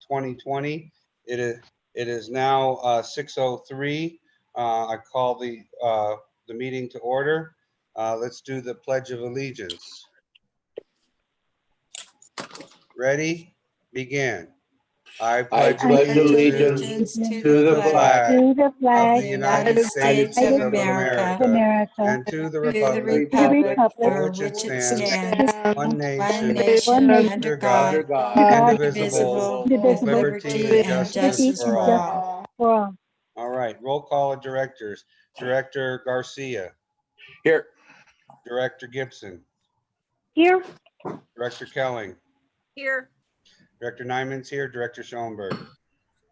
2020. It is now 6:03. I call the meeting to order. Let's do the Pledge of Allegiance. Ready? Begin. I pledge pledge allegiance allegiance to the flag to the of flag the United States of America America, and to the to the republic to the republic for which it stands, one nation, one nation, under under God, God, indivisible, with indivisible, liberty and justice for all. for all. All right, roll call of directors. Director Garcia, Here. Director Gibson, Here, Director Kelling, Here. Director Nyman's here, Director Schoenberg.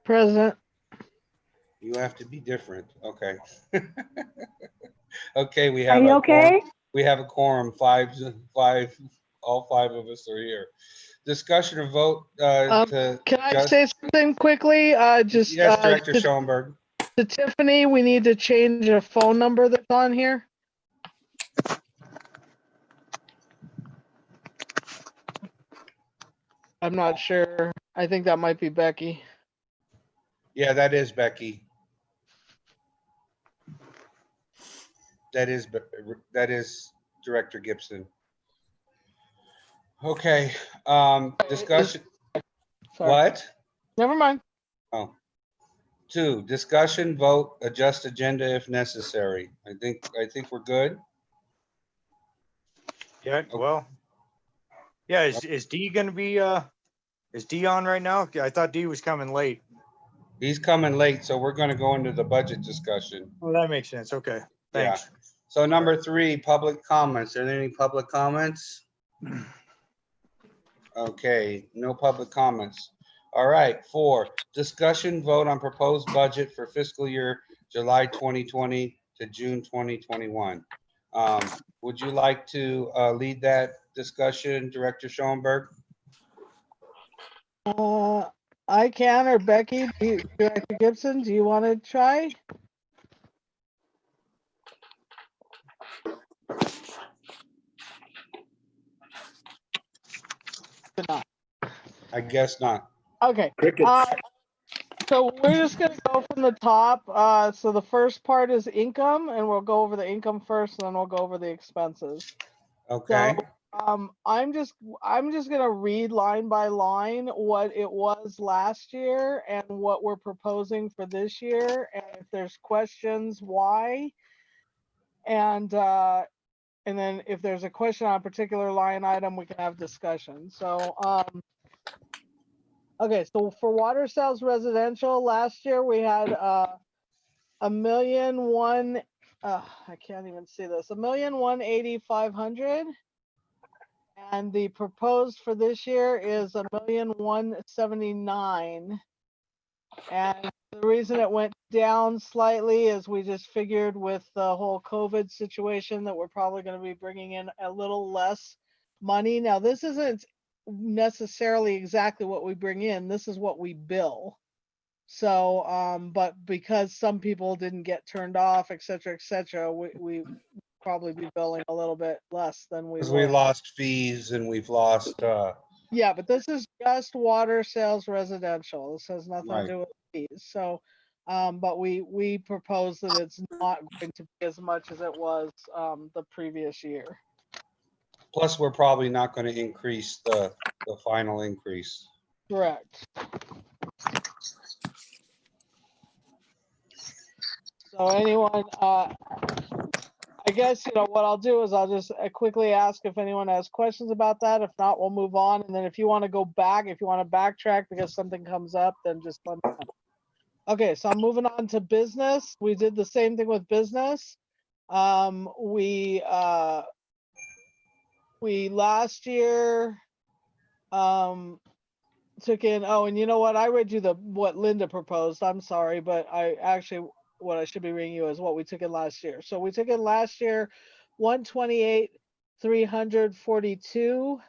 Present. You have to be different. Okay. Okay, we are have you a okay? quorum. We have a quorum. All five of us are here. Discussion or vote to. Can I say something quickly? Yes, Director Schoenberg. To Tiffany, we need to change a phone number that's on here. I'm not sure. I think that might be Becky. Yeah, that is Becky. That is Director Gibson. Okay, discussion. Sorry. What? Never mind. Oh. 2, discussion, vote, adjust agenda if necessary. I think we're good. Yeah, well, yeah, is D gonna be, is D on right now? I thought D was coming late. He's coming late, so we're gonna go into the budget discussion. Oh, that makes sense. Okay, Yeah. thanks. So number 3, public comments. Are there any public comments? Okay, no public comments. All right, 4, discussion, vote on proposed budget for fiscal year July 2020 to June 2021. Would you like to lead that discussion, Director Schoenberg? I can, or Becky, Director Gibson, do you want to try? I guess not. Okay. Crickets. So we're just gonna go from the top. So the first part is income, and we'll go over the income first, and then we'll go over the expenses. Okay, I'm just gonna read line by line what it was last year and what we're proposing for this year, and if there's questions, why. And then if there's a question on a particular line item, we can have discussion. So okay, so for water sales residential, last year we had $1,000,001. I can't even see this. $1,000,180,500, and the proposed for this year is $1,000,179. And the reason it went down slightly is we just figured with the whole COVID situation that we're probably going to be bringing in a little less money. Now, this isn't necessarily exactly what we bring in. This is what we bill. So, but because some people didn't get turned off, et cetera, we probably be billing a little bit less than we because we were. lost fees and we've lost, Yeah, but this is just water sales residential. This has nothing Right. to do with fees. So, but we propose that it's not going to be as much as it was the previous year. plus we're probably not going to increase the final increase. Correct. So anyone, I guess, what I'll do is I'll just quickly ask if anyone has questions about that. If not, we'll move on. And then if you want to go back, if you want to backtrack because something comes up, then just let me know. Okay, so I'm moving on to business. We did the same thing with business. We last year took in, and you know what? I read you what Linda proposed. I'm sorry, but what I should be reading you is what we took in last year. So we took in last year 128,342.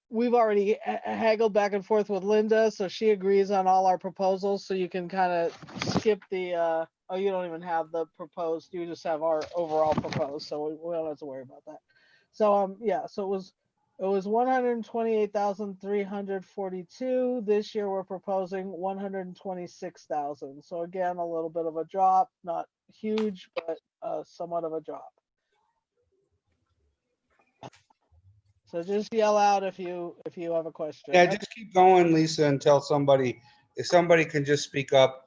We've already haggled back and forth with Linda, so she agrees on all our proposals. So you can kind of skip the you don't even have the proposed, you just have our overall proposed, so we don't have to worry about that. So yeah, so it was It was 128,342. This year we're proposing 126,000. So again, a little bit of a drop, not huge, but somewhat of a drop. So just yell out if you have a question. Yeah, just keep going, Lisa, until if somebody can just speak up,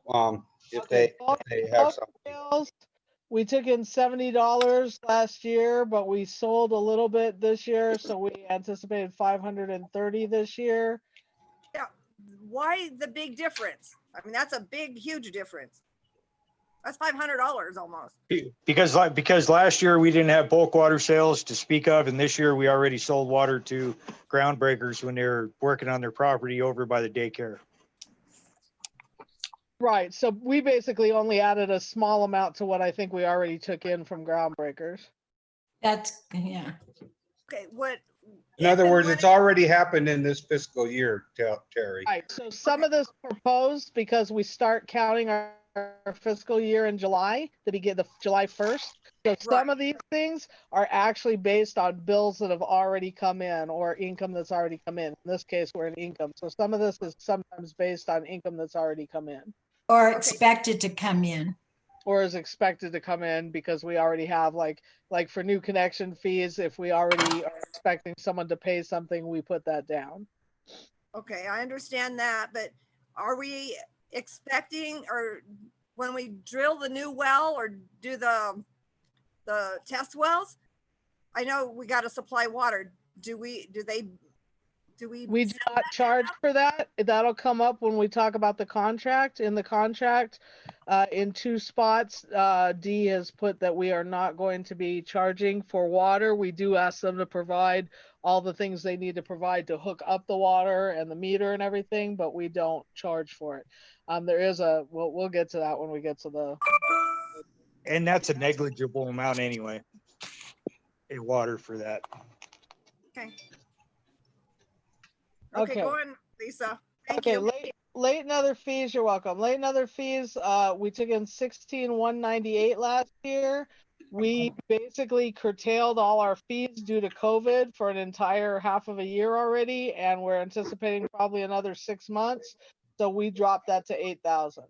if Okay, they have bulk something. sales, we took in $70 last year, but we sold a little bit this year, so we anticipated 530 this year. Yeah, why the big difference? I mean, that's a big, huge difference. That's $500 almost. Because last year we didn't have bulk water sales to speak of, and this year we already sold water to groundbreakers when they were working on their property over by the daycare. Right, so we basically only added a small amount to what I think we already took in from groundbreakers. That's, yeah. Okay, what? In if other and words, when it's already happened in this fiscal year, Terry. Right, so some of this proposed because we start counting our fiscal year in July, the July 1st. So some Right. of these things are actually based on bills that have already come in or income that's already come in. In this case, we're in income. So some of this is sometimes based on income that's already come in Or Okay. expected to come in. or is expected to come in because we already have like for new connection fees, if we already are expecting someone to pay something, we put that down. Okay, I understand that, but are we expecting, or when we drill the new well or do the test wells? I know we got to supply water. Do we We do not charge for that. That'll come up when we talk about the contract. In the contract, in 2 spots, D has put that we are not going to be charging for water. We do ask them to provide all the things they need to provide to hook up the water and the meter and everything, but we don't charge for it. There is we'll get to that when we get to the. And that's a negligible amount anyway. A water for that. Okay, Okay. go on, Lisa. Thank Okay, you. late and other fees, you're welcome. Late and other fees, we took in 16,198 last year. We basically curtailed all our fees due to COVID for an entire half of a year already, and we're anticipating probably another 6 months. So we dropped that to 8,000.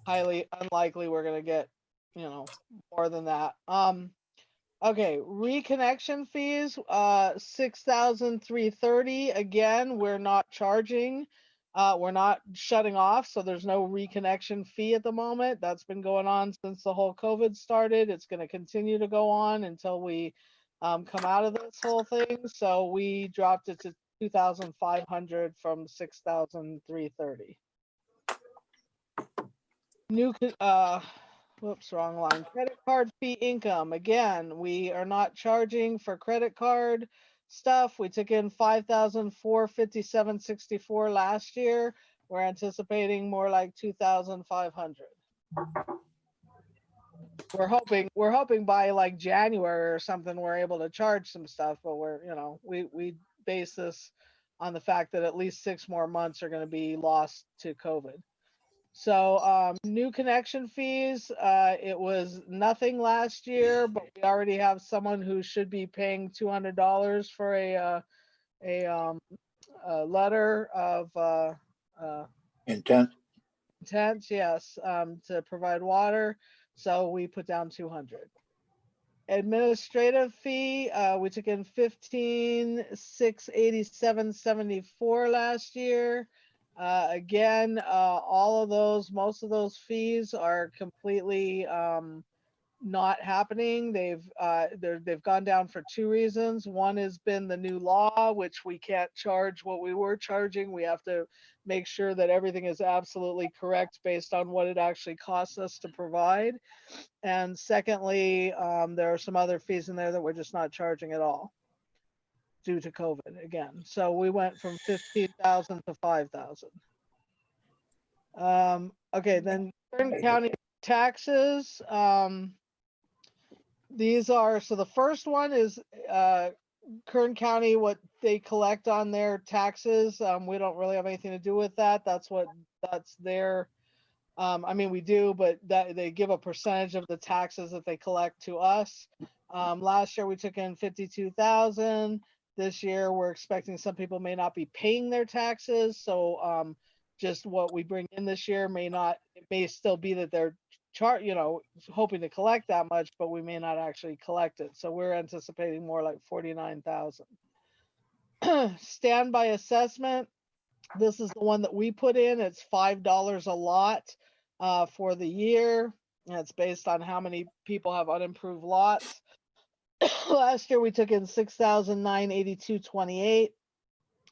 Highly unlikely we're gonna get, more than that. Okay, reconnection fees, 6,330. Again, we're not charging, we're not shutting off, so there's no reconnection fee at the moment. That's been going on since the whole COVID started. It's going to continue to go on until we come out of this whole thing. So we dropped it to 2,500 from 6,330. Whoops, wrong line. Credit card fee income. Again, we are not charging for credit card stuff. We took in 5,457.64 last year. We're anticipating more like 2,500. We're hoping by like January or something we're able to charge some stuff, but we base this on the fact that at least 6 more months are going to be lost to COVID. So new connection fees, it was nothing last year, but we already have someone who should be paying $200 for a letter of Intent. yes, to provide water. So we put down 200. Administrative fee, we took in 15,687.74 last year. Again, most of those fees are completely not happening. They've gone down for 2 reasons. One has been the new law, which we can't charge what we were charging. We have to make sure that everything is absolutely correct based on what it actually costs us to provide. And secondly, there are some other fees in there that we're just not charging at all due to COVID again. So we went from 15,000 to 5,000. Okay, then Kern County taxes. These are, so the first one is Kern County, what they collect on their taxes. We don't really have anything to do with that. That's their, I mean, we do, but that they give a percentage of the taxes that they collect to us. Last year we took in 52,000. This year we're expecting some people may not be paying their taxes. So just what we bring in this year it may still be that they're hoping to collect that much, but we may not actually collect it. So we're anticipating more like 49,000. Standby assessment. This is the one that we put in. It's $5 a lot for the year. And it's based on how many people have unimproved lots. Last year we took in 6,982.28.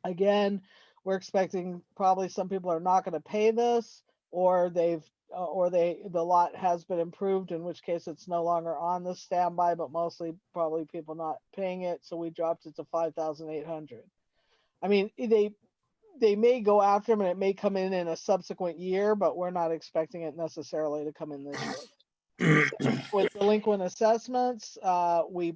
Again, we're expecting probably some people are not going to pay this, or the lot has been improved, in which case it's no longer on the standby, but mostly probably people not paying it. So we dropped it to 5,800. I mean, they may go after them and it may come in a subsequent year, but we're not expecting it necessarily to come in this year. With delinquent assessments, we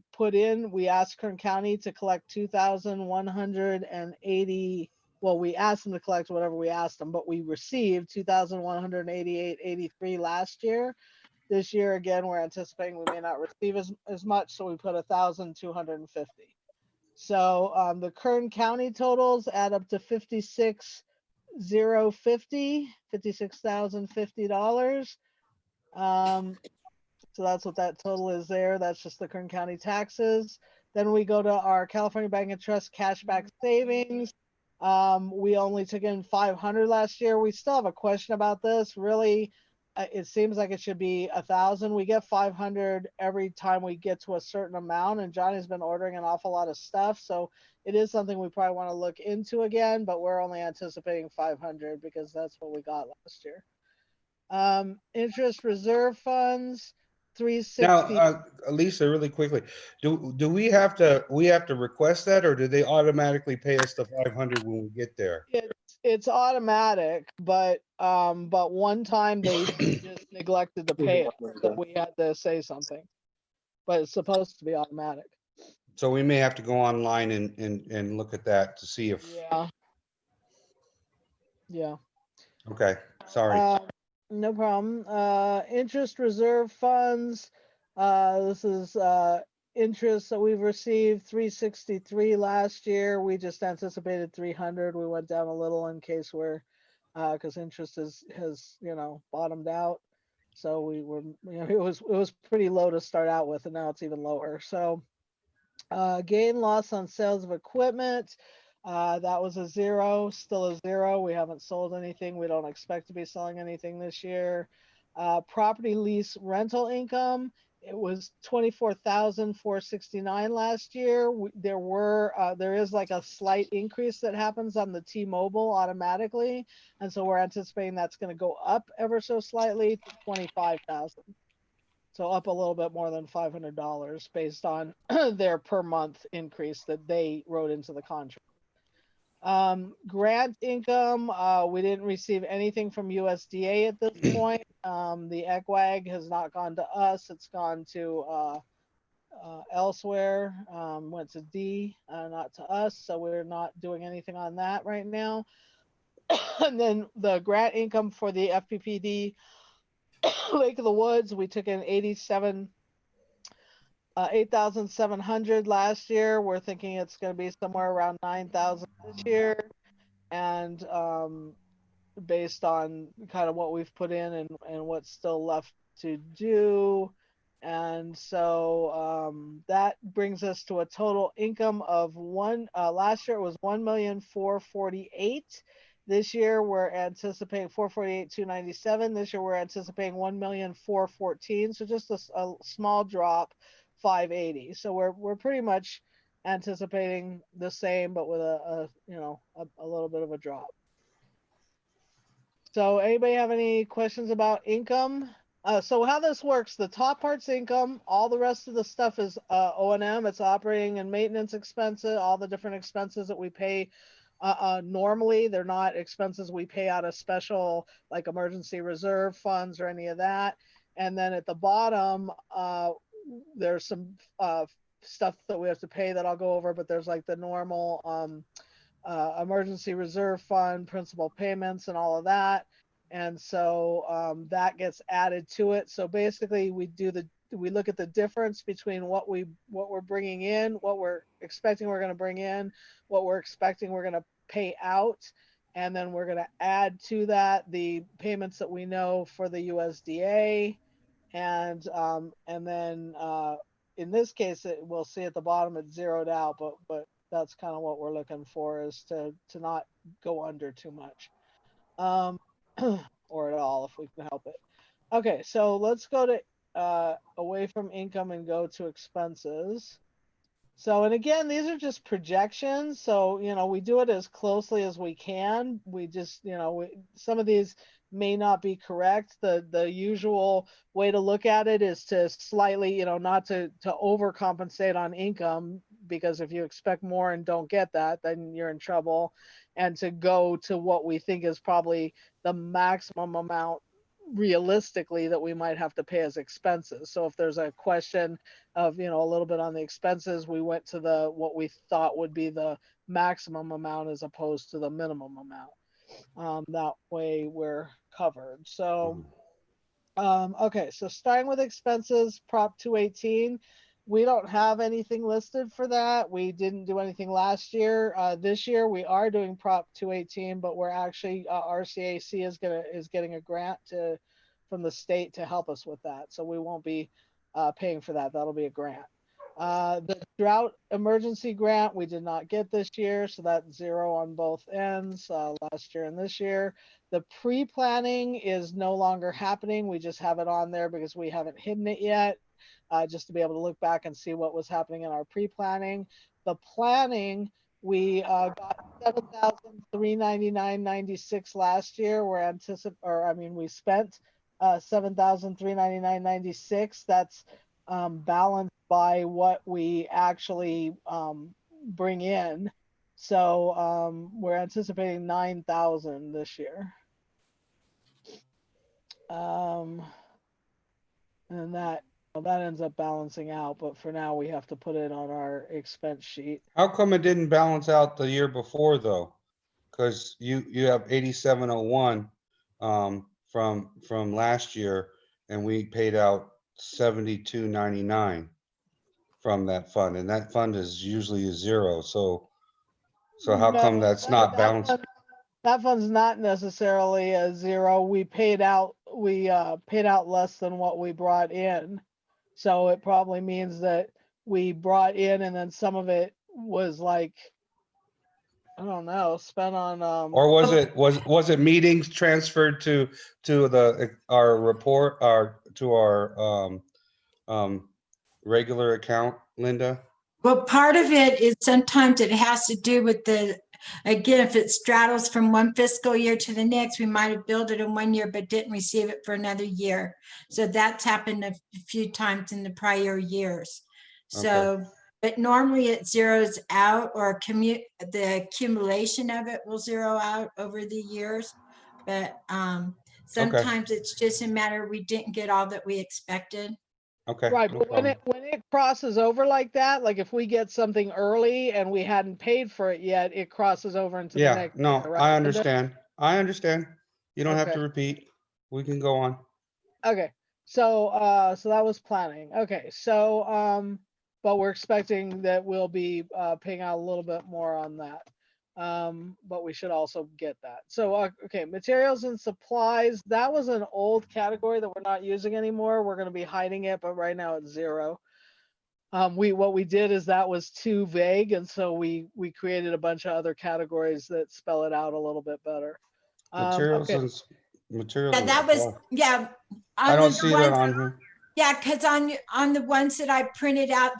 asked Kern County to collect 2,180. Well, we asked them to collect whatever we asked them, but we received 2,188.83 last year. This year, again, we're anticipating we may not receive as much, so we put 1,250. So the Kern County totals add up to $56,050. So that's what that total is there. That's just the Kern County taxes. Then we go to our California Bank and Trust cashback savings. We only took in 500 last year. We still have a question about this. Really, it seems like it should be 1,000. We get 500 every time we get to a certain amount, and Johnny's been ordering an awful lot of stuff. So it is something we probably want to look into again, but we're only anticipating 500 because that's what we got last year. Interest reserve funds. 360. Now, Lisa, really quickly, do we have to request that, or do they automatically pay us the 500 when we get there? It's automatic, but one time they just neglected to pay it, so we had to say something. But it's supposed to be automatic. So we may have to go online and look at that to see if. Yeah. Okay, sorry. No problem. Interest reserve funds. This is interest that we've received 363 last year. We just anticipated 300. We went down a little in case because interest has bottomed out. So we were it was pretty low to start out with, and now it's even lower. So gain loss on sales of equipment. That was a 0, still a 0. We haven't sold anything. We don't expect to be selling anything this year. Property lease rental income, it was 24,469 last year. There is like a slight increase that happens on the T-Mobile automatically. And so we're anticipating that's going to go up ever so slightly to 25,000. So up a little bit more than $500 based on their per month increase that they wrote into the contract. Grant income, we didn't receive anything from USDA at this point. The ECWAG has not gone to us. It's gone to elsewhere, went to D, not to us. So we're not doing anything on that right now. And then the grant income for the FPPD Lake of the Woods, we took in 8,700 last year. We're thinking it's going to be somewhere around 9,000 this year. And based on kind of what we've put in and what's still left to do. And so that brings us to a total income of last year it was 1,448,000. This year we're anticipating 448,297. This year we're anticipating 1,414,000. So just a small drop, 580. So we're pretty much anticipating the same, but with a little bit of a drop. So anybody have any questions about income? So how this works, the top part's income, all the rest of the stuff is O&M. It's operating and maintenance expenses, all the different expenses that we pay. Normally, they're not expenses we pay out of special like emergency reserve funds or any of that. And then at the bottom, there's some stuff that we have to pay that I'll go over, but there's like the normal emergency reserve fund, principal payments and all of that. And so that gets added to it. So basically we do the we look at the difference between what we're bringing in, what we're expecting we're going to bring in, what we're expecting we're going to pay out, and then we're going to add to that the payments that we know for the USDA, and then in this case we'll see at the bottom it's zeroed out, but that's kind of what we're looking for, is to not go under too much, or at all if we can help it. Okay, so let's go to away from income and go to expenses. So, and again, these are just projections. So, we do it as closely as we can. We just, some of these may not be correct. The usual way to look at it is to slightly, not to overcompensate on income, because if you expect more and don't get that, then you're in trouble. And to go to what we think is probably the maximum amount realistically that we might have to pay as expenses. So if there's a question of, a little bit on the expenses, we went to what we thought would be the maximum amount as opposed to the minimum amount. That way we're covered. So, okay, so starting with expenses, Prop 218. We don't have anything listed for that. We didn't do anything last year. This year we are doing Prop 218, but we're actually RCAC is getting a grant from the state to help us with that. So we won't be paying for that. That'll be a grant. The drought emergency grant we did not get this year, so that's zero on both ends, last year and this year. The pre-planning is no longer happening. We just have it on there because we haven't hidden it yet. Just to be able to look back and see what was happening in our pre-planning. The planning, we got $7,399.96 last year. We spent $7,399.96. That's balanced by what we actually bring in. So we're anticipating 9,000 this year. And that ends up balancing out, but for now we have to put it on our expense sheet. How come it didn't balance out the year before though? Because you have 8701 from last year, and we paid out 7299 from that fund, and that fund is usually a zero. So how come that's not balanced? That fund's not necessarily a zero. We paid out less than what we brought in. So it probably means that we brought in and then some of it was like, I don't know, spent on Or was it meetings transferred to our report, to our regular account, Linda? Well, part of it is sometimes it has to do with again, if it straddles from one fiscal year to the next, we might have billed it in one year but didn't receive it for another year. So that's happened a few times in the prior years. So, but normally it zeroes out, or the accumulation of it will zero out over the years. But sometimes it's just a matter we didn't get all that we expected. Okay. right, no but when problem. it crosses over like that, like if we get something early and we hadn't paid for it yet, it crosses over into the Yeah, next no, year, right, I Linda? understand. You don't have Okay. to repeat. We can go on. Okay, so that was planning. Okay, so but we're expecting that we'll be paying out a little bit more on that. But we should also get that. So okay, materials and supplies, that was an old category that we're not using anymore. We're going to be hiding it, but right now it's zero. What we did is that was too vague, and so we created a bunch of other categories that spell it out a little bit better. Materials Okay. and materials. Yeah, and that was, supply. yeah. I on don't the see that ones- on here. Yeah, because on the ones that I printed out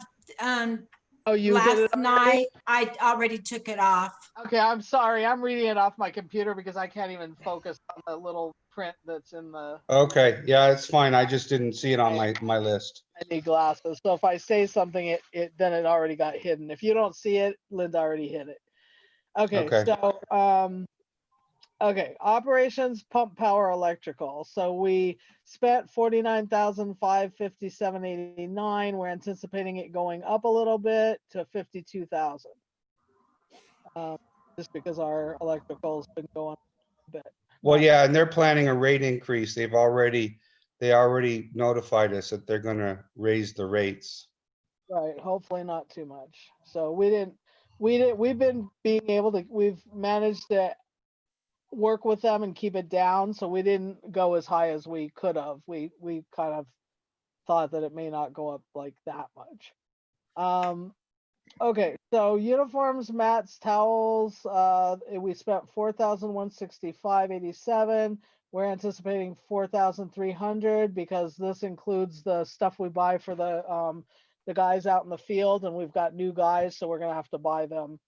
Oh, you did last it already? night, I already took it off. Okay, I'm sorry. I'm reading it off my computer because I can't even focus on the little print that's in the. Okay, yeah, it's fine. I just didn't see it on my list. I need glasses. So if I say something, then it already got hidden. If you don't see it, Linda already hit it. Okay, Okay. so okay, operations, pump power, electrical. So we spent 49,557.89. We're anticipating it going up a little bit to 52,000. Just because our electrical's been going a bit. Well, But- yeah, and they're planning a rate increase. They've already they already notified us that they're gonna raise the rates. Right, hopefully not too much. So we've been being able to, we've managed to work with them and keep it down, so we didn't go as high as we could have. We kind of thought that it may not go up like that much. Okay, so uniforms, mats, towels, we spent 4,165.87. We're anticipating 4,300 because this includes the stuff we buy for the guys out in the field, and we've got new guys, so we're gonna have to buy them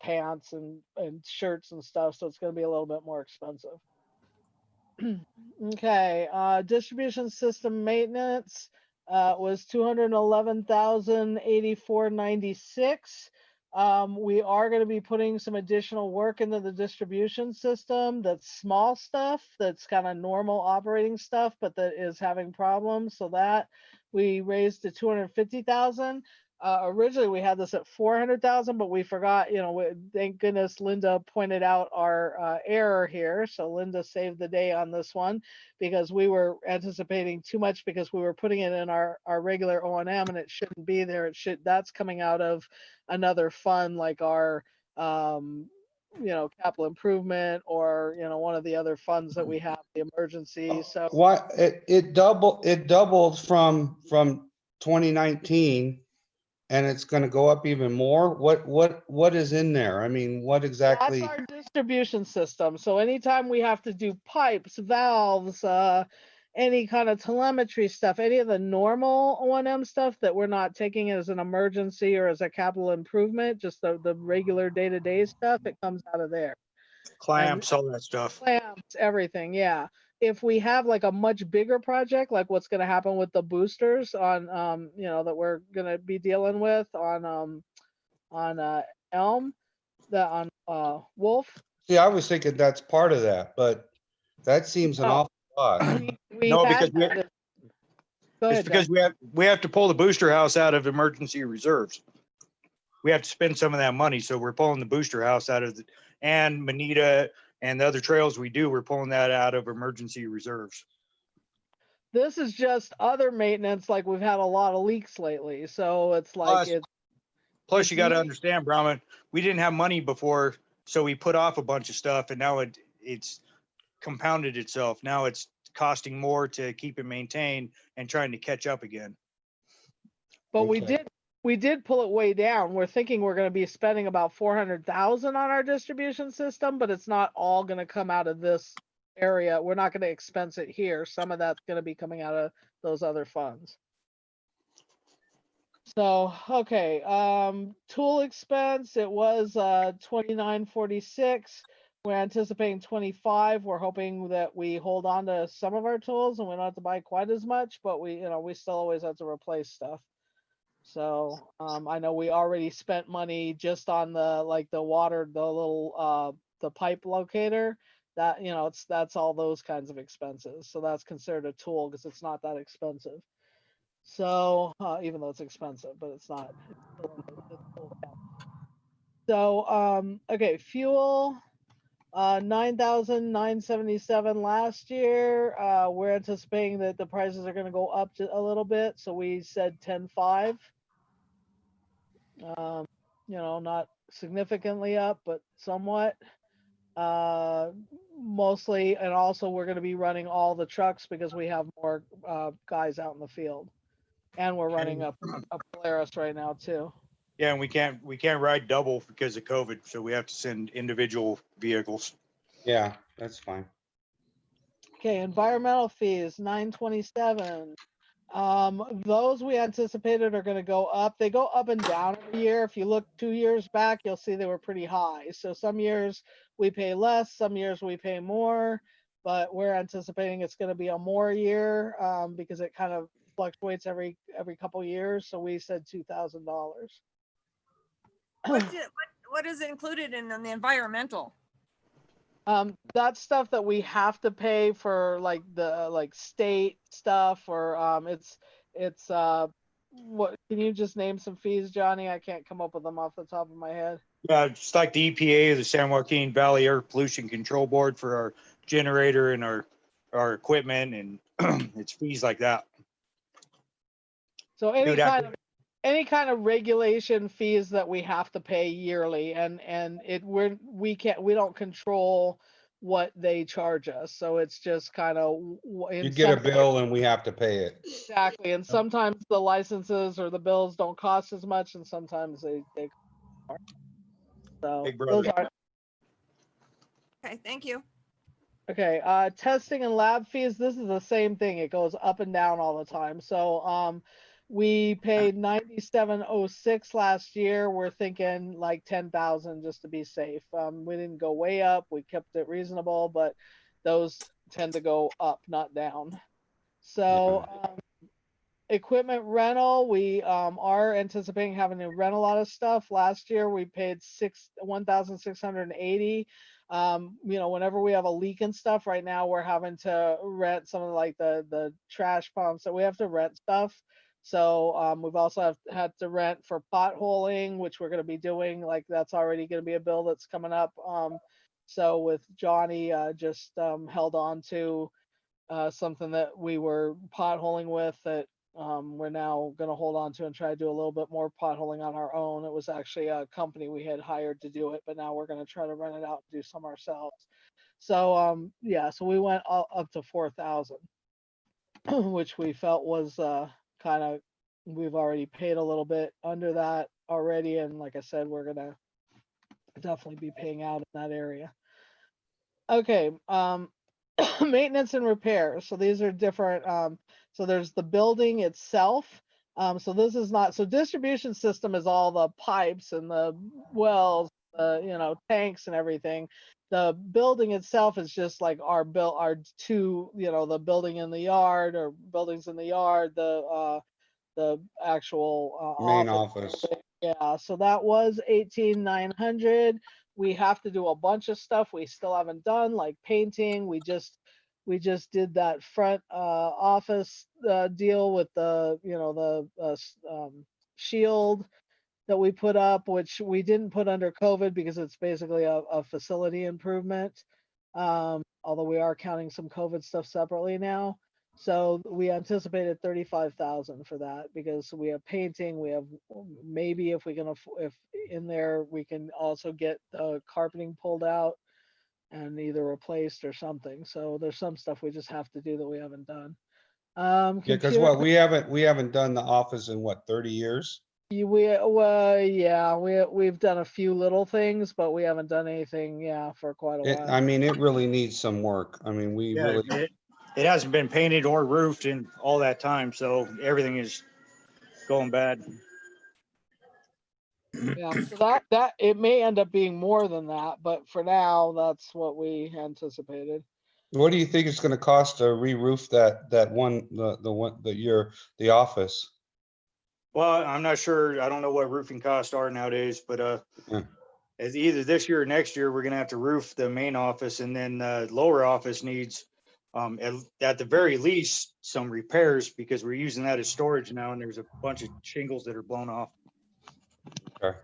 pants and shirts and stuff, so it's gonna be a little bit more expensive. Okay, distribution system maintenance was 211,084.96. We are going to be putting some additional work into the distribution system. That's small stuff, that's kind of normal operating stuff, but that is having problems. So that we raised to 250,000. Originally we had this at 400,000, but we forgot, thank goodness Linda pointed out our error here. So Linda saved the day on this one because we were anticipating too much because we were putting it in our regular O&M and it shouldn't be there. That's coming out of another fund like our, capital improvement or, one of the other funds that we have, the emergency. So What, it doubled from 2019. And it's gonna go up even more? What is in there? I mean, what exactly? that's our distribution system. So anytime we have to do pipes, valves, any kind of telemetry stuff, any of the normal O&M stuff that we're not taking as an emergency or as a capital improvement, just the regular day-to-day stuff, it comes out of there. Clamps, all that stuff. Clamps, everything, yeah. If we have like a much bigger project, like what's gonna happen with the boosters on, that we're gonna be dealing with on Elm, on Wolf. See, I was thinking that's part of that, but that seems an No. awful lot. We No, had because we- that. Go It's ahead, because we have to pull the booster house out of emergency reserves. We have to spend some of that money, so we're pulling the booster house out of and Manita and the other trails we do, we're pulling that out of emergency reserves. This is just other maintenance, like we've had a lot of leaks lately, so it's like Plus- Plus, you got to understand, Brahman, we didn't have money before, so we put off a bunch of stuff, and now it's compounded itself. Now it's costing more to keep it maintained and trying to catch up again. But Okay. we did pull it way down. We're thinking we're going to be spending about 400,000 on our distribution system, but it's not all going to come out of this area. We're not going to expense it here. Some of that's going to be coming out of those other funds. So, okay, tool expense, it was 2946. We're anticipating 25. We're hoping that we hold on to some of our tools and we don't have to buy quite as much, but we still always have to replace stuff. So, I know we already spent money just on the water, the little the pipe locator. That, that's all those kinds of expenses. So that's considered a tool because it's not that expensive. So, even though it's expensive, but it's not. So, okay, fuel, 9,977 last year. We're anticipating that the prices are gonna go up a little bit, so we said 10.5. Not significantly up, but somewhat. Mostly, and also we're gonna be running all the trucks because we have more guys out in the field. And we're running a Polaris right now too. Yeah, and we can't ride double because of COVID, so we have to send individual vehicles. Yeah, that's fine. Okay, environmental fees, 927. Those we anticipated are gonna go up. They go up and down every year. If you look 2 years back, you'll see they were pretty high. So some years we pay less, some years we pay more, but we're anticipating it's gonna be a more year, because it kind of fluctuates every couple years. So we said $2,000. What is included in the environmental? That's stuff that we have to pay for, like the state stuff, or it's what, can you just name some fees, Johnny? I can't come up with them off the top of my head. Yeah, just like the EPA, the San Joaquin Valley Air Pollution Control Board for our generator and our equipment, and it's fees like that. So It would have any kind of regulation fees that we have to pay yearly, and we don't control what they charge us. So it's just kind of You get a bill and we have to pay it. exactly. And sometimes the licenses or the bills don't cost as much, and sometimes they cost more. So Big those brother. are Okay, thank you. okay. Testing and lab fees. This is the same thing. It goes up and down all the time. So we paid 9706 last year. We're thinking like 10,000 just to be safe. We didn't go way up. We kept it reasonable, but those tend to go up, not down. So equipment rental, we are anticipating having to rent a lot of stuff. Last year we paid 1,680. Whenever we have a leak and stuff, right now we're having to rent some of like the trash pumps, so we have to rent stuff. So we've also had to rent for potholing, which we're going to be doing. Like that's already going to be a bill that's coming up. So with Johnny, just held on to something that we were potholing with that we're now going to hold on to and try to do a little bit more potholing on our own. It was actually a company we had hired to do it, but now we're going to try to rent it out and do some ourselves. So yeah, so we went up to 4,000, which we felt was kind of, we've already paid a little bit under that already, and like I said, we're gonna definitely be paying out in that area. Okay, maintenance and repair. So these are different. So there's the building itself. So this is not, so distribution system is all the pipes and the wells, tanks and everything. The building itself is just like our two, the building in the yard or buildings in the yard, the actual Main office. office. Yeah, so that was 18,900. We have to do a bunch of stuff we still haven't done, like painting. We just did that front office deal with the shield that we put up, which we didn't put under COVID because it's basically a facility improvement. Although we are counting some COVID stuff separately now. So we anticipated 35,000 for that because we have painting, we have maybe if in there, we can also get the carpeting pulled out and either replaced or something. So there's some stuff we just have to do that we haven't done. Yeah, because computer- we haven't done the office in what, 30 years? We've done a few little things, but we haven't done anything, for quite a while. I mean, it really needs some work. I mean, we Yeah, really, it hasn't been painted or roofed in all that time, so everything is going bad. Yeah, so that it may end up being more than that, but for now, that's what we anticipated. what do you think it's gonna cost to re-roof that one, the office? Well, I'm not sure. I don't know what roofing costs are nowadays, but Yeah. as either this year or next year, we're gonna have to roof the main office, and then lower office needs at the very least some repairs because we're using that as storage now, and there's a bunch of shingles that are blown off. Okay.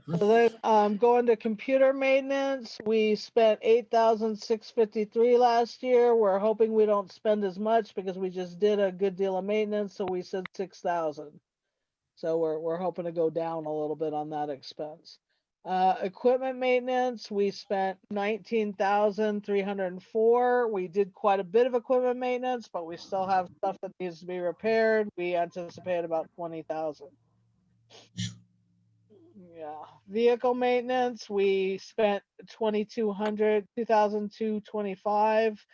So then, going to computer maintenance, we spent 8,653 last year. We're hoping we don't spend as much because we just did a good deal of maintenance, so we said 6,000. So we're hoping to go down a little bit on that expense. Equipment maintenance, we spent 19,304. We did quite a bit of equipment maintenance, but we still have stuff that needs to be repaired. We anticipate about 20,000. Yeah, vehicle maintenance, we spent 2,225.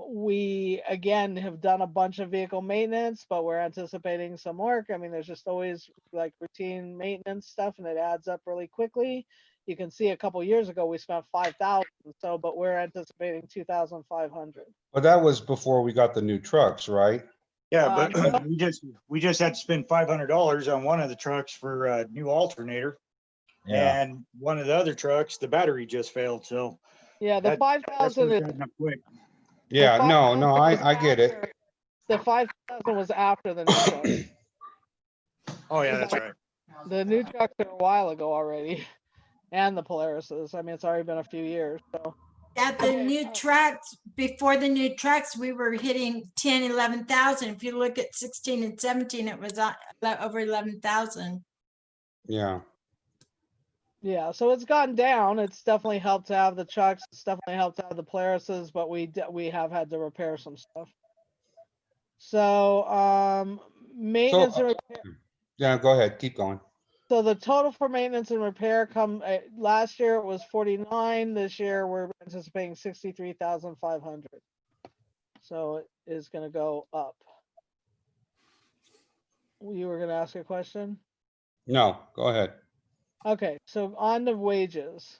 We again have done a bunch of vehicle maintenance, but we're anticipating some work. I mean, there's just always like routine maintenance stuff and it adds up really quickly. You can see a couple years ago, we spent 5,000. So, but we're anticipating 2,500. But that was before we got the new trucks, right? Yeah, but no. we just had to spend $500 on one of the trucks for a new alternator. And one of the other trucks, the battery just failed, so. Yeah, the That's 5,000 is. adding up quick. Yeah, no, 5,000 I was get it. after- The 5,000 was after the new truck. Oh, yeah, that's right. The new trucks are a while ago already, and the Polarises. I mean, it's already been a few years. So At the Okay, new trucks, before the new trucks, we were hitting 10, 11,000. If you look at 16 and 17, it was over 11,000. Yeah, Yeah, so it's gone down. It's definitely helped to have the trucks. It's definitely helped to have the Polarises, but we have had to repair some stuff. So maintenance and repair. yeah, go ahead, keep going. So the total for maintenance and repair last year it was 49. This year we're anticipating 63,500. So it is going to go up. You were going to ask a question? No, go ahead. Okay, so on the wages.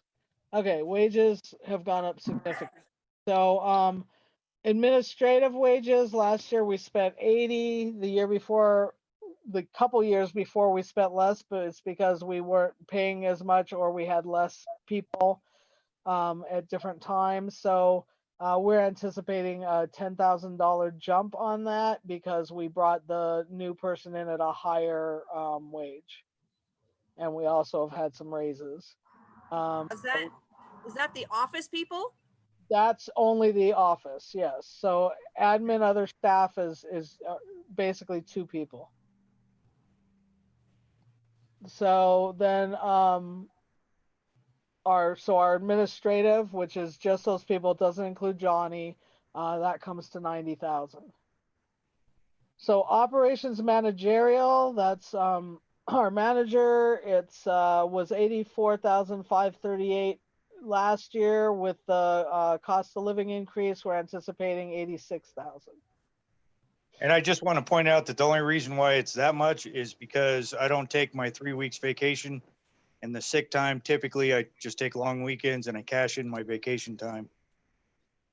Okay, wages have gone up significantly. So administrative wages, last year we spent 80. The year before, the couple years before we spent less, but it's because we weren't paying as much or we had less people at different times. So we're anticipating a $10,000 jump on that because we brought the new person in at a higher wage. And we also have had some raises. Is that the office people? That's only the office, yes. So admin, other staff is basically 2 people. So then our administrative, which is just those people, doesn't include Johnny, that comes to 90,000. So operations managerial, that's our manager. It's was 84,538 last year. With the cost of living increase, we're anticipating 86,000. And I just want to point out that the only reason why it's that much is because I don't take my 3 weeks vacation, and the sick time, typically I just take long weekends and I cash in my vacation time.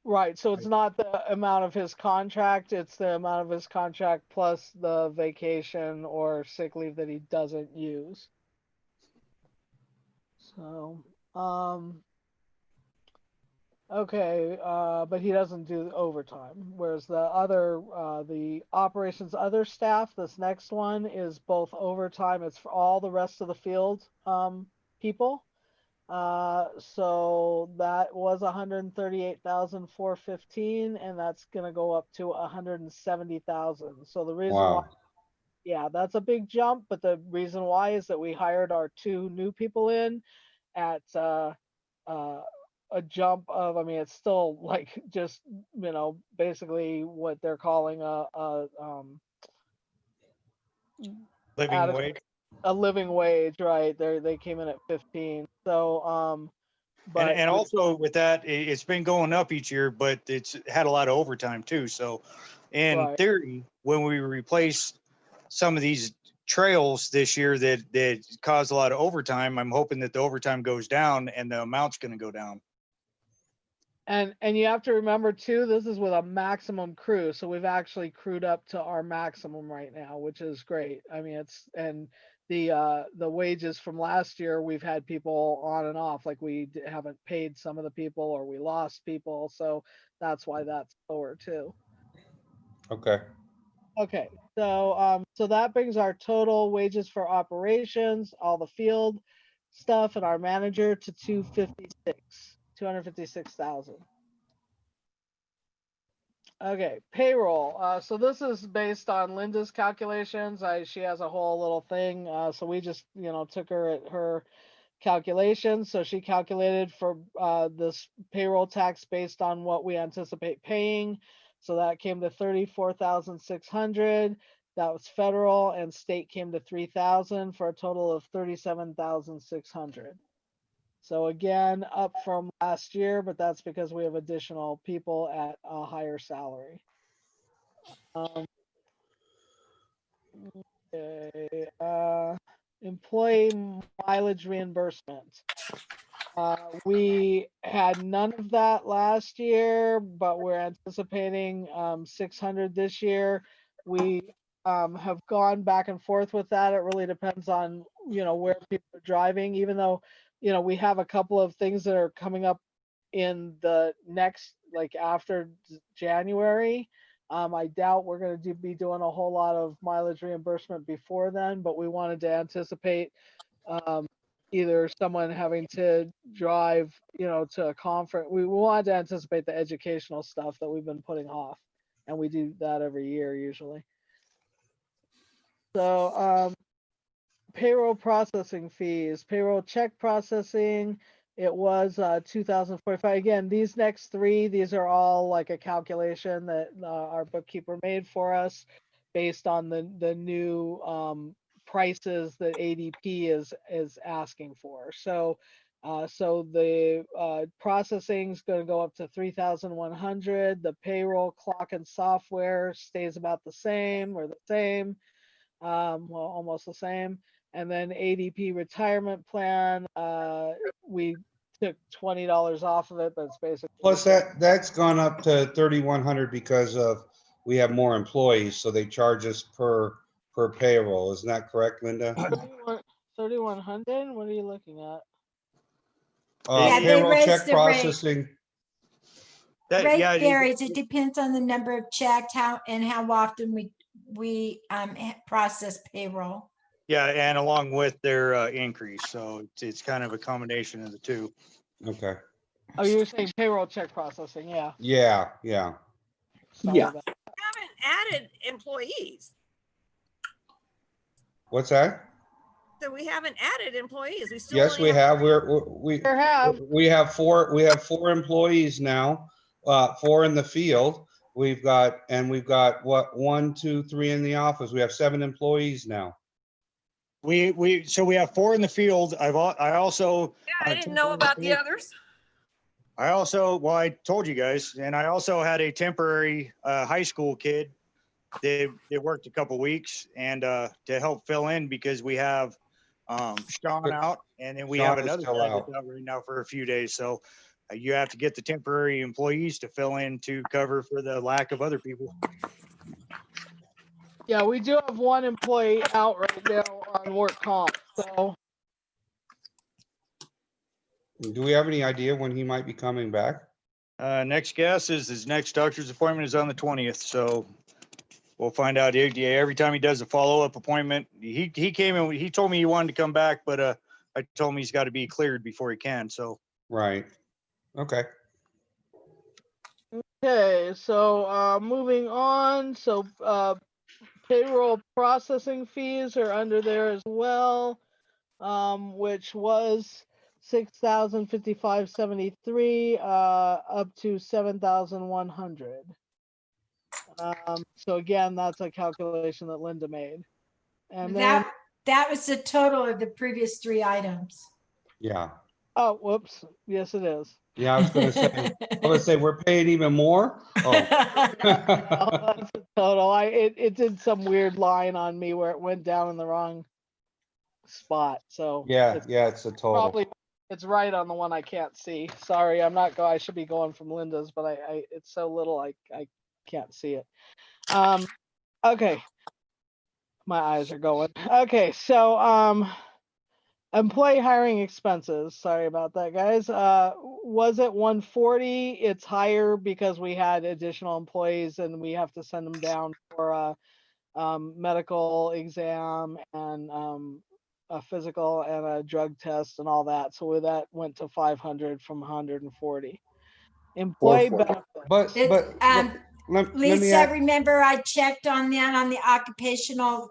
Right, so it's not the amount of his contract, it's the amount of his contract plus the vacation or sick leave that he doesn't use. So, okay, but he doesn't do overtime, whereas the other, the operations other staff, this next one is both overtime, it's for all the rest of the field people. So that was 138,415, and that's gonna go up to 170,000. So the reason why, Wow, yeah, that's a big jump, but the reason why is that we hired our 2 new people in at a jump of, I mean, it's still like just, basically what they're calling Living adequate- wage. a living wage, right? They came in at 15. So but And also with that, it's been going up each year, but it's had a lot of overtime too. So in Right. theory, when we replace some of these trails this year that caused a lot of overtime, I'm hoping that the overtime goes down and the amount's going to go down. And you have to remember too, this is with a maximum crew. So we've actually crewed up to our maximum right now, which is great. I mean, and the wages from last year, we've had people on and off, like we haven't paid some of the people or we lost people. So that's why that's lower too. okay. Okay, so so that brings our total wages for operations, all the field stuff, and our manager to 256,000. Okay, payroll. So this is based on Linda's calculations. She has a whole little thing. So we just, took her at her calculations. So she calculated for this payroll tax based on what we anticipate paying. So that came to 34,600. That was federal, and state came to 3,000 for a total of 37,600. So again, up from last year, but that's because we have additional people at a higher salary. Okay, employee mileage reimbursement. We had none of that last year, but we're anticipating 600 this year. We have gone back and forth with that. It really depends on, where people are driving, even though, we have a couple of things that are coming up in the next, like after January. I doubt we're going to be doing a whole lot of mileage reimbursement before then, but we wanted to anticipate either someone having to drive, to a conference. We wanted to anticipate the educational stuff that we've been putting off, and we do that every year usually. So, payroll processing fees, payroll check processing, it was 2045. Again, these next three, these are all like a calculation that our bookkeeper made for us based on the new prices that ADP is asking for. So the processing is going to go up to 3,100. The payroll clock and software stays about the same or the same, well, almost the same. And then ADP retirement plan, we took $20 off of it, but it's basically. Plus that's gone up to 3,100 because we have more employees, so they charge us per payroll. Isn't that correct, Linda? 3,100? What are you looking at? Yeah, they Payroll raised check the rate. processing. Rate Yeah, varies. It depends on the number of checks, how often we process payroll. yeah, and along with their increase. So it's kind of a combination of the two. Okay. Oh, you're saying payroll check processing, yeah. Yeah. Sorry Yeah. about- Haven't added employees. What's that? So we haven't added employees. We still. Yes, only we have. We Sure have. have four employees now, 4 in the field. We've got what, 1, 2, 3 in the office. We have 7 employees now. So we have 4 in the field. I also. Yeah, I didn't know about the others. Well, I told you guys, and I also had a temporary high school kid. They worked a couple weeks and to help fill in because we have Sean out, and then we have Sean is another still guy out. that's out right now for a few days. So you have to get the temporary employees to fill in to cover for the lack of other people. Yeah, we do have one employee out right now on work comp, so. Do we have any idea when he might be coming back? Next guess is his next doctor's appointment is on the 20th. So we'll find out. Yeah, every time he does a follow-up appointment, he came in, he told me he wanted to come back, but I told him he's got to be cleared before he can. So Right. Okay. Okay, so moving on, so payroll processing fees are under there as well, which was 6,055.73 up to 7,100. So again, that's a calculation that Linda made. And then, That was the total of the previous 3 items. Yeah. oh, whoops, yes, it is. Yeah, I was gonna say we're paying even more. Oh. Oh, that's the total. It did some weird line on me where it went down in the wrong spot. So Yeah, it's a total. probably it's right on the one I can't see. Sorry, I should be going from Linda's, but I it's so little I can't see it. Okay. My eyes are going. Okay, so employee hiring expenses. Sorry about that, guys. Was it 140? It's higher because we had additional employees and we have to send them down for a medical exam and a physical and a drug test and all that. So that went to 500 from 140. Employee 440. benefits. Let me Lisa, ask, remember I checked on that on the occupational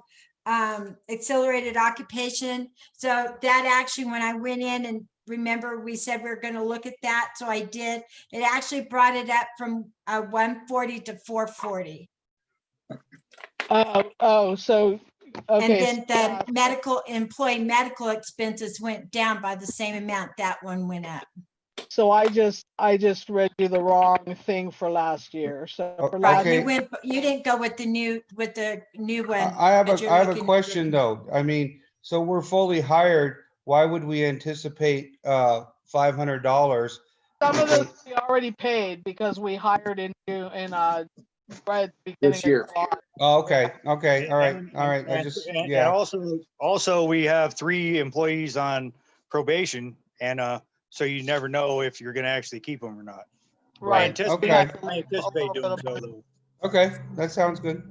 accelerated occupation. So that actually, when I went in and remember we said we were going to look at that. So I did. It actually brought it up from 140 to 440. So And okay. then the employee medical expenses went down by the same amount. That one went up. So I just read you the wrong thing for last year. So for Right, last Okay. you didn't go with the new one. I have that you're a looking at question doing. though. I mean, so we're fully hired. Why would we anticipate $500? some of this we already paid because we hired right at the beginning This year. of July. Oh, okay, all right. And also we have 3 employees on probation, and so you never know if you're going to actually keep them or not. I Right. anticipate, Okay. I anticipate doing so though. Okay, that sounds good.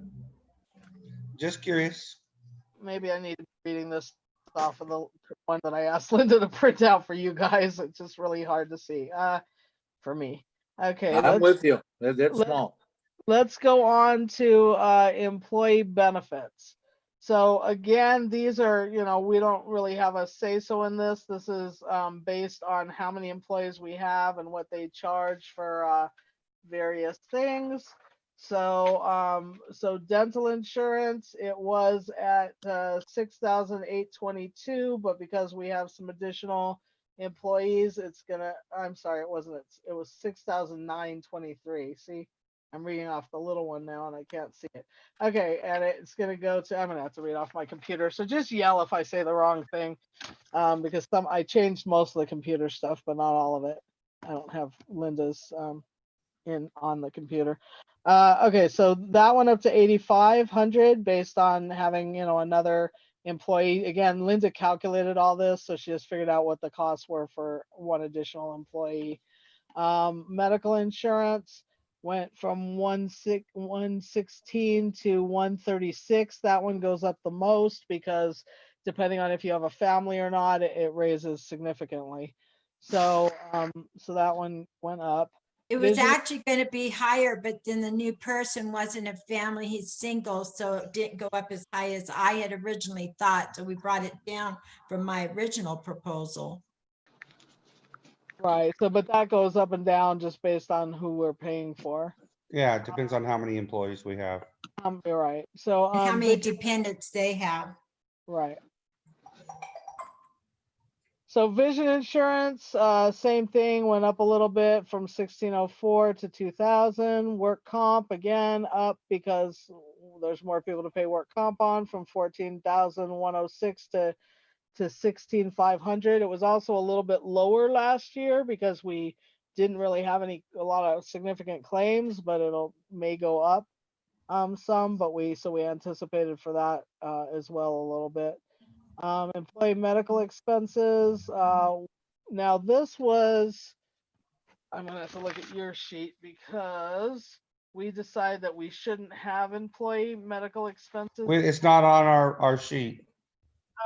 Just curious. Maybe I need reading this off of the one that I asked Linda to print out for you guys. It's just really hard to see, for me. Okay, I'm with you. That's let- small. let's go on to employee benefits. So again, these are, we don't really have a say-so in this. This is based on how many employees we have and what they charge for various things. So dental insurance, it was at $6,822, but because we have some additional employees, I'm sorry, it was $6,923. See, I'm reading off the little one now and I can't see it. Okay, and it's gonna go to, I'm gonna have to read off my computer. So just yell if I say the wrong thing, because I changed most of the computer stuff, but not all of it. I don't have Linda's on the computer. Okay, so that went up to 8,500 based on having, another employee. Again, Linda calculated all this, so she just figured out what the costs were for one additional employee. Medical insurance went from 116 to 136. That one goes up the most because depending on if you have a family or not, it raises significantly. So that one went up. It was Vision- actually going to be higher, but then the new person wasn't a family, he's single, so it didn't go up as high as I had originally thought. So we brought it down from my original proposal. Right. So, but that goes up and down just based on who we're paying for. Yeah, it depends on how many employees we have. You're right. So, And how many vision- dependents they have. right. So vision insurance, same thing, went up a little bit from 1604 to 2000. Work comp again up because there's more people to pay work comp on from 14,106 to 16,500. It was also a little bit lower last year because we didn't really have a lot of significant claims, but may go up some, but we anticipated for that as well a little bit. Employee medical expenses. Now this was, I'm gonna have to look at your sheet because we decided that we shouldn't have employee medical expenses. It's not on our sheet.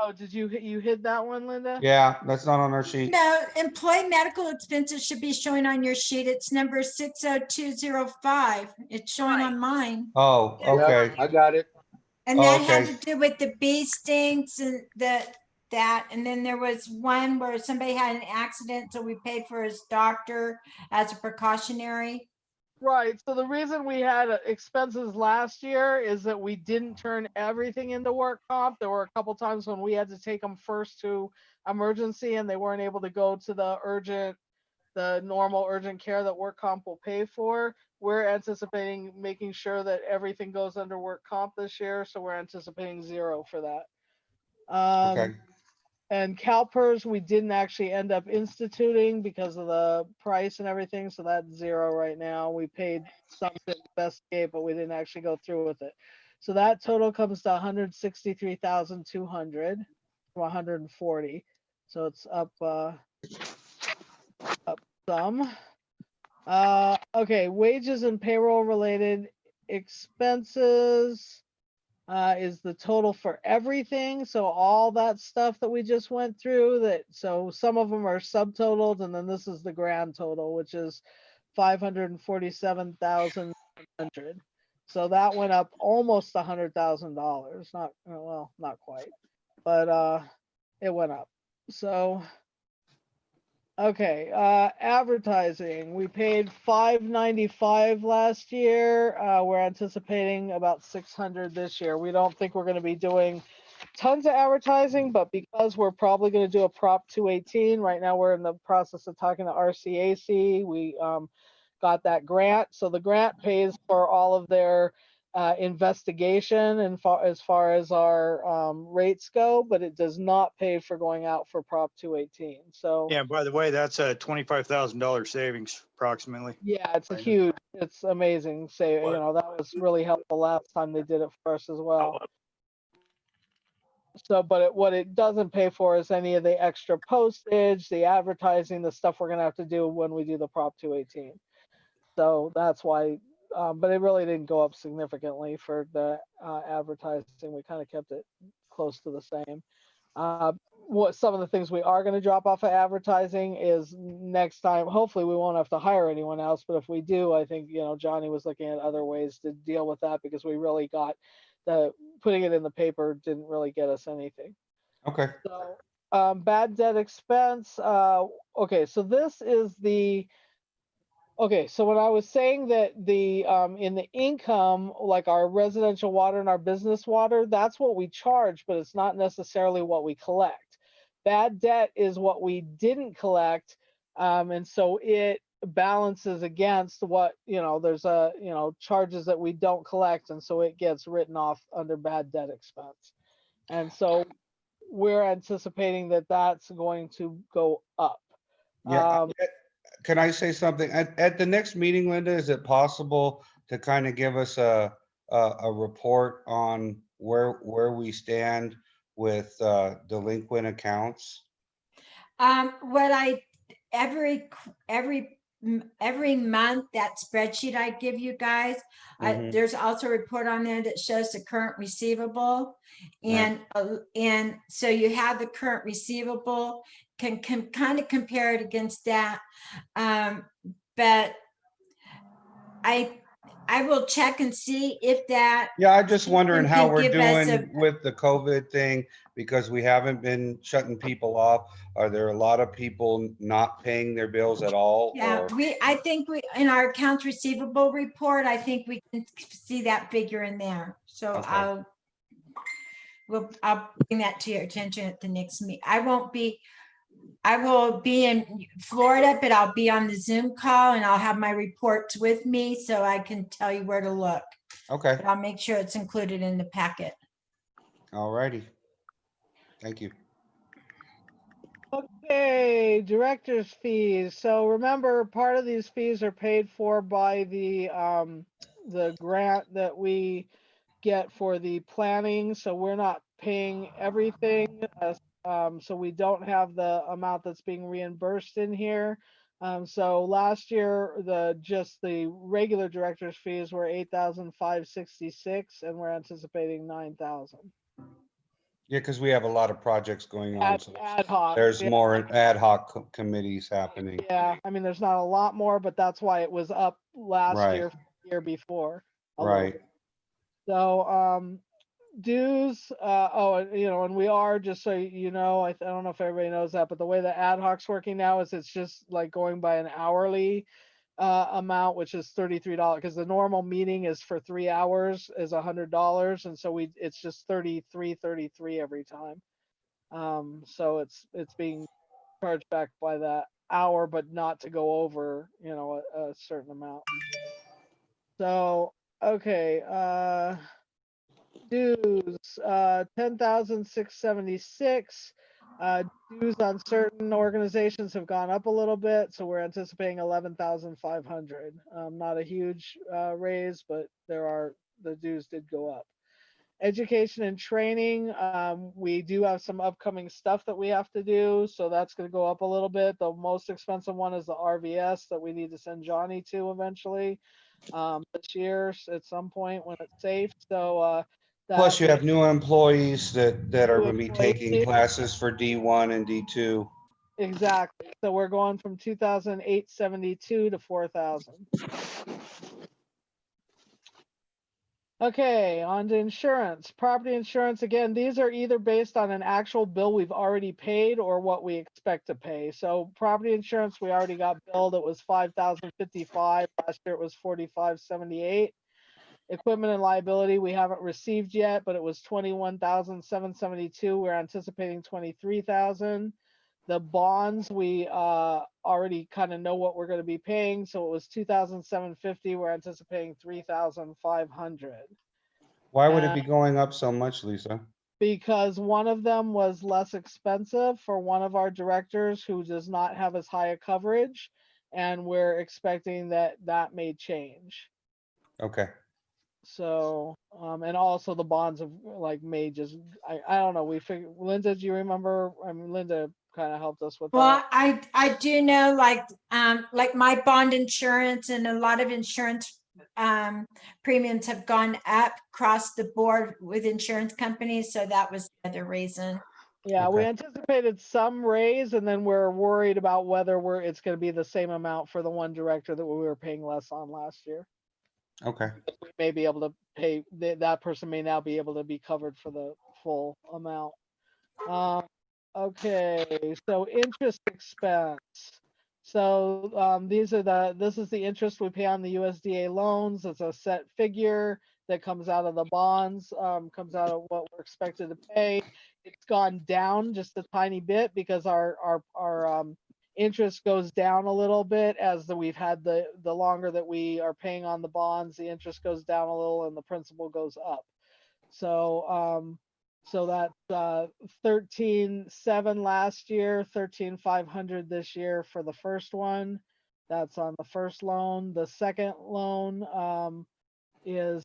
Oh, did you hid that one, Linda? Yeah, that's not on our sheet. No, employee medical expenses should be showing on your sheet. It's number 60205. It's showing on mine. Oh, Yeah. okay. I got it. And Oh, that had okay. to do with the bee stings and that, and then there was one where somebody had an accident, so we paid for his doctor as a precautionary. Right. So the reason we had expenses last year is that we didn't turn everything into work comp. There were a couple times when we had to take them first to emergency and they weren't able to go to the normal urgent care that work comp will pay for. We're anticipating making sure that everything goes under work comp this year. So we're anticipating 0 for that. Okay. And CalPERS, we didn't actually end up instituting because of the price and everything. So that's 0 right now. We paid something investigate, but we didn't actually go through with it. So that total comes to 163,200 from 140. So it's up some. Okay, wages and payroll related expenses is the total for everything. So all that stuff that we just went through, so some of them are subtotaled, and then this is the grand total, which is 547,100. So that went up almost $100,000. Not quite, but it went up. So okay, advertising, we paid $595 last year. We're anticipating about 600 this year. We don't think we're gonna be doing tons of advertising, but because we're probably gonna do a Prop 218, right now we're in the process of talking to RCAC. We got that grant. So the grant pays for all of their investigation and as far as our rates go, but it does not pay for going out for Prop 218. So Yeah, by the way, that's a $25,000 savings approximately. yeah, it's amazing. Say, that was really helpful last time they did it for us as well. So, but what it doesn't pay for is any of the extra postage, the advertising, the stuff we're gonna have to do when we do the Prop 218. So that's why, but it really didn't go up significantly for the advertising. We kind of kept it close to the same. What some of the things we are going to drop off of advertising is next time, hopefully we won't have to hire anyone else, but if we do, I think, Johnny was looking at other ways to deal with that because we really got putting it in the paper didn't really get us anything. Okay, So, bad debt expense, okay, so this is so when I was saying that in the income, like our residential water and our business water, that's what we charge, but it's not necessarily what we collect. Bad debt is what we didn't collect, and so it balances against what, there's charges that we don't collect, and so it gets written off under bad debt expense. And so we're anticipating that that's going to go up. yeah. Can I say something? At the next meeting, Linda, is it possible to kind of give us a report on where we stand with delinquent accounts? Every month, that spreadsheet I give you guys, Mhm. there's also a report on there that shows the current receivable. Right. And so you have the current receivable, can kind of compare it against that. But I will check and see if that, Yeah, I'm just wondering can how we're give us doing with the COVID thing, because we haven't been shutting people off. Are there a lot of people not paying their bills at all? yeah, Or I think in our accounts receivable report, I think we can see that figure in there. So Okay. I'll bring that to your attention at the next meeting. I will be in Florida, but I'll be on the Zoom call and I'll have my reports with me so I can tell you where to look. Okay, But I'll make sure it's included in the packet. all righty. Thank you. Okay, director's fees. So remember, part of these fees are paid for by the grant that we get for the planning. So we're not paying everything. So we don't have the amount that's being reimbursed in here. So last year, just the regular director's fees were 8,566, and we're anticipating 9,000. Yeah, because we have a lot of projects going on, so Ad hoc. there's yeah. more ad hoc committees happening. Yeah, I mean, there's not a lot more, but that's why it was up last Right. year before. a little Right. bit. So, dues, and we are, just so you know, I don't know if everybody knows that, but the way the ad hoc's working now is it's just like going by an hourly amount, which is $33, because the normal meeting is for 3 hours is $100, and so it's just $33 every time. So it's being charged back by that hour, but not to go over, a certain amount. So, okay, dues, 10,676. Dues on certain organizations have gone up a little bit, so we're anticipating 11,500. Not a huge raise, but the dues did go up. Education and training, we do have some upcoming stuff that we have to do, so that's going to go up a little bit. The most expensive one is the RVS that we need to send Johnny to eventually this year at some point when it's safe. So Plus, you have new employees that are New going to be employees. taking classes for D1 and D2. exactly. So we're going from 2,872 to 4,000. Okay, on to insurance. Property insurance, again, these are either based on an actual bill we've already paid or what we expect to pay. So property insurance, we already got billed. It was $5,055. Last year it was $4,578. Equipment and liability, we haven't received yet, but it was $21,772. We're anticipating $23,000. The bonds, we already kind of know what we're going to be paying, so it was $2,750. We're anticipating $3,500. Why would it be going up so much, Lisa? Because one of them was less expensive for one of our directors who does not have as high a coverage, and we're expecting that may change. Okay. So, and also the bonds of may just, I don't know, we figured, Linda, do you remember? I mean, Linda kind of helped us with Well, that. I do know, like my bond insurance and a lot of insurance premiums have gone up across the board with insurance companies. So that was the other reason. Yeah, we Okay. anticipated some raise, and then we're worried about whether it's gonna be the same amount for the one director that we were paying less on last year. Okay. We may be able to pay, that person may now be able to be covered for the full amount. Okay, so interest expense. So, this is the interest we pay on the USDA loans. It's a set figure that comes out of the bonds, comes out of what we're expected to pay. It's gone down just a tiny bit because our interest goes down a little bit as we've had the longer that we are paying on the bonds, the interest goes down a little and the principal goes up. So, so that's 13,700 last year, 13,500 this year for the first one. That's on the first loan. The second loan was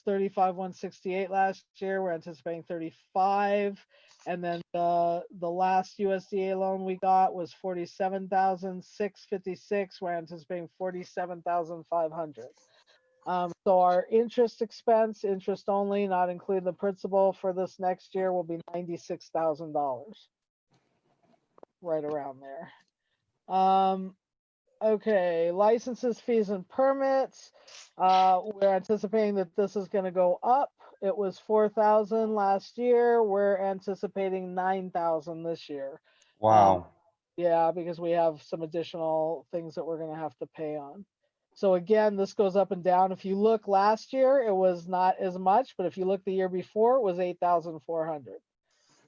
35,168 last year. We're anticipating 35. And then the last USDA loan we got was 47,656. We're anticipating 47,500. So our interest expense, interest only, not including the principal for this next year, will be $96,000. Right around there. Okay, licenses, fees, and permits. We're anticipating that this is gonna go up. It was 4,000 last year. We're anticipating 9,000 this year. Wow. Yeah, because we have some additional things that we're gonna have to pay on. So again, this goes up and down. If you look last year, it was not as much, but if you look the year before, it was 8,400.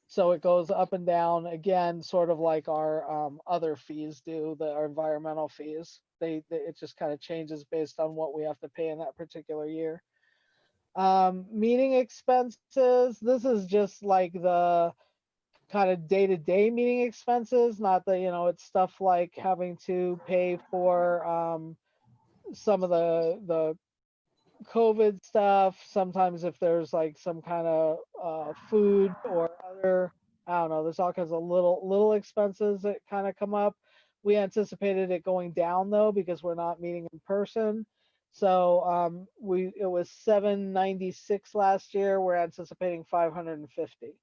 So it goes up and down again, sort of like our other fees do, our environmental fees. It just kind of changes based on what we have to pay in that particular year. Meeting expenses, this is just like the kind of day-to-day meeting expenses, not the, it's stuff like having to pay for some of the COVID stuff. Sometimes if there's like some kind of food or other, I don't know, there's all kinds of little expenses that kind of come up. We anticipated it going down though, because we're not meeting in person. So it was 796 last year. We're anticipating 550.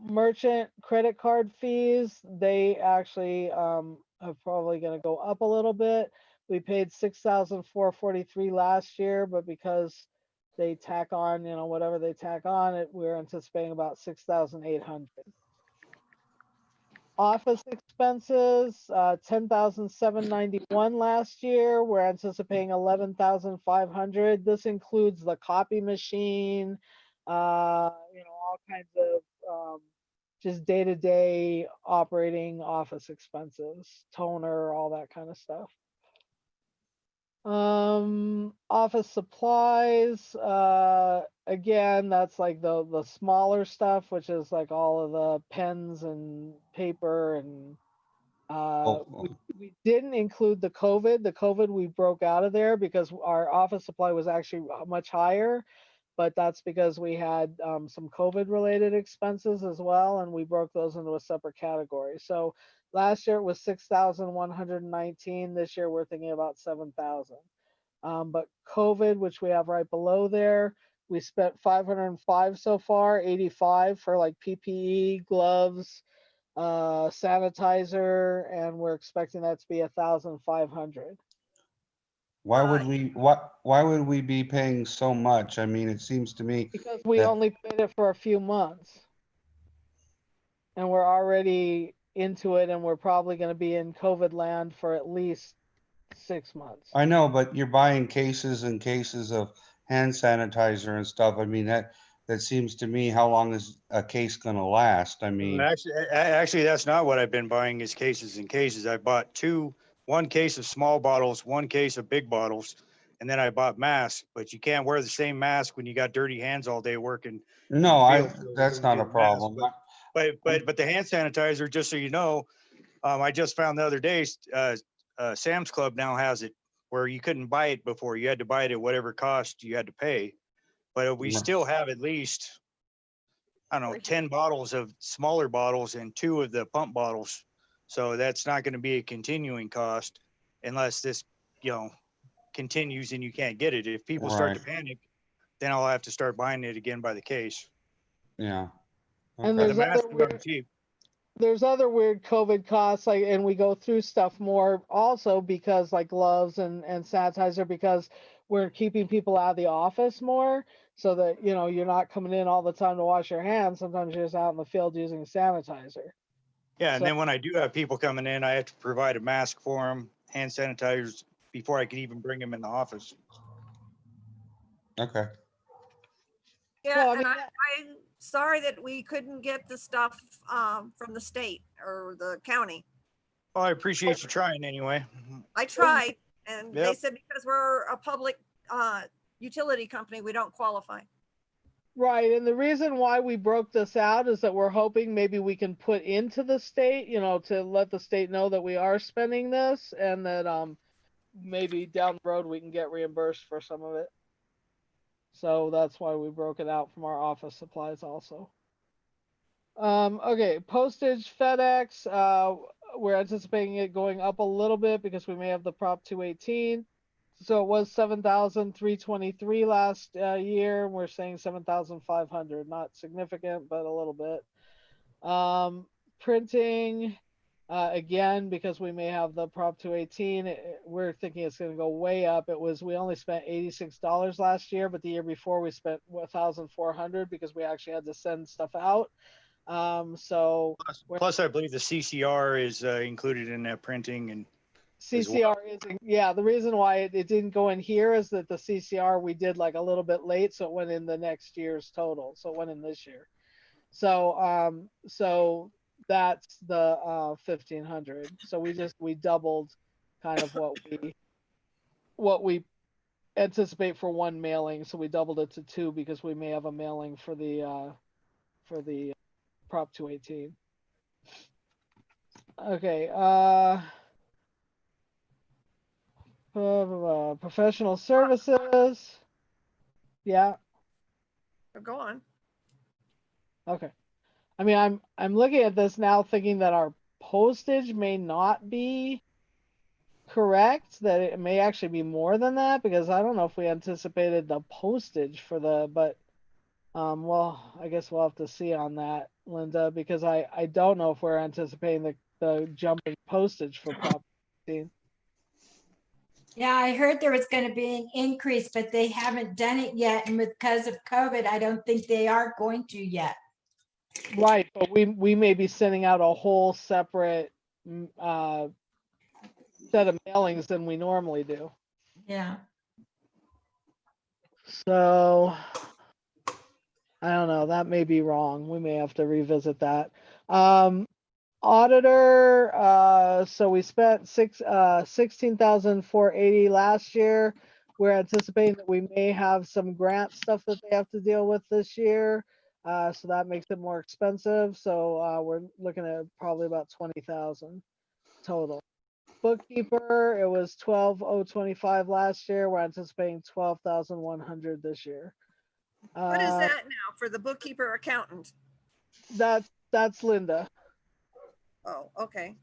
Merchant credit card fees, they actually are probably going to go up a little bit. We paid 6,443 last year, but because they tack on, whatever they tack on it, we're anticipating about 6,800. Office expenses, 10,791 last year. We're anticipating 11,500. This includes the copy machine, all kinds of just day-to-day operating office expenses, toner, all that kind of stuff. Office supplies, again, that's like the smaller stuff, which is like all of the pens and paper and we didn't include the COVID we broke out of there because our office supply was actually much higher, but that's because we had some COVID related expenses as well, and we broke those into a separate category. So last year it was 6,119. This year we're thinking about 7,000. But COVID, which we have right below there, we spent 505 so far, 85 for like PPE, gloves, sanitizer, and we're expecting that to be 1,500. Why would we be paying so much? I mean, it seems to me Because we that- only paid it for a few months. And we're already into it, and we're probably going to be in COVID land for at least 6 months. I know, but you're buying cases and cases of hand sanitizer and stuff. I mean, that seems to me, how long is a case gonna last? I mean, Actually, that's not what I've been buying is cases and cases. I bought one case of small bottles, one case of big bottles, and then I bought masks, but you can't wear the same mask when you got dirty hands all day working. no, field, that's not a doing masks, problem. But the hand sanitizer, just so you know, I just found the other day, Sam's Club now has it where you couldn't buy it before. You had to buy it at whatever cost you had to pay. But we Yeah. still have at least, I don't know, 10 bottles of smaller bottles and 2 of the pump bottles. So that's not going to be a continuing cost unless this, continues and you can't get it. If people start to Right. panic, then I'll have to start buying it again by the case. Yeah. And Okay. The there's masks other are cheap. there's other weird COVID costs, like, and we go through stuff more also because like gloves and sanitizer, because we're keeping people out of the office more so that, you know, you're not coming in all the time to wash your hands. Sometimes you're just out in the field using sanitizer. Yeah, and So- then when I do have people coming in, I have to provide a mask for them, hand sanitizers before I can even bring them in the office. Okay. Yeah, No, I and mean, I'm sorry that we couldn't get the stuff from the state or the county. Well, I appreciate you trying anyway. I tried, and they Yep. said because we're a public utility company, we don't qualify. Right, and the reason why we broke this out is that we're hoping maybe we can put into the state, you know, to let the state know that we are spending this, and that maybe down the road we can get reimbursed for some of it. So that's why we broke it out from our office supplies also. Okay, postage, FedEx, we're anticipating it going up a little bit because we may have the Prop 218. So it was 7,323 last year. We're saying 7,500, not significant, but a little bit. Printing, again, because we may have the Prop 218, we're thinking it's going to go way up. We only spent $86 last year, but the year before we spent 1,400 because we actually had to send stuff out. So Plus, I believe the CCR is included in that printing and as CCR is, yeah, the reason why it didn't go in here is that the CCR we did like a little bit late, so it went in the next year's total. So it went in this year. So, so that's the 1,500. So we doubled kind of what we anticipate for one mailing. So we doubled it to 2 because we may have a mailing for the Prop 218. Okay, professional services. Yeah, So go on. okay. I mean, I'm looking at this now thinking that our postage may not be correct, that it may actually be more than that, because I don't know if we anticipated the postage for but well, I guess we'll have to see on that, Linda, because I don't know if we're anticipating the jump in postage for Prop 15. Yeah, I heard there was going to be an increase, but they haven't done it yet. And because of COVID, I don't think they are going to yet. Right, but we may be sending out a whole separate set of mailings than we normally do. Yeah. So I don't know, that may be wrong. We may have to revisit that. Auditor, so we spent 16,480 last year. We're anticipating that we may have some grant stuff that they have to deal with this year. So that makes it more expensive. So we're looking at probably about 20,000 total. Bookkeeper, it was 12,025 last year. We're anticipating 12,100 this year. What is that now for the bookkeeper accountant? That's Linda. Oh, okay.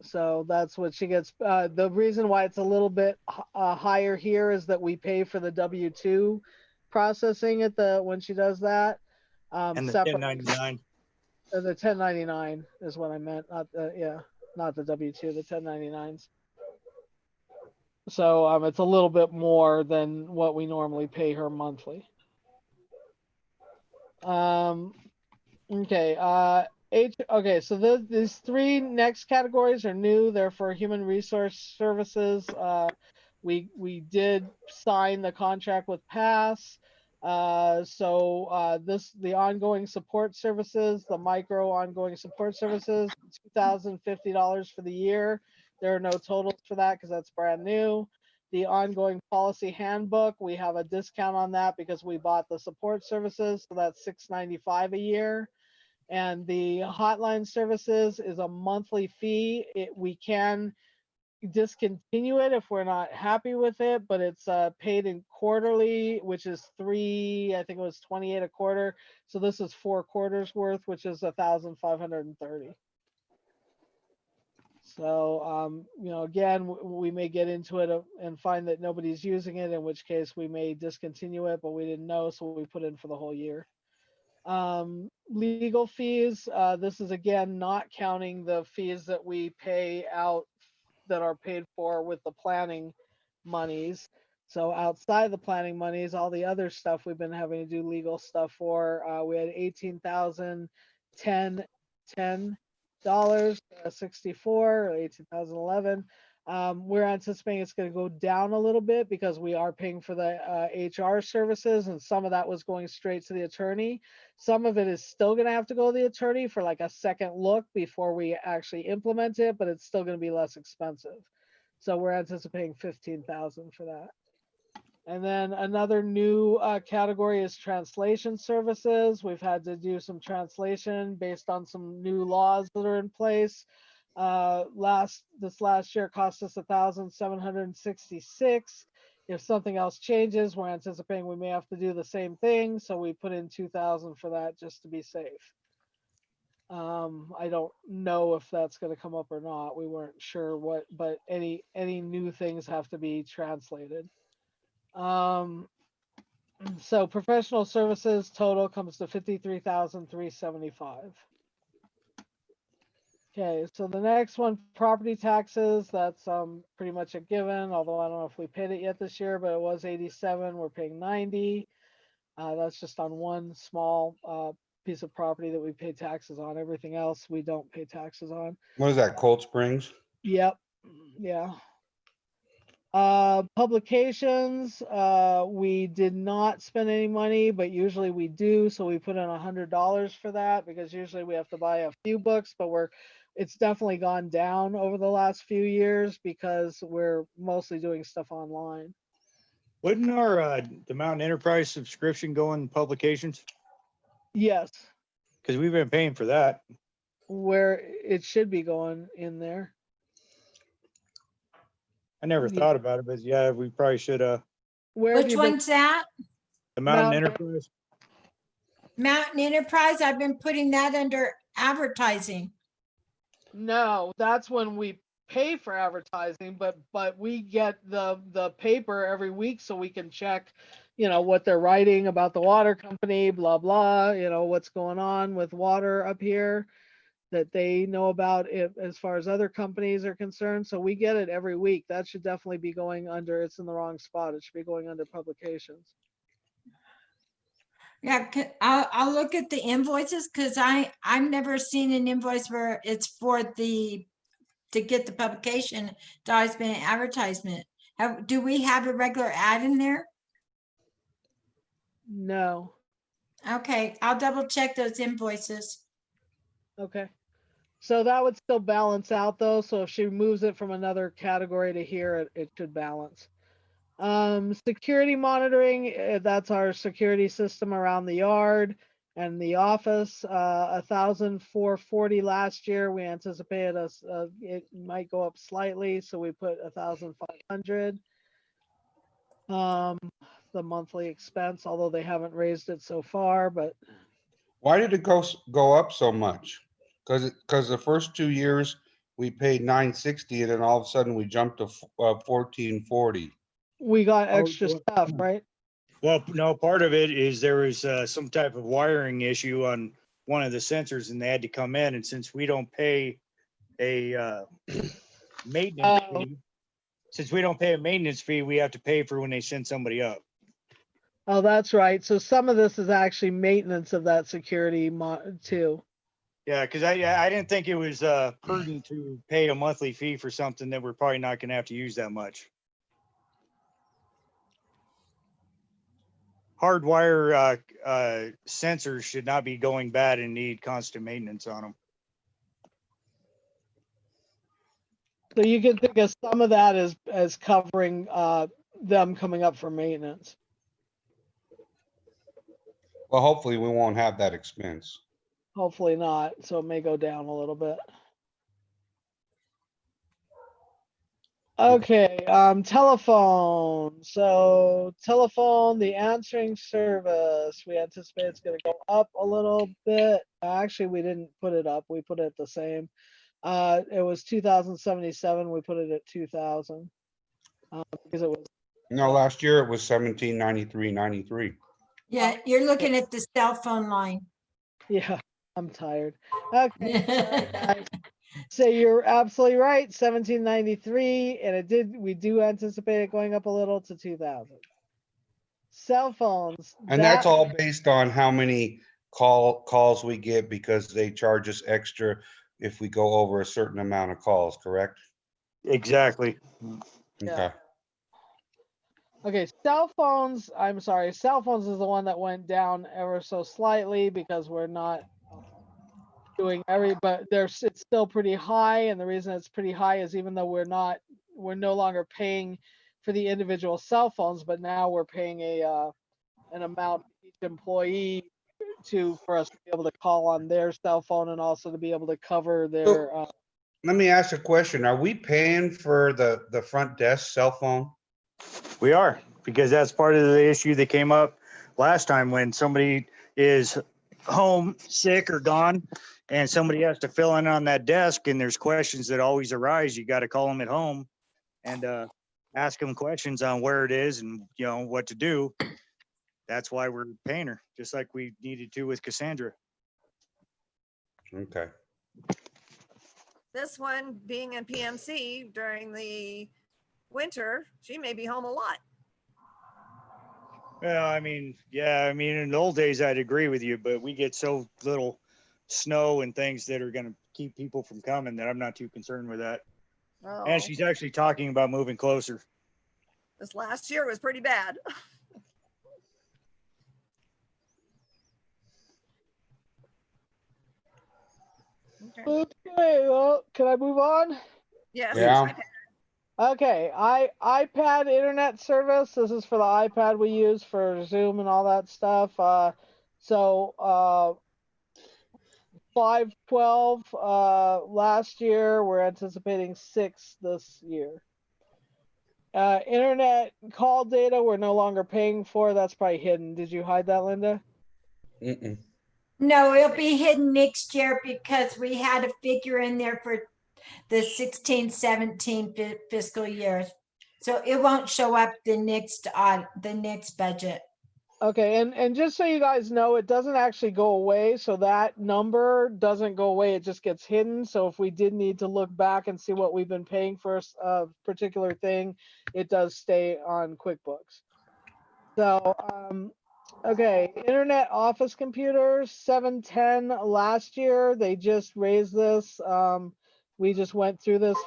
So that's what she gets. The reason why it's a little bit higher here is that we pay for the W-2 processing when she does that. and the Separate, 1099. the 1099 is what I meant. Not the W-2, the 1099s. So it's a little bit more than what we normally pay her monthly. Okay. Okay, so these 3 next categories are new. They're for human resource services. We did sign the contract with PASS. The ongoing support services, the micro ongoing support services, $2,050 for the year. There are no totals for that because that's brand new. The ongoing policy handbook, we have a discount on that because we bought the support services, so that's $695 a year. And the hotline services is a monthly fee. We can discontinue it if we're not happy with it, but it's paid in quarterly, which is I think it was 28 a quarter. So this is 4 quarters worth, which is 1,530. So, again, we may get into it and find that nobody's using it, in which case we may discontinue it, but we didn't know, so we put in for the whole year. Legal fees, this is again not counting the fees that we pay out that are paid for with the planning monies. So outside the planning monies, all the other stuff we've been having to do legal stuff for, we had $18,010 64 or 18,011. We're anticipating it's going to go down a little bit because we are paying for the HR services, and some of that was going straight to the attorney. Some of it is still going to have to go to the attorney for like a second look before we actually implement it, but it's still going to be less expensive. So we're anticipating 15,000 for that. And then another new category is translation services. We've had to do some translation based on some new laws that are in place. This last year cost us 1,766. If something else changes, we're anticipating we may have to do the same thing. So we put in 2,000 for that just to be safe. I don't know if that's going to come up or not. We weren't sure what, but any new things have to be translated. So professional services total comes to 53,375. Okay, so the next one, property taxes, that's pretty much a given, although I don't know if we paid it yet this year, but it was 87, we're paying 90. That's just on one small piece of property that we pay taxes on. Everything else we don't pay taxes on. What is that, Cold Springs? Yep, yeah. Publications, we did not spend any money, but usually we do. So we put in $100 for that because usually we have to buy a few books, but it's definitely gone down over the last few years because we're mostly doing stuff online. Wouldn't our the Mountain Enterprise subscription go in publications? Yes, Because we've been paying for that. where it should be going in there. I never Yeah. thought about it, but yeah, we probably should. Where have Which you been? one's that? The Mountain Mountain- Enterprise. Mountain Enterprise, I've been putting that under advertising. No, that's when we pay for advertising, but we get the paper every week so we can check, what they're writing about the water company, blah, blah, what's going on with water up here that they know about it as far as other companies are concerned. So we get it every week. That should definitely be going under, it's in the wrong spot. It should be going under publications. Yeah, I'll look at the invoices because I've never seen an invoice where it's for to get the publication. It's always been an advertisement. Do we have a regular ad in there? No. Okay, I'll double check those invoices. Okay. So that would still balance out though. So if she moves it from another category to here, it should balance. Security monitoring, that's our security system around the yard and the office. 1,440 last year. We anticipated it might go up slightly, so we put 1,500. The monthly expense, although they haven't raised it so far, but Why did it go up so much? Because the first 2 years we paid 960 and then all of a sudden we jumped to 1440. we got Oh, extra well, stuff, right? Well, no, part of it is there was some type of wiring issue on one of the sensors and they had to come in. And since we don't pay a maintenance Oh. fee, we have to pay for when they send somebody up. Oh, that's right. So some of this is actually maintenance of that security too. Yeah, because I didn't think it was prudent to pay a monthly fee for something that we're probably not going to have to use that much. Hardwire sensors should not be going bad and need constant maintenance on them. So you can think of some of that as covering them coming up for maintenance. Well, hopefully we won't have that expense. Hopefully not. So it may go down a little bit. Okay, telephone. So telephone, the answering service, we anticipate it's going to go up a little bit. Actually, we didn't put it up. We put it the same. It was 2,077. We put it at 2,000 because it was. No, last year it was 1793.93. Yeah, you're looking at the cell phone line. Yeah, I'm tired. Okay, sorry, guys. So you're absolutely right, 1793, and we do anticipate it going up a little to 2000. Cell phones, And that's that, all based on how many calls we get because they charge us extra if we go over a certain amount of calls, correct? Exactly. Yeah. Okay. okay, cell phones, I'm sorry, cell phones is the one that went down ever so slightly because we're not doing but it's still pretty high. And the reason it's pretty high is even though we're no longer paying for the individual cell phones, but now we're paying an amount each employee for us to be able to call on their cell phone and also to be able to cover their, Let me ask a question. Are we paying for the front desk cell phone? We are, because that's part of the issue that came up last time when somebody is home sick or gone and somebody has to fill in on that desk and there's questions that always arise. You got to call them at home and ask them questions on where it is and what to do. That's why we're paying her, just like we needed to with Cassandra. Okay. This one being in PMC during the winter, she may be home a lot. Well, I mean, in the old days, I'd agree with you, but we get so little snow and things that are going to keep people from coming that I'm not too concerned with that. Oh, And she's actually talking about moving closer. this last year was pretty bad. Okay. okay, well, can I move on? Yes. Yeah. Okay, iPad internet service. This is for the iPad we use for Zoom and all that stuff. So 512 last year. We're anticipating 6 this year. Internet call data we're no longer paying for. That's probably hidden. Did you hide that, Linda? Mm-mm. No, it'll be hidden next year because we had a figure in there for the 16-17 fiscal year. So it won't show up the next budget. Okay, and just so you guys know, it doesn't actually go away. So that number doesn't go away. It just gets hidden. So if we did need to look back and see what we've been paying for a particular thing, it does stay on QuickBooks. So, okay, Internet Office computers, 710 last year. They just raised this. We just went through this,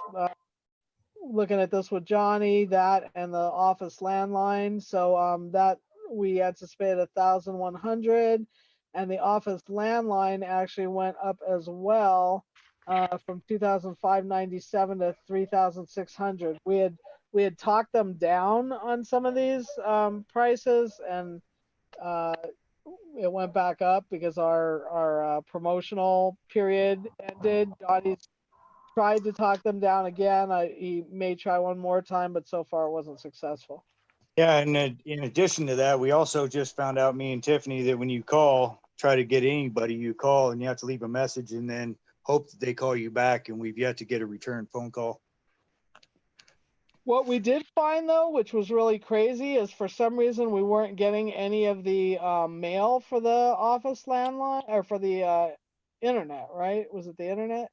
looking at this with Johnny, that and the Office landline. So that we anticipated 1,100, and the Office landline actually went up as well, from 2,597 to 3,600. We had talked them down on some of these prices, and it went back up because our promotional period ended. Dottie's tried to talk them down again. He may try one more time, but so far it wasn't successful. Yeah, and in addition to that, we also just found out, me and Tiffany, that when you try to get anybody, you call and you have to leave a message and then hope that they call you back, and we've yet to get a return phone call. What we did find though, which was really crazy, is for some reason we weren't getting any of the mail for the Office landline or for the internet, right? Was it the internet?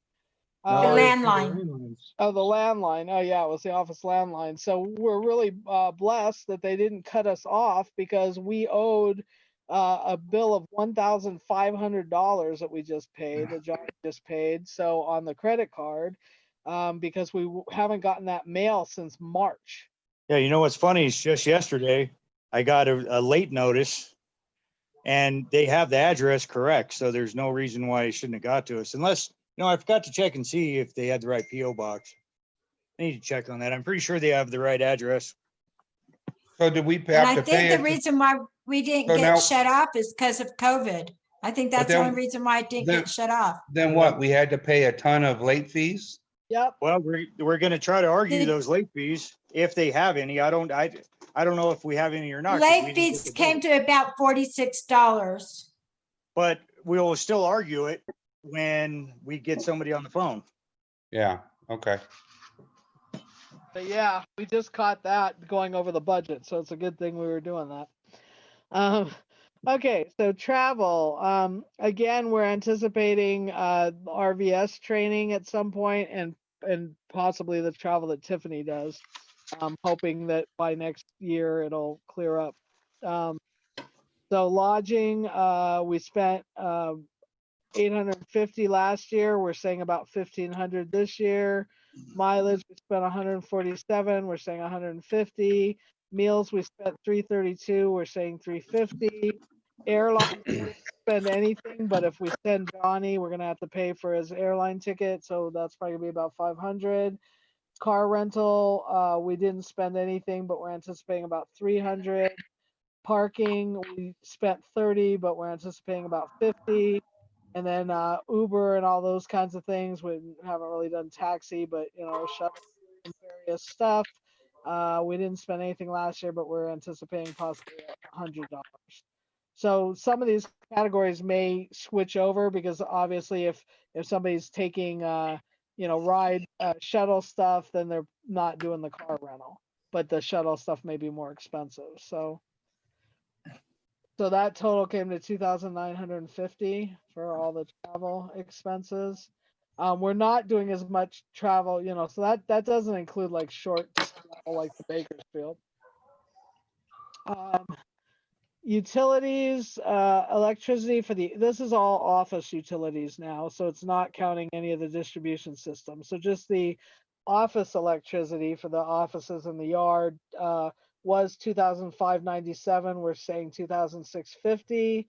The No, it's the landline. landlines. Oh, the landline. Oh, yeah, it was the Office landline. So we're really blessed that they didn't cut us off because we owed a bill of $1,500 that we just paid, that John just paid. So on the credit card, because we haven't gotten that mail since March. Yeah, you know what's funny is just yesterday, I got a late notice and they have the address correct. So there's no reason why it shouldn't have got to us unless, I forgot to check and see if they had the right PO box. I need to check on that. I'm pretty sure they have the right address. So did we And have I to think pay the it? reason why we didn't So get now- shut off is because of COVID. I think that's the then- only reason why it didn't then- get shut off. Then what? We had to pay a ton of late fees? Yep. Well, we're going to try to argue Did- those late fees if they have any. I don't know if we have any or not. 'Cause we Late didn't fees get the came bill. to about $46. But we'll still argue it when we get somebody on the phone. Yeah, okay. But yeah, we just caught that going over the budget. So it's a good thing we were doing that. Okay, so travel. Again, we're anticipating RVS training at some point and possibly the travel that Tiffany does. I'm hoping that by next year it'll clear up. Um, so lodging, we spent 850 last year. We're saying about 1,500 this year. Mileage, we spent 147. We're saying 150. Meals, we spent 332. We're saying 350. Airline, we didn't spend anything, but if we send Johnny, we're gonna have to pay for his airline ticket, so that's probably gonna be about 500. Car rental, we didn't spend anything, but we're anticipating about 300. Parking, we spent 30, but we're anticipating about 50. And then Uber and all those kinds of things. We haven't really done taxi, but shuttle and various stuff. We didn't spend anything last year, but we're anticipating possibly $100. So some of these categories may switch over because obviously if somebody's taking ride shuttle stuff, then they're not doing the car rental, but the shuttle stuff may be more expensive. So that total came to 2,950 for all the travel expenses. We're not doing as much travel, so that doesn't include like short travel like the Bakersfield. Utilities, electricity this is all office utilities now, so it's not counting any of the distribution systems. So just the office electricity for the offices in the yard was 2,597. We're saying 2,650.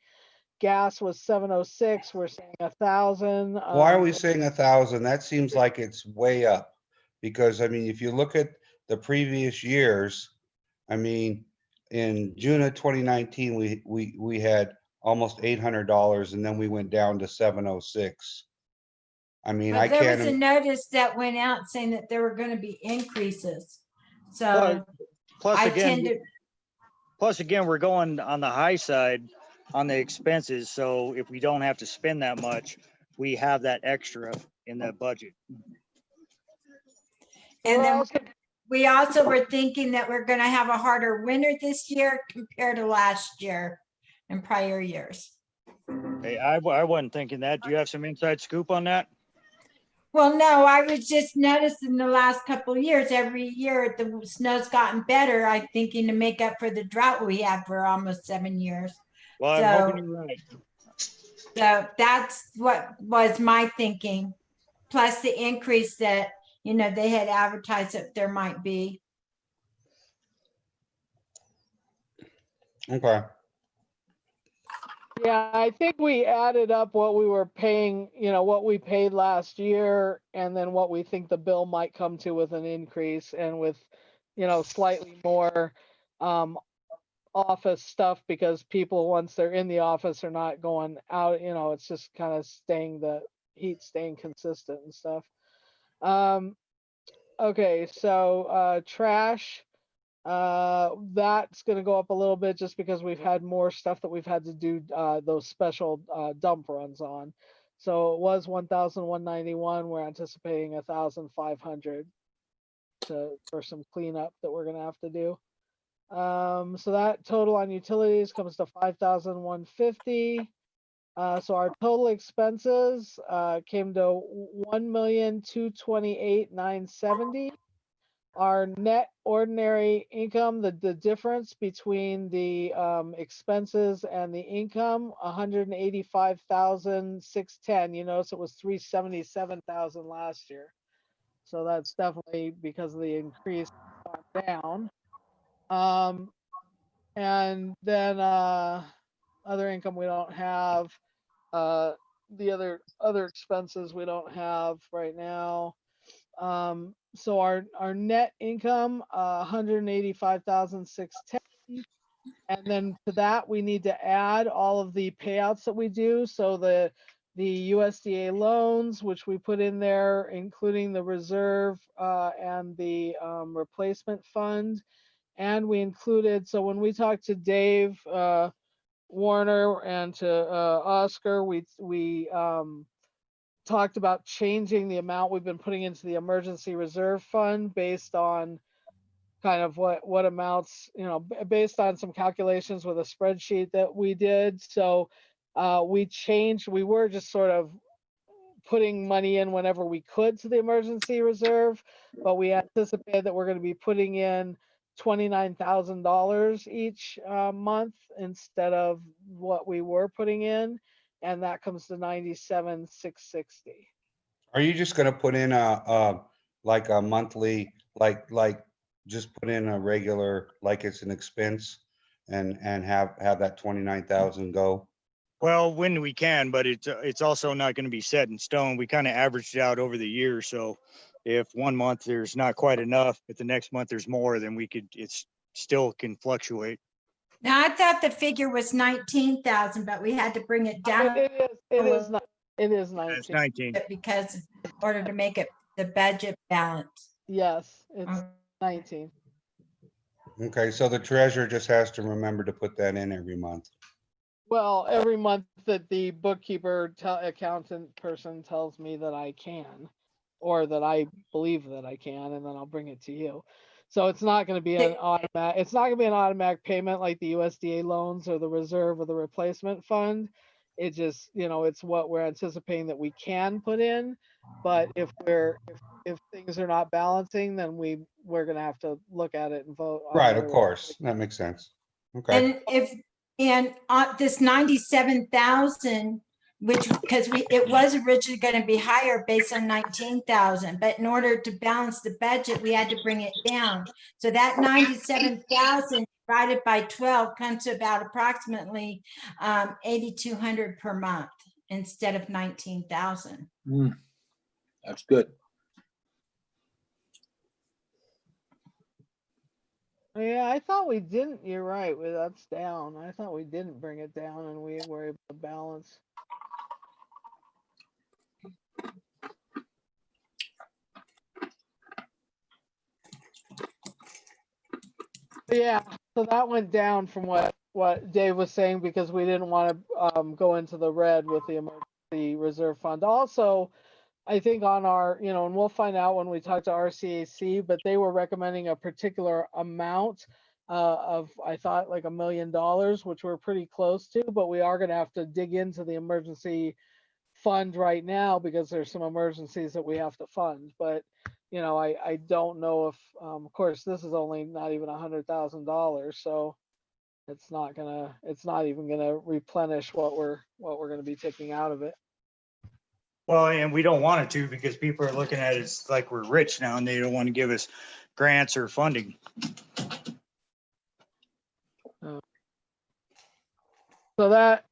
Gas was 706. We're saying 1,000. Why are we saying 1,000? That seems like it's way up. Because I mean, if you look at the previous years, I mean, in June of 2019, we had almost $800 and then we went down to 706. I mean, I But there was a can't, notice that went out saying that there were gonna be increases. So Plus- Plus I again, tend to, plus again, we're going on the high side on the expenses. So if we don't have to spend that much, we have that extra in that budget. and We're then also we also were thinking that we're gonna have a harder winter this year compared to last year and prior years. Hey, I wasn't thinking that. Do you have some inside scoop on that? Well, no, I was just noticing the last couple of years, every year the snow's gotten better, I thinking to make up for the drought we had for almost 7 years. Well, I'm So- hoping you're right. So that's what was my thinking. Plus the increase that, they had advertised that there might be. okay. Yeah, I think we added up what we were paying, what we paid last year, and then what we think the bill might come to with an increase and with, slightly more office stuff because people, once they're in the office, are not going out, it's just kind of the heat staying consistent and stuff. Okay, so trash. That's going to go up a little bit just because we've had more stuff that we've had to do those special dump runs on. So it was 1,191. We're anticipating 1,500 for some cleanup that we're going to have to do. So that total on utilities comes to 5,150. So our total expenses came to 1,228,970. Our net ordinary income, the difference between the expenses and the income, 185,610. You notice it was 377,000 last year. So that's definitely because of the increase down. And then other income we don't have. The other expenses we don't have right now. So our net income, 185,610. And then to that, we need to add all of the payouts that we do. So the USDA loans, which we put in there, including the reserve and the replacement fund. And we included, so when we talked to Dave Warner and to Oscar, we talked about changing the amount we've been putting into the emergency reserve fund based on kind of what amounts, based on some calculations with a spreadsheet that we did. So we were just sort of putting money in whenever we could to the emergency reserve, but we anticipated that we're going to be putting in $29,000 each month instead of what we were putting in, and that comes to 97,660. Are you just gonna put in like a monthly, like just put in a regular, like it's an expense and have that 29,000 go? Well, when we can, but it's also not going to be set in stone. We kind of averaged it out over the year. So if one month there's not quite enough, but the next month there's more, then it's still can fluctuate. Now, I thought the figure was 19,000, but we had to bring it down It is not. It is It's 19. 19. because in order to make it the budget balance. Yes, it's 19. Okay, so the treasurer just has to remember to put that in every month. Well, every month that the bookkeeper, accountant person tells me that I can, or that I believe that I can, and then I'll bring it to you. So it's not going to be an automatic. It's not going to be an automatic payment like the USDA loans or the reserve or the replacement fund. It just, it's what we're anticipating that we can put in. But if things are not balancing, then we're going to have to look at it and vote. on Right, whether of we- course. That makes sense. Okay, And this 97,000, which, because it was originally going to be higher based on 19,000, but in order to balance the budget, we had to bring it down. So that 97,000 divided by 12 comes to about approximately 8,200 per month instead of 19,000. That's good. Yeah, I thought we didn't. You're right. That's down. I thought we didn't bring it down and we were able to balance. Yeah, so that went down from what Dave was saying because we didn't want to go into the red with the emergency reserve fund. Also, I think on our, and we'll find out when we talk to RCAC, but they were recommending a particular amount of, I thought, like $1 million, which we're pretty close to, but we are going to have to dig into the emergency fund right now because there's some emergencies that we have to fund. But, I don't know if, of course, this is only not even $100,000, so it's not even gonna replenish what we're gonna be taking out of it. Well, and we don't want it to because people are looking at it as like we're rich now and they don't want to give us grants or funding. So that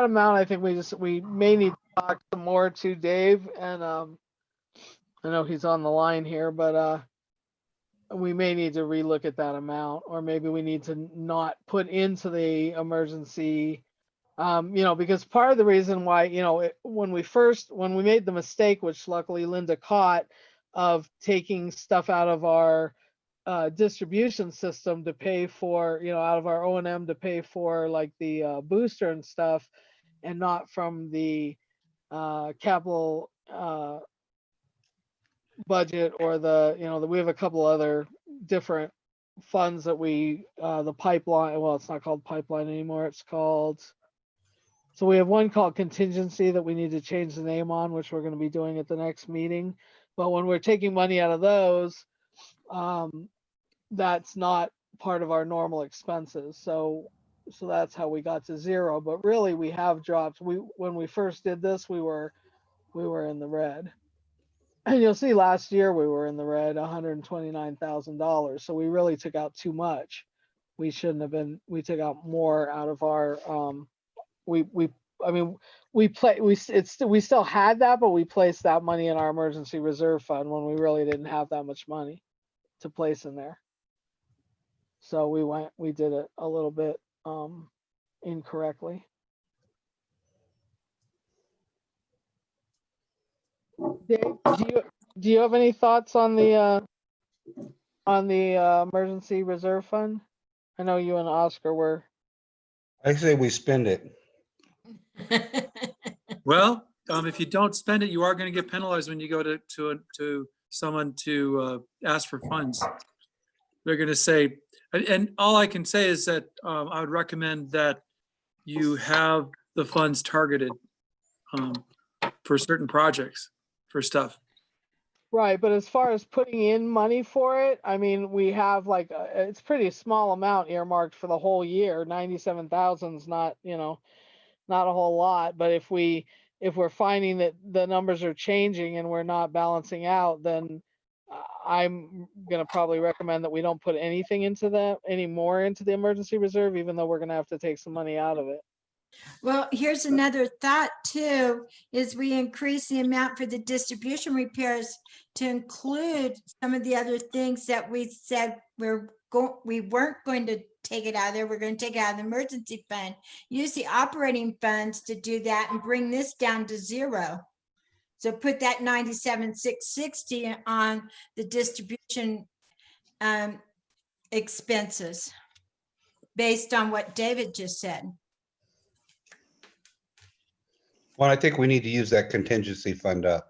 amount, I think we may need to talk some more to Dave, and I know he's on the line here, but we may need to relook at that amount, or maybe we need to not put into the emergency, because part of the reason why, when we made the mistake, which luckily Linda caught, of taking stuff out of our distribution system to pay for, out of our O&M to pay for like the booster and stuff, and not from the capital budget or we have a couple other different funds that the pipeline, well, it's not called pipeline anymore, so we have one called contingency that we need to change the name on, which we're going to be doing at the next meeting. But when we're taking money out of those, that's not part of our normal expenses. So that's how we got to zero. But really, we have dropped. When we first did this, we were in the red. And you'll see last year we were in the red, $129,000. So we really took out too much. We shouldn't have been. We took out more out of our. We still had that, but we placed that money in our emergency reserve fund when we really didn't have that much money to place in there. So we did it a little bit incorrectly. Dave, do you have any thoughts on the emergency reserve fund? I know you and Oscar were. I say we spend it. Well, if you don't spend it, you are going to get penalized when you go to someone to ask for funds. they're gonna say, and all I can say is that I would recommend that you have the funds targeted for certain projects, for stuff. Right, but as far as putting in money for it, I mean, we have like, it's pretty small amount earmarked for the whole year. 97,000's not, not a whole lot, but if we're finding that the numbers are changing and we're not balancing out, then I'm gonna probably recommend that we don't put anything into that, any more into the emergency reserve, even though we're gonna have to take some money out of it. Well, here's another thought too, is we increase the amount for the distribution repairs to include some of the other things that we said we weren't going to take it out of there. We're going to take it out of the emergency fund, use the operating funds to do that and bring this down to zero. So put that 97,660 on the distribution expenses based on what David just said. Well, I think we need to use that contingency fund up.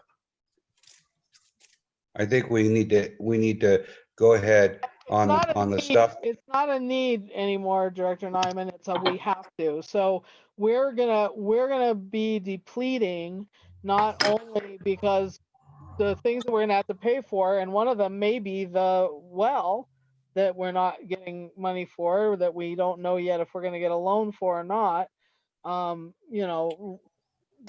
I think we need to go ahead on Not a the need- stuff. It's not a need anymore, Director Nyman. It's a we have to. So we're gonna be depleting, not only because the things that we're gonna have to pay for, and one of them may be the well that we're not getting money for, that we don't know yet if we're gonna get a loan for or not.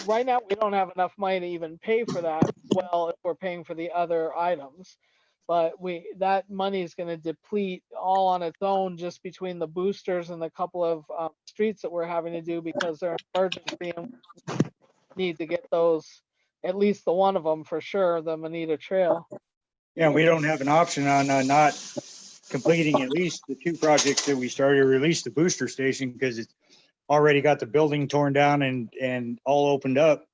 Right now we don't have enough money to even pay for that well if we're paying for the other items. But that money is going to deplete all on its own just between the boosters and the couple of streets that we're having to do because they're an emergency and we need to get those, at least the one of them for sure, the Manita Trail. Yeah, we don't have an option on not completing at least the two projects that we started, or at least the booster station, because it's already got the building torn down and all opened up.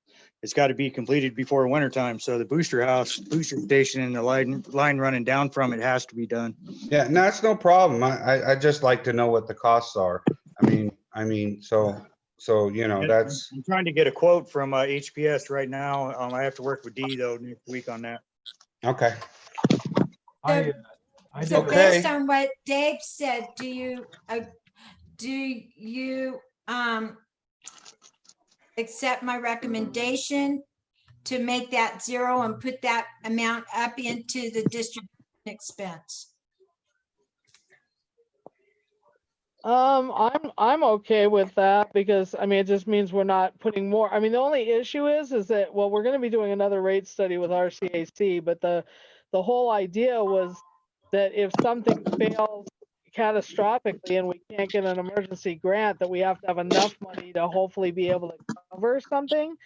It's got to be completed before winter time. So the booster station and the line running down from it has to be done. Yeah, no, that's no problem. I just like to know what the costs are. I mean, so that's, I'm trying to get a quote from HPS right now. I have to work with Dee though next week on that. okay. So Okay. based on what Dave said, do you accept my recommendation to make that zero and put that amount up into the distribution expense? I'm okay with that because I mean it just means we're not putting more. I mean the only issue is that we're going to be doing another rate study with RCAC, but the whole idea was that if something fails catastrophically and we can't get an emergency grant, that we have to have enough money to hopefully be able to cover something.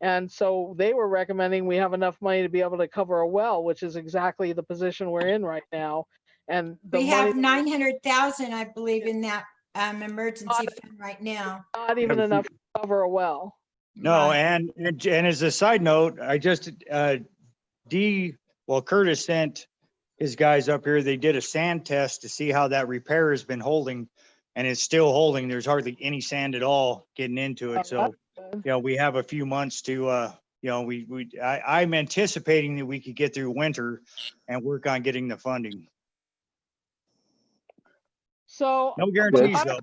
And so they were recommending we have enough money to be able to cover a well, which is exactly the position we're in right now. And We have 900,000, I believe, in that emergency fund right now. not even enough to cover a well. No, Right. and as a side note, I just, Curtis sent his guys up here. They did a sand test to see how that repair has been holding, and it's still holding. There's hardly any sand at all getting into it. So, we have a few months to, I'm anticipating that we could get through winter and work on getting the funding. So No guarantees though.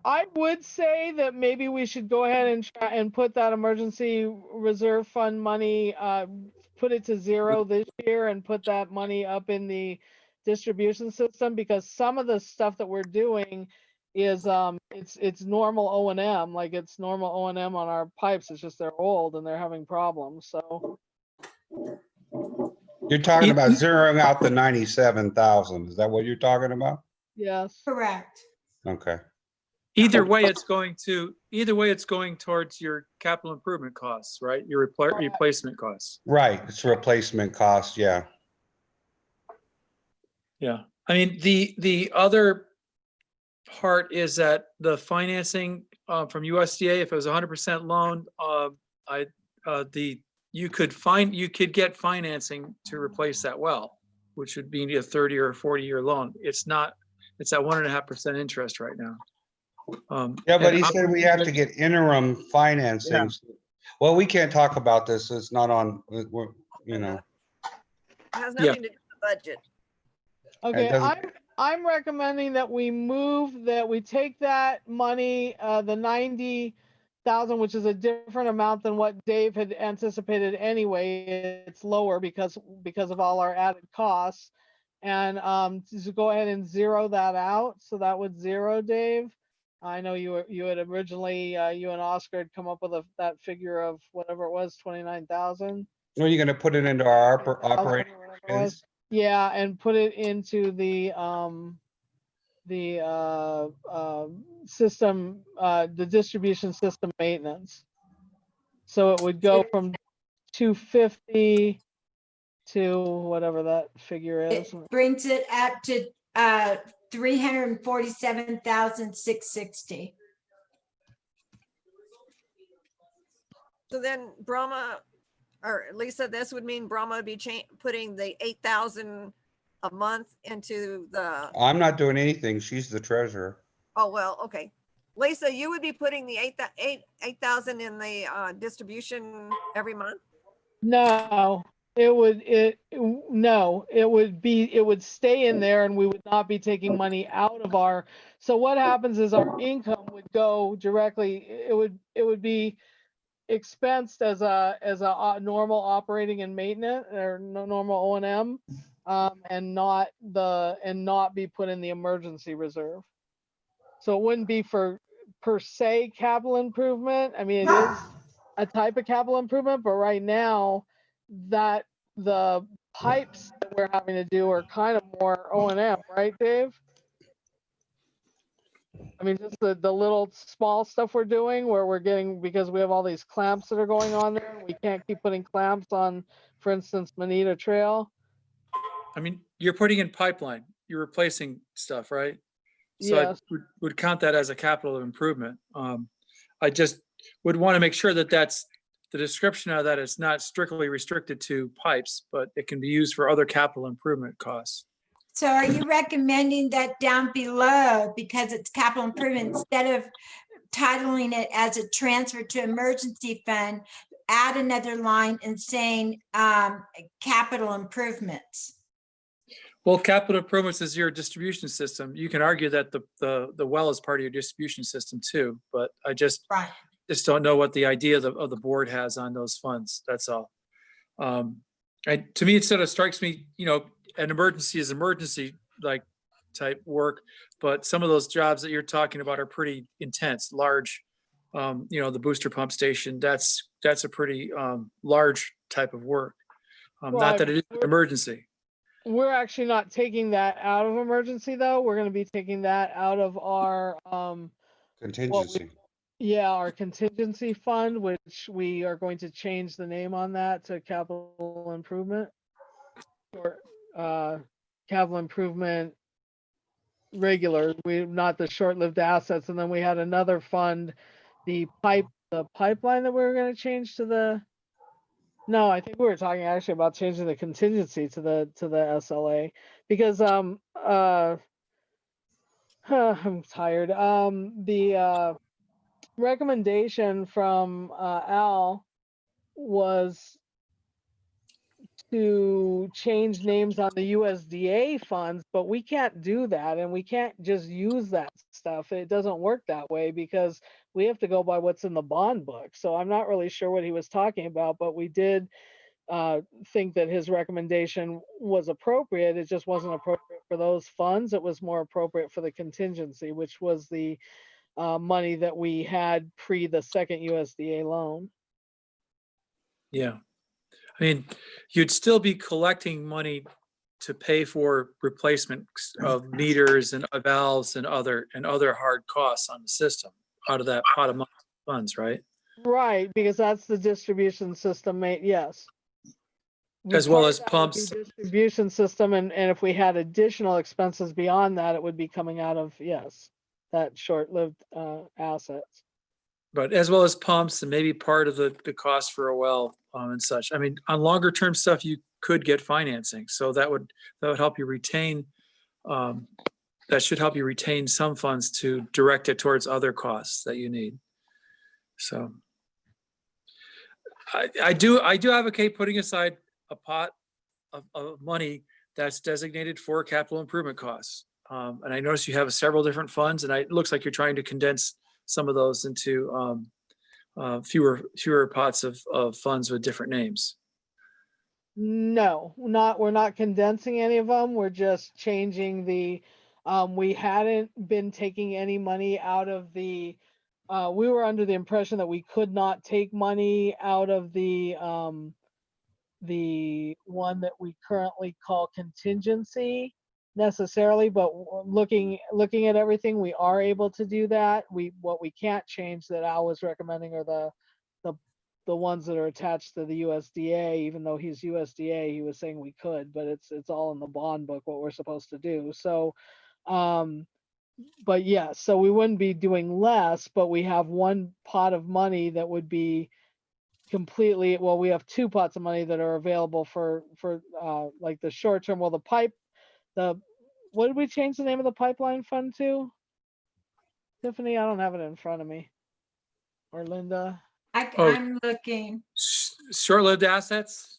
I would say that maybe we should go ahead and try and put that emergency reserve fund money, put it to zero this year and put that money up in the distribution system, because some of the stuff that we're doing is it's normal O&M, like it's normal O&M on our pipes. It's just they're old and they're having problems. So You're talking about zeroing out the 97,000. Is that what you're talking about? yes. Correct. Okay. Either way, it's going towards your capital improvement costs, right? Your replacement costs. Right. It's replacement cost. Yeah. Yeah. I mean, the other part is that the financing from USDA, if it was 100% loan, you could get financing to replace that well, which would be a 30 or 40-year loan. It's at 1.5% interest right now. Yeah, but and he said we have to get interim financing. Yeah. Well, we can't talk about this. It's not on, you know. It has Yeah. nothing to do with the budget. Okay, doesn't- I'm recommending that we take that money, the 90,000, which is a different amount than what Dave had anticipated anyway. It's lower because of all our added costs. And just go ahead and zero that out. So that would zero, Dave. I know you had originally, you and Oscar had come up with that figure of whatever it was, 29,000. Are you gonna put it into our operating? Whatever it was. Yeah, and put it into the system, the distribution system maintenance. So it would go from 250 to whatever that figure It is. brings it up to 347,660. So then Brahma, or Lisa, this would mean Brahma would be putting the 8,000 a month into the, I'm not doing anything. She's the treasurer. oh, well, okay. Lisa, you would be putting the 8,000 in the distribution every month? No, it would stay in there and we would not be taking money out of our, so what happens is our income would go directly, it would be expensed as a normal operating and maintenance or normal O&M, and not be put in the emergency reserve. So it wouldn't be for per se capital improvement. I mean, it is a type of capital improvement, but right now that the pipes that we're having to do are kind of more O&M, right, Dave? I mean, just the little small stuff we're doing where we're getting, because we have all these clamps that are going on there. We can't keep putting clamps on, for instance, Manita Trail. I mean, you're putting in pipeline, you're replacing stuff, right? So I Yes. would count that as a capital improvement. I just would want to make sure that that's the description of that is not strictly restricted to pipes, but it can be used for other capital improvement costs. So are you recommending that down below, because it's capital improvement, instead of titling it as a transfer to emergency fund, add another line and saying capital improvements? Well, capital improvements is your distribution system. You can argue that the well is part of your distribution system too, but I just Right. don't know what the idea of the board has on those funds. That's all. To me, it sort of strikes me, an emergency is emergency like type work, but some of those jobs that you're talking about are pretty intense, large. The booster pump station, that's a pretty large type of work. Not that it is an emergency. We're actually not taking that out of emergency though. We're going to be taking that out of our Contingency. our contingency fund, which we are going to change the name on that to capital improvement, or capital improvement regular. Not the short-lived assets. And then we had another fund, the pipeline that we were going to change to the. No, I think we were talking actually about changing the contingency to the SLA, because I'm tired. The recommendation from Al was to change names on the USDA funds, but we can't do that, and we can't just use that stuff. It doesn't work that way because we have to go by what's in the bond book. So I'm not really sure what he was talking about, but we did think that his recommendation was appropriate. It just wasn't appropriate for those funds. It was more appropriate for the contingency, which was the money that we had pre the second USDA loan. Yeah. I mean, you'd still be collecting money to pay for replacement of meters and valves and other hard costs on the system out of that pot of funds, right? Right, because that's the distribution system, yes. As well as Part of that would be pumps. distribution system, and if we had additional expenses beyond that, it would be coming out of, yes, that short-lived assets. But as well as pumps and maybe part of the cost for a well and such. I mean, on longer term stuff, you could get financing. So that would help you retain, that should help you retain some funds to direct it towards other costs that you need. So I do advocate putting aside a pot of money that's designated for capital improvement costs. And I noticed you have several different funds, and it looks like you're trying to condense some of those into fewer pots of funds with different names. No, we're not condensing any of them. We're just changing the, we hadn't been taking any money out of the, we were under the impression that we could not take money out of the one that we currently call contingency necessarily, but looking at everything, we are able to do that. What we can't change that Al was recommending are the ones that are attached to the USDA. Even though he's USDA, he was saying we could, but it's all in the bond book what we're supposed to do. So, but yeah, so we wouldn't be doing less, but we have one pot of money that would be completely, well, we have two pots of money that are available for like the short term. Well, what did we change the name of the pipeline fund to? Tiffany, I don't have it in front of me. Or Linda. Oh. I'm looking. Short-lived assets?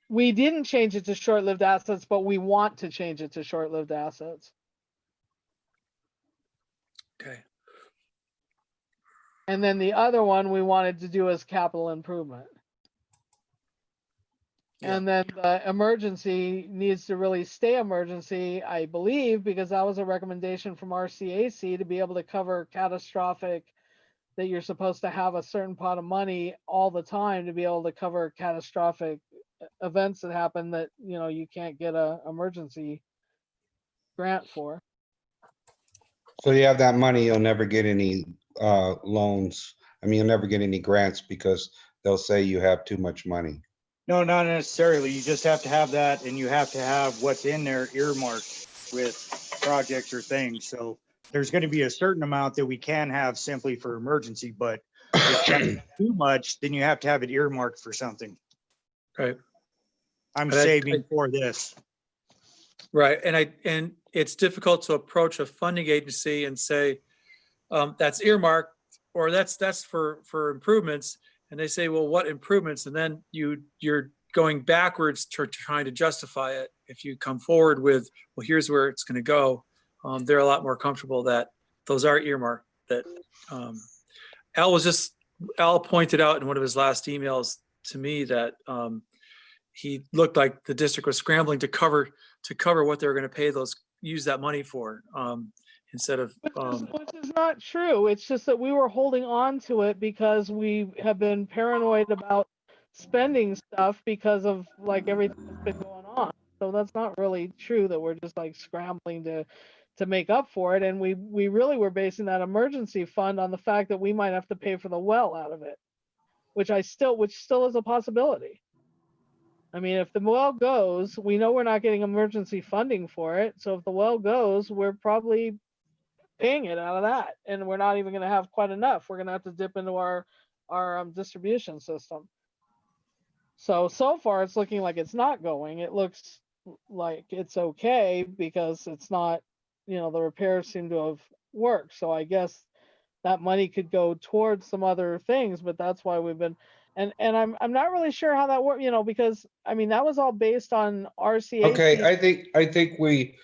We didn't change it to short-lived assets, but we want to change it to short-lived assets. Okay. And then the other one we wanted to do as capital improvement. Yeah. And then the emergency needs to really stay emergency, I believe, because that was a recommendation from RCAC to be able to cover catastrophic, that you're supposed to have a certain pot of money all the time to be able to cover catastrophic events that happen that, you know, you can't get a emergency grant for. So you have that money, you'll never get any loans. I mean, you'll never get any grants because they'll say you have too much money. No, not necessarily. You just have to have that, and you have to have what's in there earmarked with projects or things. So there's going to be a certain amount that we can have simply for emergency, but if that's too much, then you have to have it earmarked for something. Right. I'm But I- saving for this. Right, and it's difficult to approach a funding agency and say, that's earmarked, or that's for improvements, and they say, well, what improvements? And then you're going backwards to trying to justify it. If you come forward with, well, here's where it's gonna go, they're a lot more comfortable that those are earmarked. That Al pointed out in one of his last emails to me that he looked like the district was scrambling to cover what they were going to use that money for, instead of. Which is not true. It's just that we were holding on to it because we have been paranoid about spending stuff because of like everything that's been going on. So that's not really true that we're just like scrambling to make up for it. And we really were basing that emergency fund on the fact that we might have to pay for the well out of it, which still is a possibility. I mean, if the well goes, we know we're not getting emergency funding for it. So if the well goes, we're probably paying it out of that, and we're not even going to have quite enough. We're going to have to dip into our distribution system. So far it's looking like it's not going. It looks like it's okay because it's not, you know, the repairs seem to have worked. So I guess that money could go towards some other things, but that's why we've been. And I'm not really sure how that worked, you know, because I mean that was all based on RCAC. Okay, I think we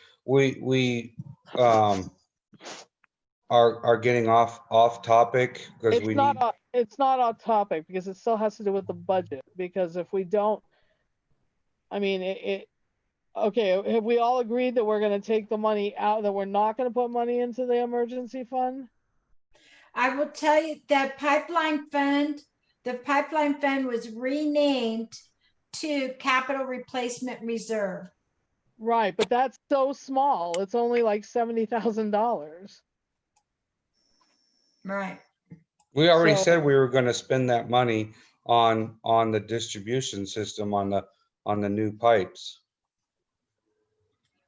are getting off topic because It's we not need. it's not off topic because it still has to do with the budget. Because if we don't, I mean okay, have we all agreed that we're going to take the money out, that we're not going to put money into the emergency fund? I will tell you that the pipeline fund was renamed to Capital Replacement Reserve. Right, but that's so small. It's only like $70,000. Right. We already So- said we were gonna spend that money on the distribution system on the new pipes.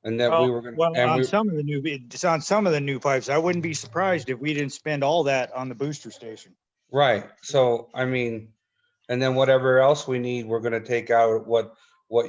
And that we were gonna, Well, and on some of the new pipes, I wouldn't be surprised if we didn't spend all that on the booster station. right, so, I mean, and then whatever else we need, we're gonna take out what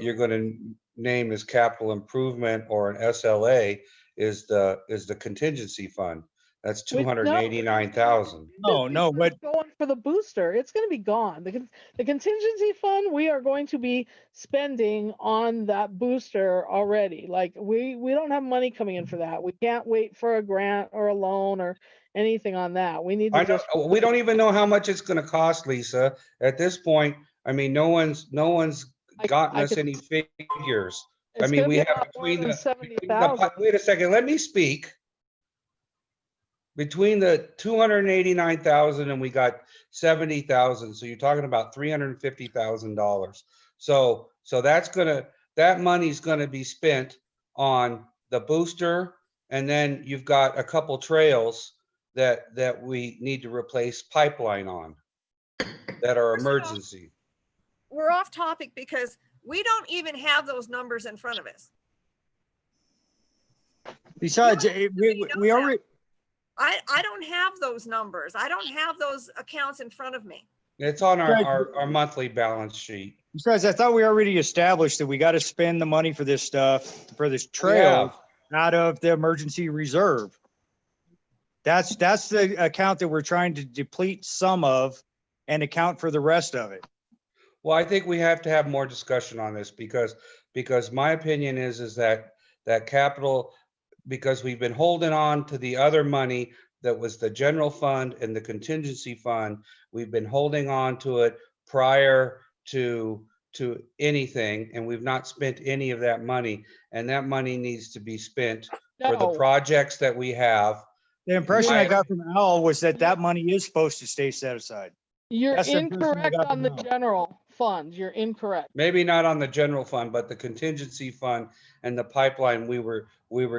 you're gonna name as capital improvement or an SLA is the contingency fund. That's Which- no, 289,000. No, but Going for for the booster, it's going to be gone. The contingency fund, we are going to be spending on that booster already. Like we don't have money coming in for that. We can't wait for a grant or a loan or anything on that. We need to I know, just, we don't even know how much it's gonna cost, Lisa. At this point, I mean, no one's I- gotten I us could- any figures. I it's mean, going to we be a have lot more between than the, 70,000. wait a second, let me speak. Between the 289,000 and we got 70,000, so you're talking about $350,000. So that money's gonna be spent on the booster, and then you've got a couple trails that we need to replace pipeline on that are First of all, emergency. We're off topic because we don't even have those numbers in front of us. Besides, You we know that. already, I don't have those numbers. I don't have those accounts in front of me. It's on Right. our monthly balance sheet. besides, I thought we already established that we got to spend the money for this stuff, for this We trail have. out of the emergency reserve. That's the account that we're trying to deplete some of and account for the rest of it. Well, I think we have to have more discussion on this because my opinion is that capital, because we've been holding on to the other money that was the general fund and the contingency fund. We've been holding on to it prior to anything, and we've not spent any of that money. And that money needs to be spent for the No. projects that we have. The impression I Right. got from Al was that that money is supposed to stay set aside. You're That's the impression I incorrect got on the from Al. general fund. You're incorrect. Maybe not on the general fund, but the contingency fund and the pipeline, we were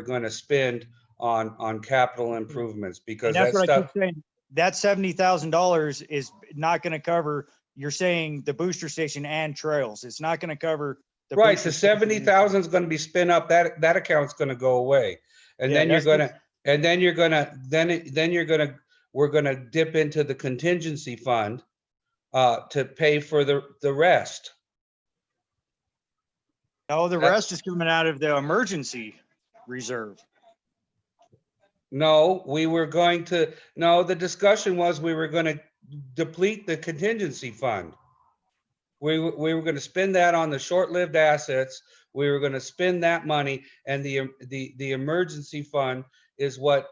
going to spend on capital improvements And because that's that what I keep stuff, saying. That $70,000 is not going to cover, you're saying the booster station and trails. It's not going to cover. right, booster the station. 70,000 is going to be spent up, that account's going to go away. And Yeah, then you're that's- gonna, we're gonna dip into the contingency fund to pay for the rest. No, the That- rest is coming out of the emergency reserve. No, the discussion was we were gonna deplete the contingency fund. We were gonna spend that on the short-lived assets. We were gonna spend that money, and the emergency fund is what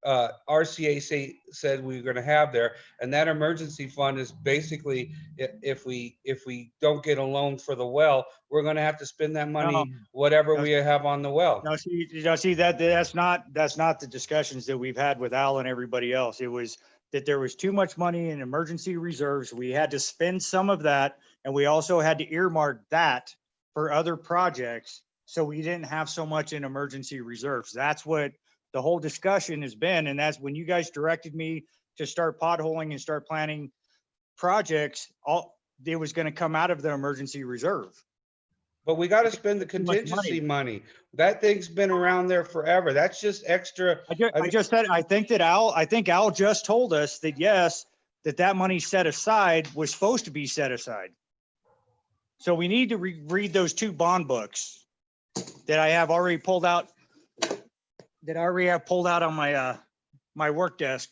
RCAC said we were gonna have there. And that emergency fund is basically, if we don't get a loan for the well, we're gonna have to spend that money, whatever we have on the well. Now, see that's not the discussions that we've had with Al and everybody else. It was that there was too much money in emergency reserves. We had to spend some of that, and we also had to earmark that for other projects. So we didn't have so much in emergency reserves. That's what the whole discussion has been. And that's when you guys directed me to start potholing and start planning projects, it was going to come out of the emergency reserve. But we gotta spend the Too much contingency money. That thing's been around there forever. That's just extra. I just said, I think Al just told us that yes, that money set aside was supposed to be set aside. So we need to read those two bond books that I have already pulled out, on my, my work desk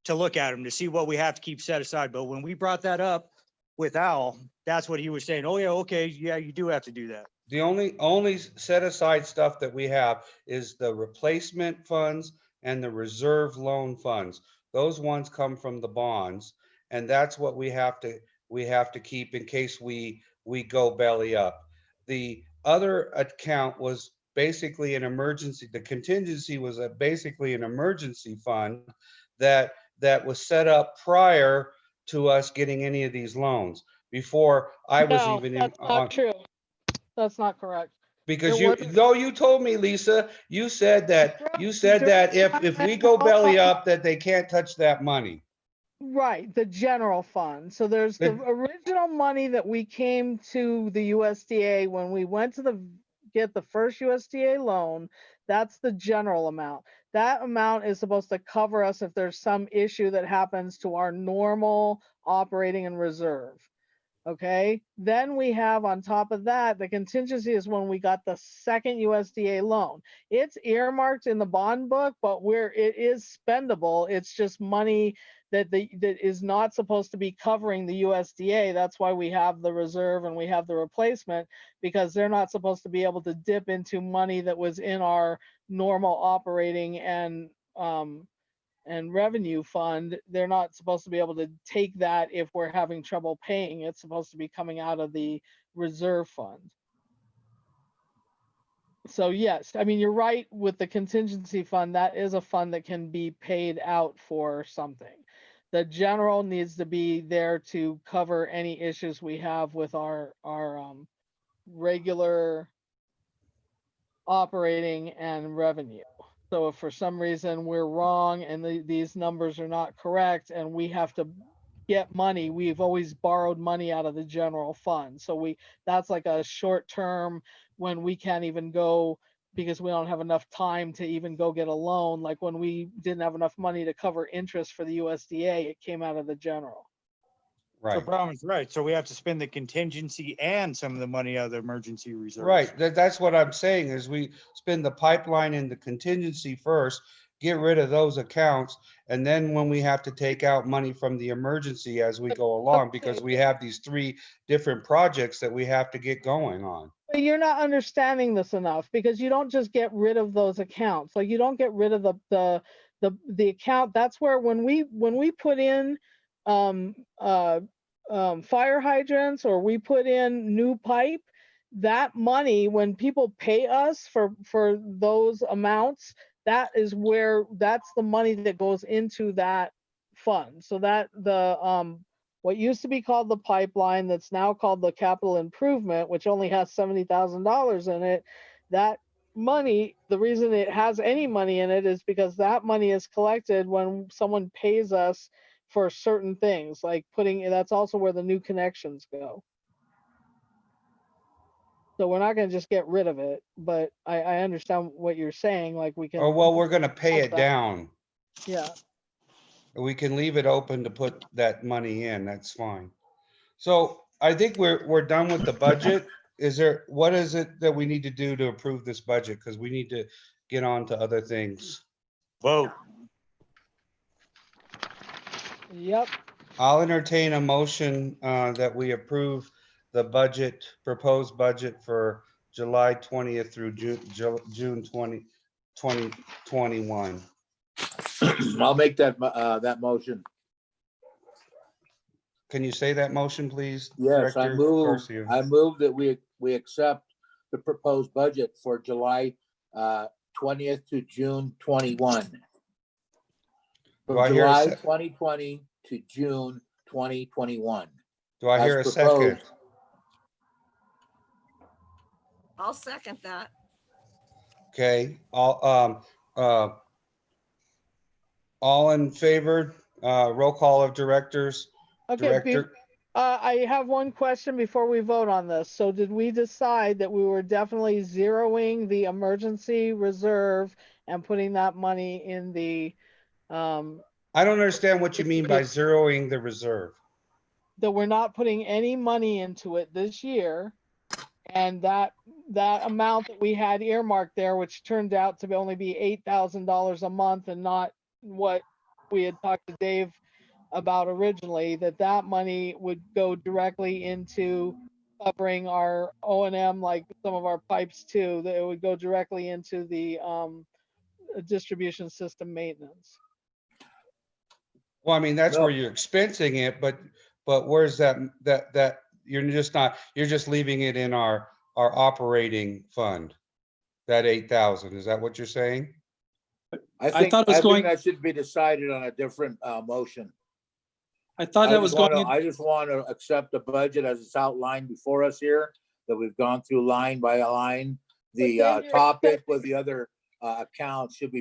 to look at them, to see what we have to keep set aside. But when we brought that up with Al, that's what he was saying. Oh yeah, okay, yeah, you do have to do that. The only set aside stuff that we have is the replacement funds and the reserve loan funds. Those ones come from the bonds, and that's what we have to keep in case we go belly up. The other account was basically an emergency. The contingency was basically an emergency fund that was set up prior to us getting any of these loans, before I was No, even in. that's not true. That's not correct. Because It wasn't- you told me, Lisa, you said that if we go belly up, that they can't touch that money. Right, the general fund. So there's the original money that we came to the USDA when we went to get the first USDA loan. That's the general amount. That amount is supposed to cover us if there's some issue that happens to our normal operating and reserve. Okay, then we have on top of that, the contingency is when we got the second USDA loan. It's earmarked in the bond book, but it is spendable. It's just money that is not supposed to be covering the USDA. That's why we have the reserve and we have the replacement, because they're not supposed to be able to dip into money that was in our normal operating and revenue fund. They're not supposed to be able to take that if we're having trouble paying. It's supposed to be coming out of the reserve fund. So yes, I mean, you're right with the contingency fund. That is a fund that can be paid out for something. The general needs to be there to cover any issues we have with our regular operating and revenue. So if for some reason we're wrong and these numbers are not correct and we have to get money, we've always borrowed money out of the general fund. So that's like a short term when we can't even go because we don't have enough time to even go get a loan. Like when we didn't have enough money to cover interest for the USDA, it came out of the general. So Right, Brahman's right. So we have to spend the contingency and some of the money out of the emergency reserve. right. That's what I'm saying is we spend the pipeline and the contingency first, get rid of those accounts. And then when we have to take out money from the emergency as we go along, because we have these 3 different projects that we have to get going on. But you're not understanding this enough, because you don't just get rid of those accounts. Like you don't get rid of the account. That's where when we put in fire hydrants or we put in new pipe, that money, when people pay us for those amounts, that's the money that goes into that fund. So that what used to be called the pipeline, that's now called the capital improvement, which only has $70,000 in it, that money, the reason it has any money in it is because that money is collected when someone pays us for certain things, like that's also where the new connections go. So we're not gonna just get rid of it, but I understand what you're saying, like we can. Oh, well, we're gonna pay Hold it that. down. Yeah. We can leave it open to put that money in, that's fine. So I think we're done with the budget. What is it that we need to do to approve this budget? Because we need to get on to other things. Vote. Yep. I'll entertain a motion that we approve the budget, proposed budget for July 20th through June 2021. I'll make that motion. Can you say that motion, please? Yes, I Director move Garcia? that we accept the proposed budget for July 20th to June 21. Do From I hear a July sec- 2020 to June 2021. Do I hear a as second? proposed. I'll second that. Okay, all in favor, roll call of directors, Okay. director. I have one question before we vote on this. So did we decide that we were definitely zeroing the emergency reserve and putting that money in the, I don't understand what you mean by zeroing the reserve. that we're not putting any money into it this year? And that amount that we had earmarked there, which turned out to only be $8,000 a month and not what we had talked to Dave about originally, that money would go directly into covering our O&M, like some of our pipes too, that it would go directly into the distribution system maintenance. Well, I mean, that's No. where you're expensing it, but where's that you're just leaving it in our operating fund, that 8,000, is that what you're saying? I think thought it was going- that should be decided on a different motion. I thought that was going, I just want to accept the budget as it's outlined before us here, that we've gone through line by line. The But then you're topic with the other accounts should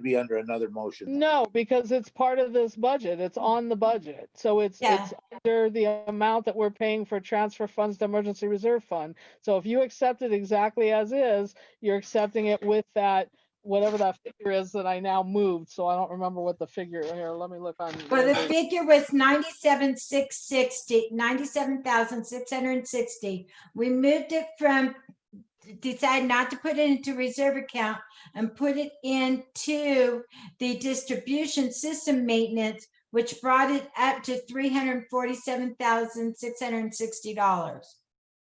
be under another motion. No, because it's part of this budget. It's on the budget. So it's Yeah. under the amount that we're paying for transfer funds to emergency reserve fund. So if you accept it exactly as is, you're accepting it with that, whatever that figure is that I now moved. So I don't remember what the figure here. Let me look on. Well, the figure was 97,660. We moved it from, decided not to put it into reserve account and put it into the distribution system maintenance, which brought it up to $347,660.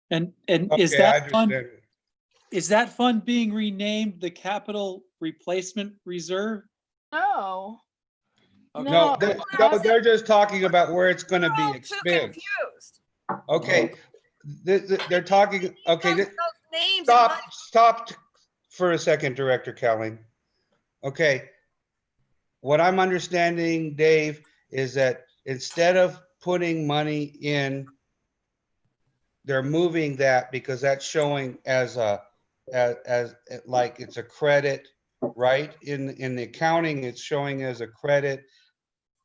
And is Okay, I that fund, understand. is that fund being renamed the Capital Replacement Reserve? No. Okay. No, No, they're just talking about where it's gonna We're be all too expensed. confused. Okay, they're talking, okay, Those names and stop, budgets. stop for a second, Director Kelling. Okay. What I'm understanding, Dave, is that instead of putting money in, they're moving that because that's showing as like it's a credit, right? In the accounting, it's showing as a credit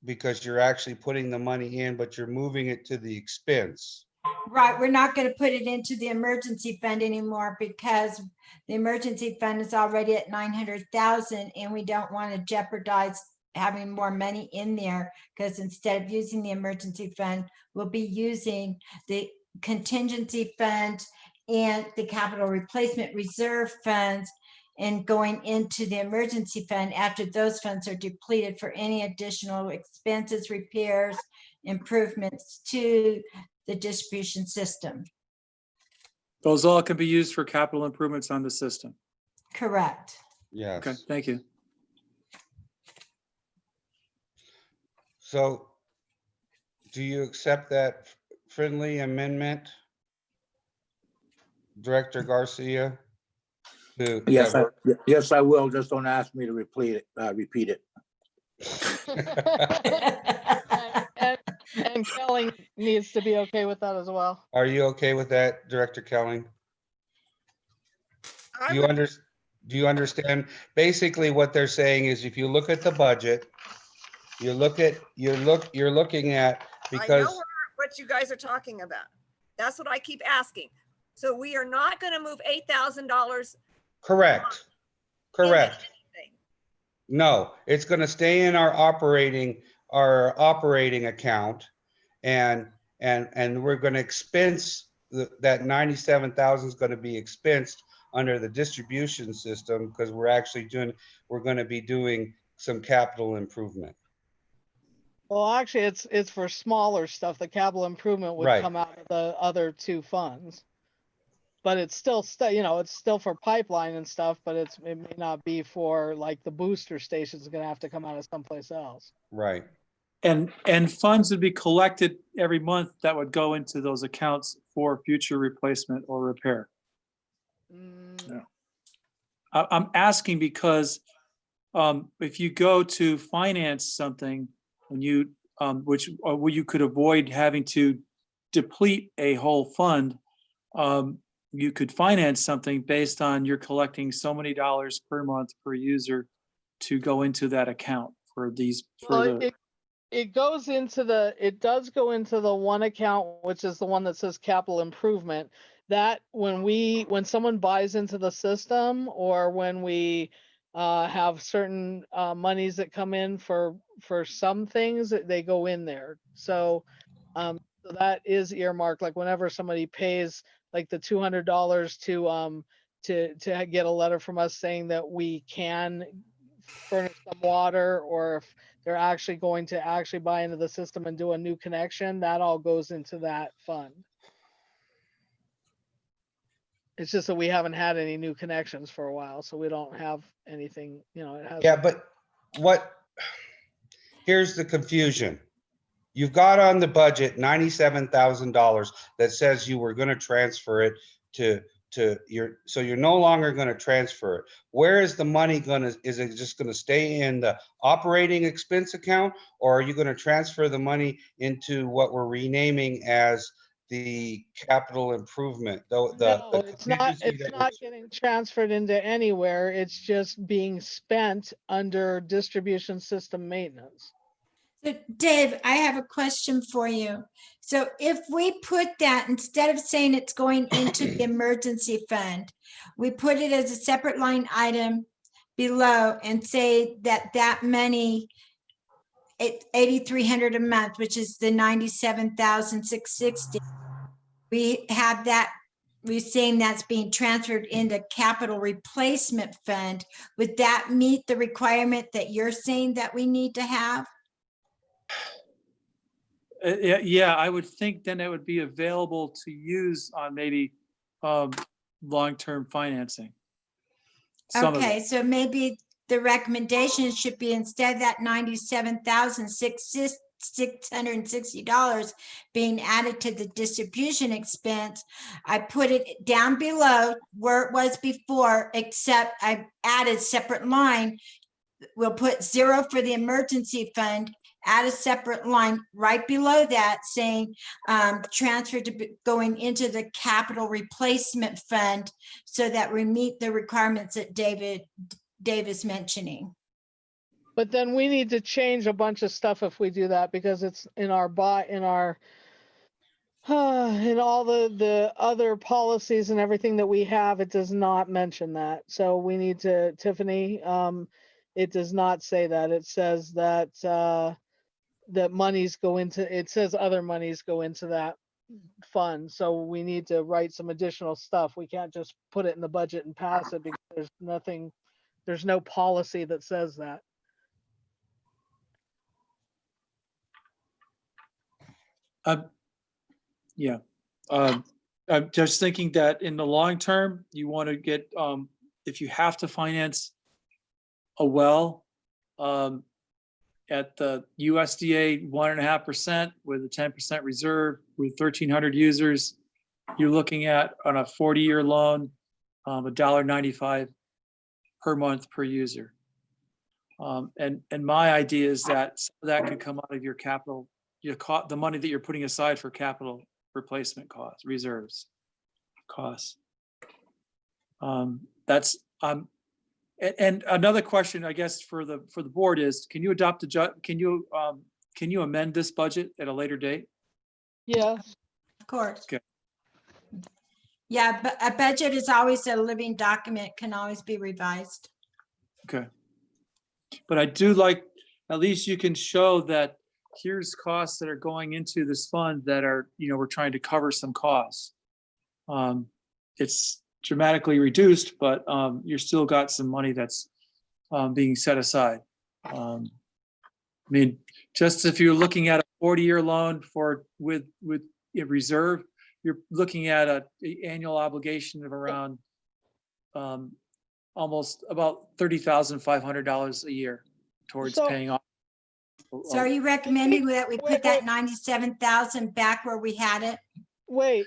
because you're actually putting the money in, but you're moving it to the expense. Right, we're not gonna put it into the emergency fund anymore because the emergency fund is already at 900,000 and we don't want to jeopardize having more money in there, because instead of using the emergency fund, we'll be using the contingency fund and the capital replacement reserve funds and going into the emergency fund after those funds are depleted for any additional expenses, repairs, improvements to the distribution system. Those all can be used for capital improvements on the system. Correct. Okay, Yes. thank you. So do you accept that friendly amendment? Director Garcia? Yes, yes, I will. Just don't ask me to repeat it. and Kelly needs to be okay with that as well. Are you okay with that, Director Kelling? I Do would- you understand? Basically, what they're saying is if you look at the budget, you're looking at, I because, know what you guys are talking about. That's what I keep asking. So we are not gonna move $8,000. correct, correct. No, it's gonna stay in our operating account. And we're gonna expense, that 97,000 is gonna be expensed under the distribution system, because we're gonna be doing some capital improvement. Well, actually, it's for smaller stuff. The capital improvement would Right. come out of the other two funds. But it's still, it's still for pipeline and stuff, but it may not be for like the booster stations are gonna have to come out of someplace else. Right. And funds would be collected every month that would go into those accounts for future replacement or repair. Mm, I'm asking because if you go to finance something and you, where you could avoid having to deplete a whole fund, you could finance something based on you're collecting so many dollars per month per user to go into that account for these, for Well, the, it does go into the one account, which is the one that says capital improvement. That when someone buys into the system, or when we have certain monies that come in for some things, they go in there. So that is earmarked, like whenever somebody pays like the $200 to get a letter from us saying that we can furnish some water, or if they're actually going to actually buy into the system and do a new connection, that all goes into that fund. It's just that we haven't had any new connections for a while, so we don't have anything, it has. Yeah, but here's the confusion. You've got on the budget $97,000 that says you were gonna transfer it to so you're no longer gonna transfer it. Where is the money is it just gonna stay in the operating expense account? Or are you gonna transfer the money into what we're renaming as the capital improvement? No, it's not getting transferred into anywhere. It's just being spent under distribution system maintenance. So Dave, I have a question for you. So if we put that, instead of saying it's going into the emergency fund, we put it as a separate line item below and say that money, 8,300 a month, which is the 97,660. We have that, we're saying that's being transferred into capital replacement fund. Would that meet the requirement that you're saying that we need to have? Yeah, I would think then it would be available to use on maybe long-term financing. Some of Okay, it. so maybe the recommendation should be instead of that $97,660 being added to the distribution expense, I put it down below where it was before, except I added separate line. We'll put 0 for the emergency fund, add a separate line right below that saying transfer to going into the capital replacement fund so that we meet the requirements that Dave is mentioning. But then we need to change a bunch of stuff if we do that, because it's in our in all the other policies and everything that we have, it does not mention that. So we need to, Tiffany, it does not say that. It says that that monies go into, it says other monies go into that fund. So we need to write some additional stuff. We can't just put it in the budget and pass it, because there's no policy that says that. Yeah. I'm just thinking that in the long term, you want to get, if you have to finance a well at the USDA 1.5% with a 10% reserve with 1,300 users, you're looking at on a 40-year loan, $1.95 per month per user. And my idea is that some of that could come out of your capital, the money that you're putting aside for capital replacement costs, reserves costs. That's and another question, I guess, for the board is, can you adopt can you amend this budget at a later date? Yes. Of course. Okay. Yeah, but a budget is always a living document, can always be revised. Okay. But I do like, at least you can show that here's costs that are going into this fund that are, we're trying to cover some costs. It's dramatically reduced, but you're still got some money that's being set aside. I mean, just if you're looking at a 40-year loan with a reserve, you're looking at an annual obligation of around almost about $30,500 a year towards paying off. So are you recommending that we put that 97,000 back where we had it? Wait,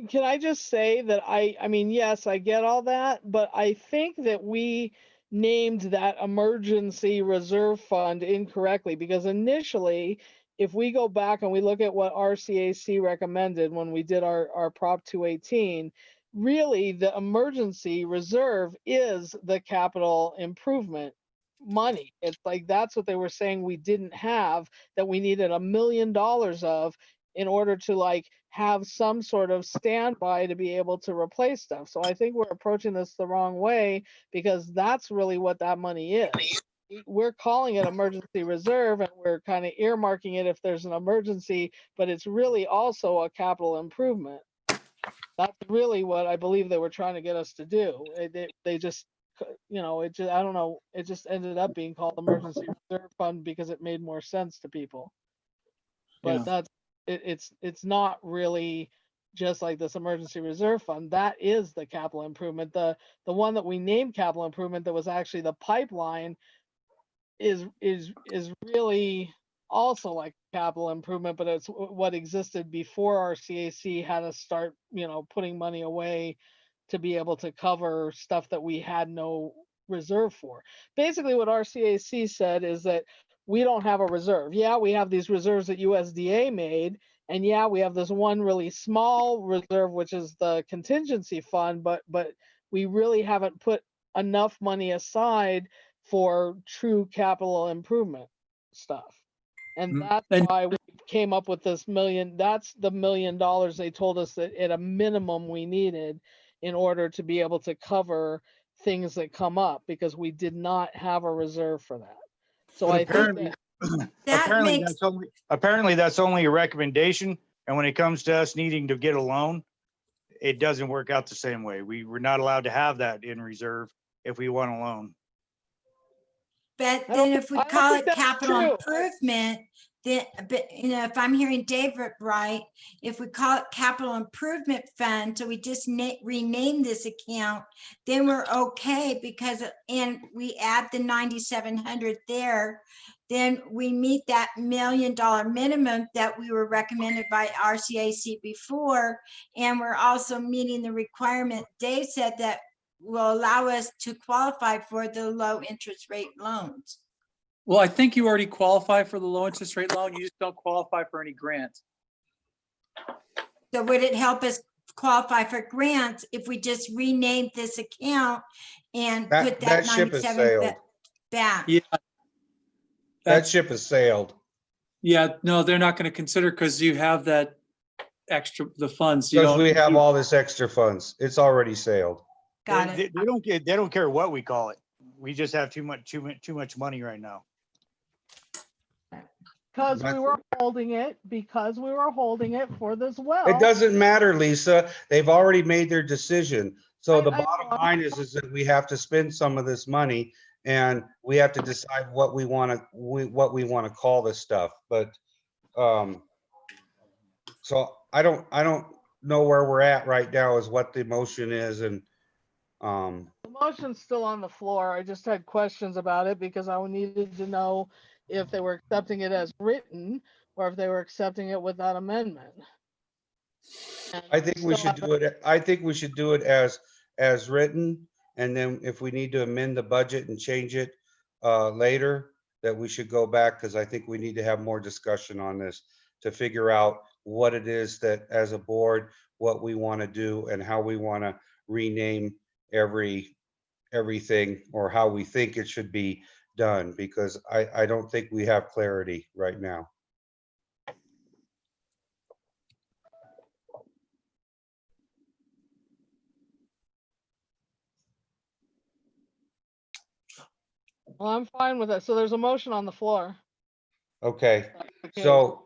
can I just say that I mean, yes, I get all that, but I think that we named that emergency reserve fund incorrectly, because initially, if we go back and we look at what RCAC recommended when we did our Prop 218, really the emergency reserve is the capital improvement money. It's like, that's what they were saying we didn't have, that we needed $1 million of in order to like have some sort of standby to be able to replace stuff. So I think we're approaching this the wrong way, because that's really what that money is. We're calling it emergency reserve and we're kind of earmarking it if there's an emergency, but it's really also a capital improvement. That's really what I believe they were trying to get us to do. They just, it just, I don't know, it just ended up being called emergency reserve fund because it made more sense to people. But Yeah. it's not really just like this emergency reserve fund. That is the capital improvement. The one that we named capital improvement, that was actually the pipeline, is really also like capital improvement, but it's what existed before our CAC had to start, putting money away to be able to cover stuff that we had no reserve for. Basically what our CAC said is that we don't have a reserve. Yeah, we have these reserves that USDA made, and yeah, we have this one really small reserve, which is the contingency fund, but we really haven't put enough money aside for true capital improvement stuff. And that's why we came up with this million. That's the $1 million they told us that at a minimum we needed in order to be able to cover things that come up, because we did not have a reserve for that. So But I think apparently that's only a recommendation. And when it comes to us needing to get a loan, it doesn't work out the same way. We're not allowed to have that in reserve if we want a loan. But then if we I don't call think it that's capital true. improvement, then, but, if I'm hearing David right, if we call it capital improvement fund, so we just rename this account, then we're okay because, and we add the 9,700 there, then we meet that $1 million minimum that we were recommended by RCAC before. And we're also meeting the requirement Dave said that will allow us to qualify for the low interest rate loans. Well, I think you already qualify for the low interest rate loan. You just don't qualify for any grants. So would it help us qualify for grants if we just renamed this account and put That that ship has 97 sailed. back? Yeah. That That's, ship has sailed. yeah, no, they're not going to consider because you have that extra, the funds. You Because don't. we have all this extra funds. It's already sailed. Got it. They don't care what we call it. We just have too much money right now. Because we That's- were holding it, for this well. It doesn't matter, Lisa. They've already made their decision. So the I bottom know. line is that we have to spend some of this money and we have to decide what we want to call this stuff. But, so I don't know where we're at right now is what the motion is and, The motion's still on the floor. I just had questions about it because I needed to know if they were accepting it as written or if they were accepting it with that amendment. And I think we still should do it, as written. And then if we need to amend the budget and change it later, that we should go back, because I think we need to have more discussion on this to figure out what it is that as a board, what we want to do and how we want to rename everything or how we think it should be done, because I don't think we have clarity right now. Well, I'm fine with it. So there's a motion on the floor. Okay, Okay. so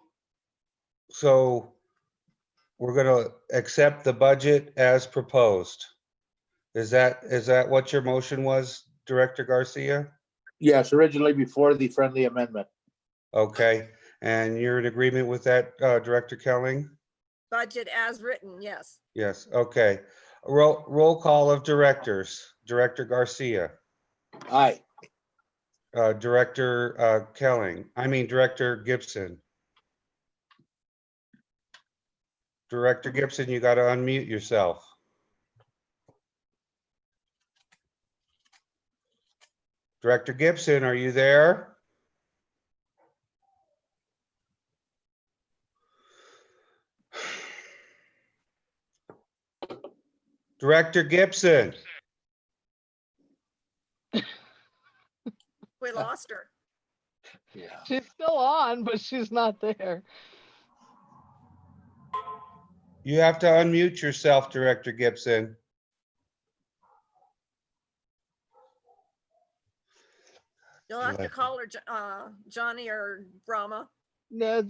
we're gonna accept the budget as proposed. Is that what your motion was, Director Garcia? Yes, originally before the friendly amendment. Okay, and you're in agreement with that, Director Kelling? Budget as written, yes. Yes, okay. Roll call of directors. Director Garcia, Aye. Director Director Gibson. Director Gibson, you got to unmute yourself. Director Gibson, are you there? Director Gibson, We lost her. Yeah. She's still on, but she's not there. you have to unmute yourself, Director Gibson. You'll have to call her, Johnny or Brahma. No,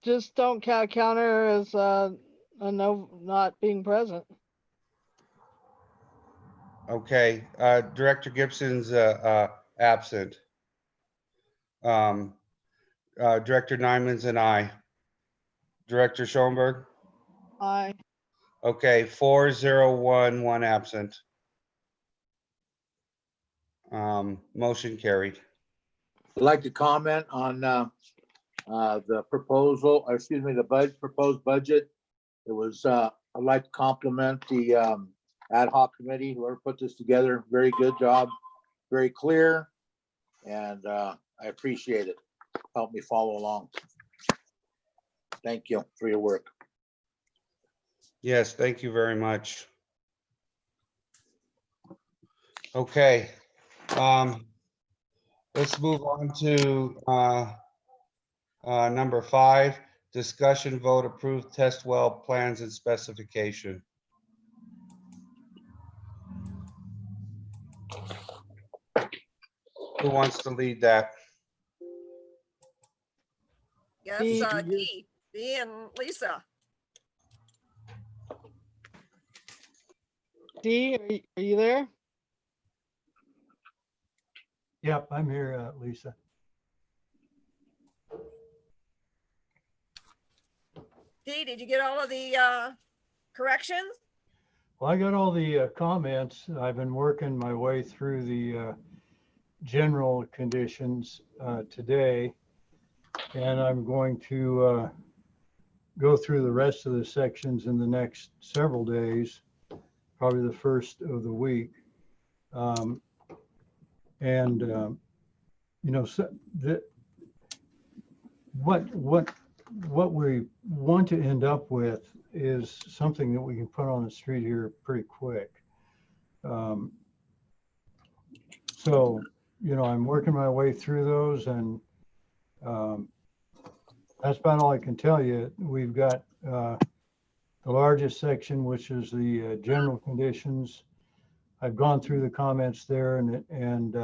just don't count her as a no, not being present. Okay, Director Gibson's absent. Director Nyman's and I. Director Schoenberg? Aye. Okay, 4-0-1, 1 absent. Motion carried. I'd like to comment on the proposal, or excuse me, the proposed budget. It was, I'd like to compliment the ad hoc committee, whoever put this together. Very good job, very clear, and I appreciate it. Help me follow along. Thank you for your work. Yes, thank you very much. Okay. Let's move on to number 5, discussion vote approved test well plans and specification. Who wants to lead that? Yes, Dee. Dee and Lisa. Dee, are you there? Yep, I'm here, Lisa. Dee, did you get all of the corrections? Well, I got all the comments. I've been working my way through the general conditions today. And I'm going to go through the rest of the sections in the next several days, probably the first of the week. You know, so what we want to end up with is something that we can put on the street here pretty quick. So, you know, I'm working my way through those, and that's about all I can tell you. We've got the largest section, which is the general conditions. I've gone through the comments there and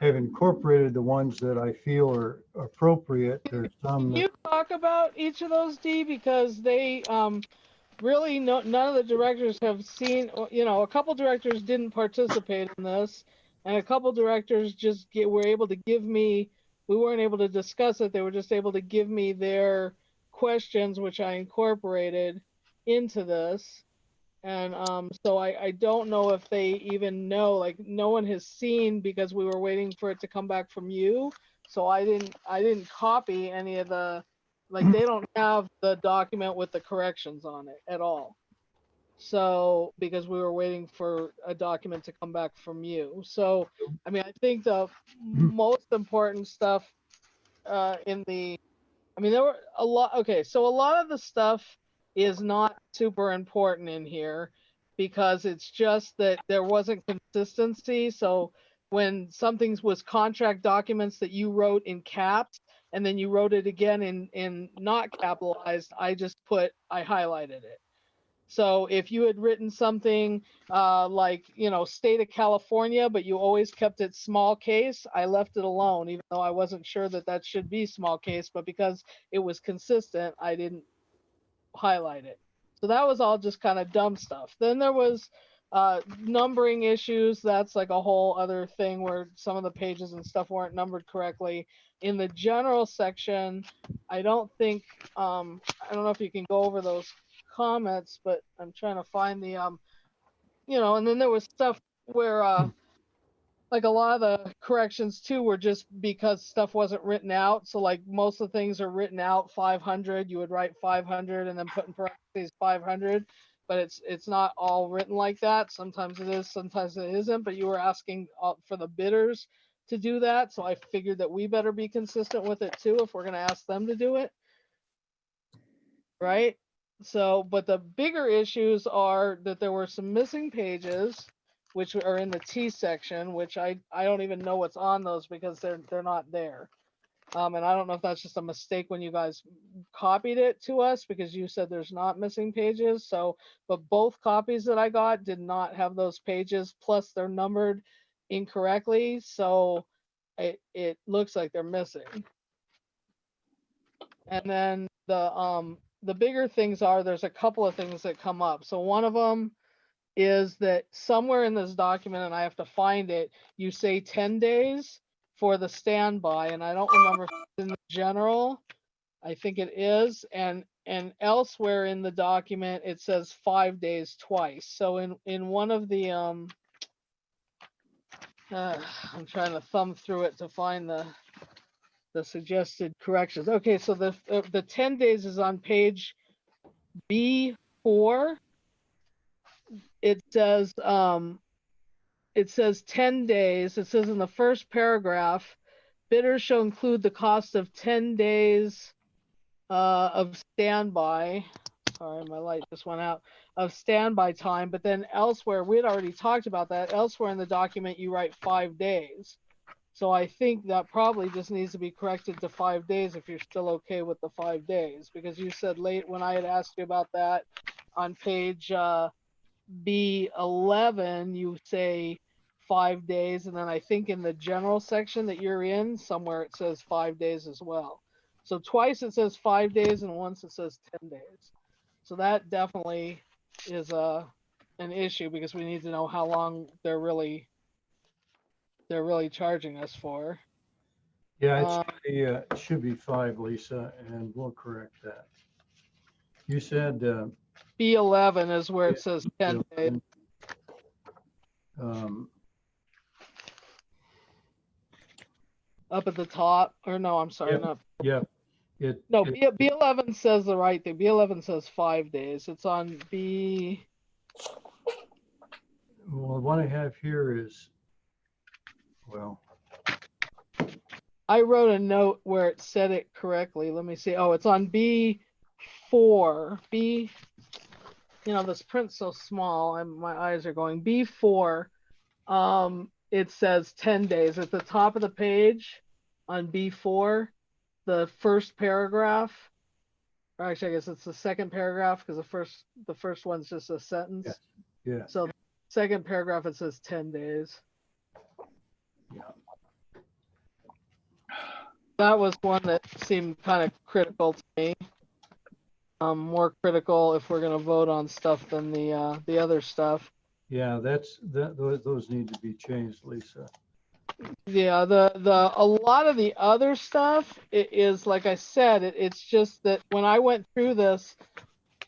have incorporated the ones that I feel are appropriate. There's some Can you talk about each of those, Dee? Because they really none of the directors have seen, you know, a couple directors didn't participate in this, and a couple directors just were able to give me, we weren't able to discuss it, they were just able to give me their questions, which I incorporated into this. And so I don't know if they even know, like no one has seen, because we were waiting for it to come back from you. So I didn't copy any of the, like they don't have the document with the corrections on it at all. So because we were waiting for a document to come back from you. So I mean, I think the most important stuff there were a lot. Okay, so a lot of the stuff is not super important in here because it's just that there wasn't consistency. So when something was contract documents that you wrote in caps and then you wrote it again in not capitalized, I highlighted it. So if you had written something like, you know, state of California, but you always kept it small case, I left it alone, even though I wasn't sure that that should be small case, but because it was consistent, I didn't highlight it. So that was all just kind of dumb stuff. Then there was numbering issues. That's like a whole other thing where some of the pages and stuff weren't numbered correctly. In the general section, I don't think, I don't know if you can go over those comments, but I'm trying to find the, you know, and then there was stuff where, like a lot of the corrections too were just because stuff wasn't written out. So like most of the things are written out 500, you would write 500 and then put in parentheses 500, but it's not all written like that. Sometimes it is, sometimes it isn't, but you were asking for the bidders to do that. So I figured that we better be consistent with it too if we're going to ask them to do it. Right? So, but the bigger issues are that there were some missing pages, which are in the T section, which I don't even know what's on those because they're not there. And I don't know if that's just a mistake when you guys copied it to us because you said there's not missing pages. So, but both copies that I got did not have those pages, plus they're numbered incorrectly. So it looks like they're missing. And then the bigger things are, there's a couple of things that come up. So one of them is that somewhere in this document, and I have to find it, you say 10 days for the standby, and I don't remember if it's in the general. I think it is, and elsewhere in the document it says 5 days twice. So in one of the I'm trying to thumb through it to find the suggested corrections. Okay, so the 10 days is on page B4. It says 10 days. It says in the first paragraph, bidders shall include the cost of 10 days of standby. Sorry, my light just went out. Of standby time, but then elsewhere, we had already talked about that. Elsewhere in the document, you write 5 days. So I think that probably just needs to be corrected to 5 days if you're still okay with the 5 days, because you said late when I had asked you about that on page B11, you say 5 days, and then I think in the general section that you're in, somewhere it says 5 days as well. So twice it says 5 days and once it says 10 days. So that definitely is an issue because we need to know how long they're really charging us for. Yeah, it should be 5, Lisa, and we'll correct that. You said, B11 is where it says 10 days. um, Up at the top, or no, I'm sorry, Yep. not, yeah, no, it- B11 says the right thing. B11 says 5 days. It's on B, well, what I have here is, well, I wrote a note where it said it correctly. Let me see. Oh, it's on B4. B, you know, this print's so small, my eyes are going. B4, it says 10 days. At the top of the page on B4, the first paragraph, or actually, I guess it's the second paragraph because the first one's just a sentence. Yeah. yeah, So second paragraph, it says 10 days. Yeah. That was one that seemed kind of critical to me. More critical if we're gonna vote on stuff than the other stuff. yeah, those need to be changed, Lisa. Yeah, a lot of the other stuff is like I said, it's just that when I went through this,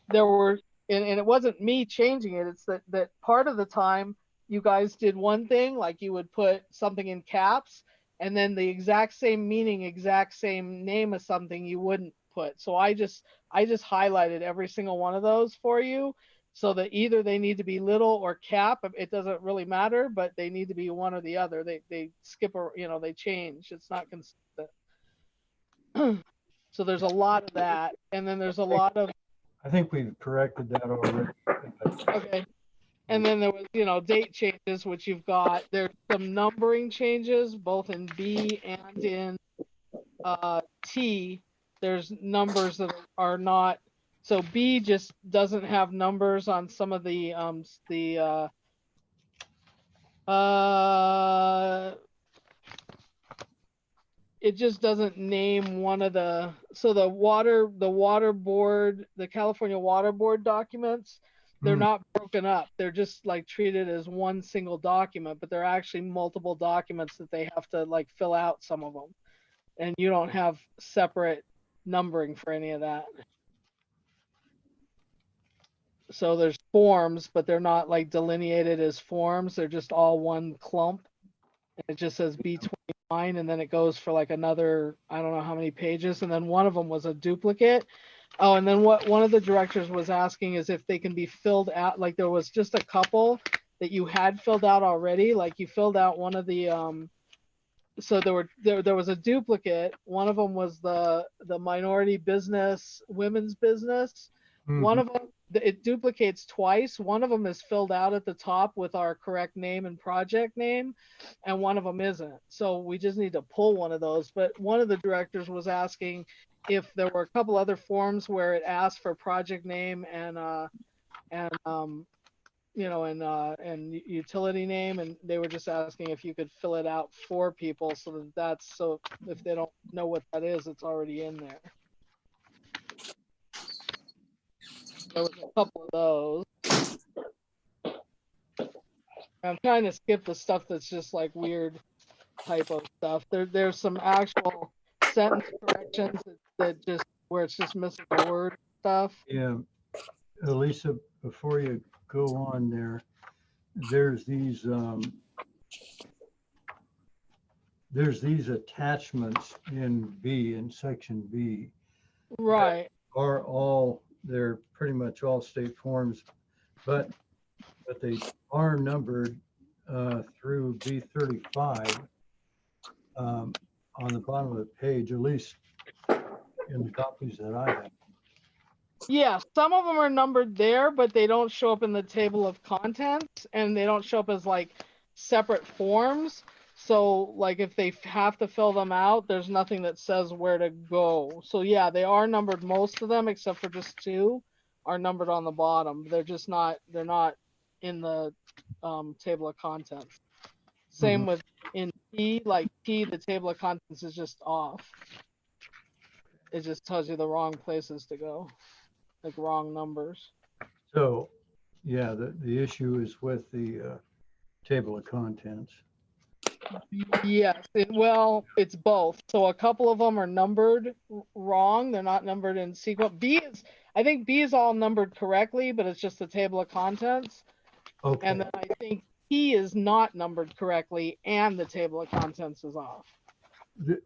there were, and it wasn't me changing it, it's that part of the time you guys did one thing, like you would put something in caps, and then the exact same meaning, exact same name of something you wouldn't put. So I just highlighted every single one of those for you, so that either they need to be little or cap. It doesn't really matter, but they need to be one or the other. They skip, or they change. It's not consistent. So there's a lot of that, and then there's a lot of, I think we've corrected that already. okay. And then there was, date changes, which you've got. There's some numbering changes, both in B and in T. There's numbers that are not. So B just doesn't have numbers on some of the it just doesn't name one of the, so the water board, the California Water Board documents, they're Hmm. not broken up. They're just like treated as one single document, but they're actually multiple documents that they have to like fill out, some of them. And you don't have separate numbering for any of that. So there's forms, but they're not like delineated as forms. They're just all one clump. It just says B29, and then it goes for like another, I don't know how many pages. And then one of them was a duplicate. Oh, and then what one of the directors was asking is if they can be filled out, like there was just a couple that you had filled out already. Like you filled out one of the, so there was a duplicate. One of them was the minority business, women's business. One of them, it duplicates twice. One of them is filled out at the top with our correct name and project name, and one of them isn't. So we just need to pull one of those. But one of the directors was asking if there were a couple other forms where it asked for project name and utility name, and they were just asking if you could fill it out for people so so if they don't know what that is, it's already in there. There was a couple of those. I'm trying to skip the stuff that's just like weird typo stuff. There's some actual sentence corrections that just where it's just missing a word stuff. Yeah, Lisa, before you go on there, there's these attachments in B, in section B. Right. They're pretty much all state forms, but they are numbered through B35 on the bottom of the page, at least in the copies that I have. Yeah, some of them are numbered there, but they don't show up in the table of contents, and they don't show up as like separate forms. So like if they have to fill them out, there's nothing that says where to go. So yeah, they are numbered. Most of them, except for just two, are numbered on the bottom. They're not in the table of contents. Same with in T, like T, the table of contents is just off. It just tells you the wrong places to go, like wrong numbers. So, yeah, the issue is with the table of contents. Yes, well, it's both. So a couple of them are numbered wrong. They're not numbered in sequence. I think B is all numbered correctly, but it's just the table of contents. Okay, And then I think T is not numbered correctly and the table of contents is off.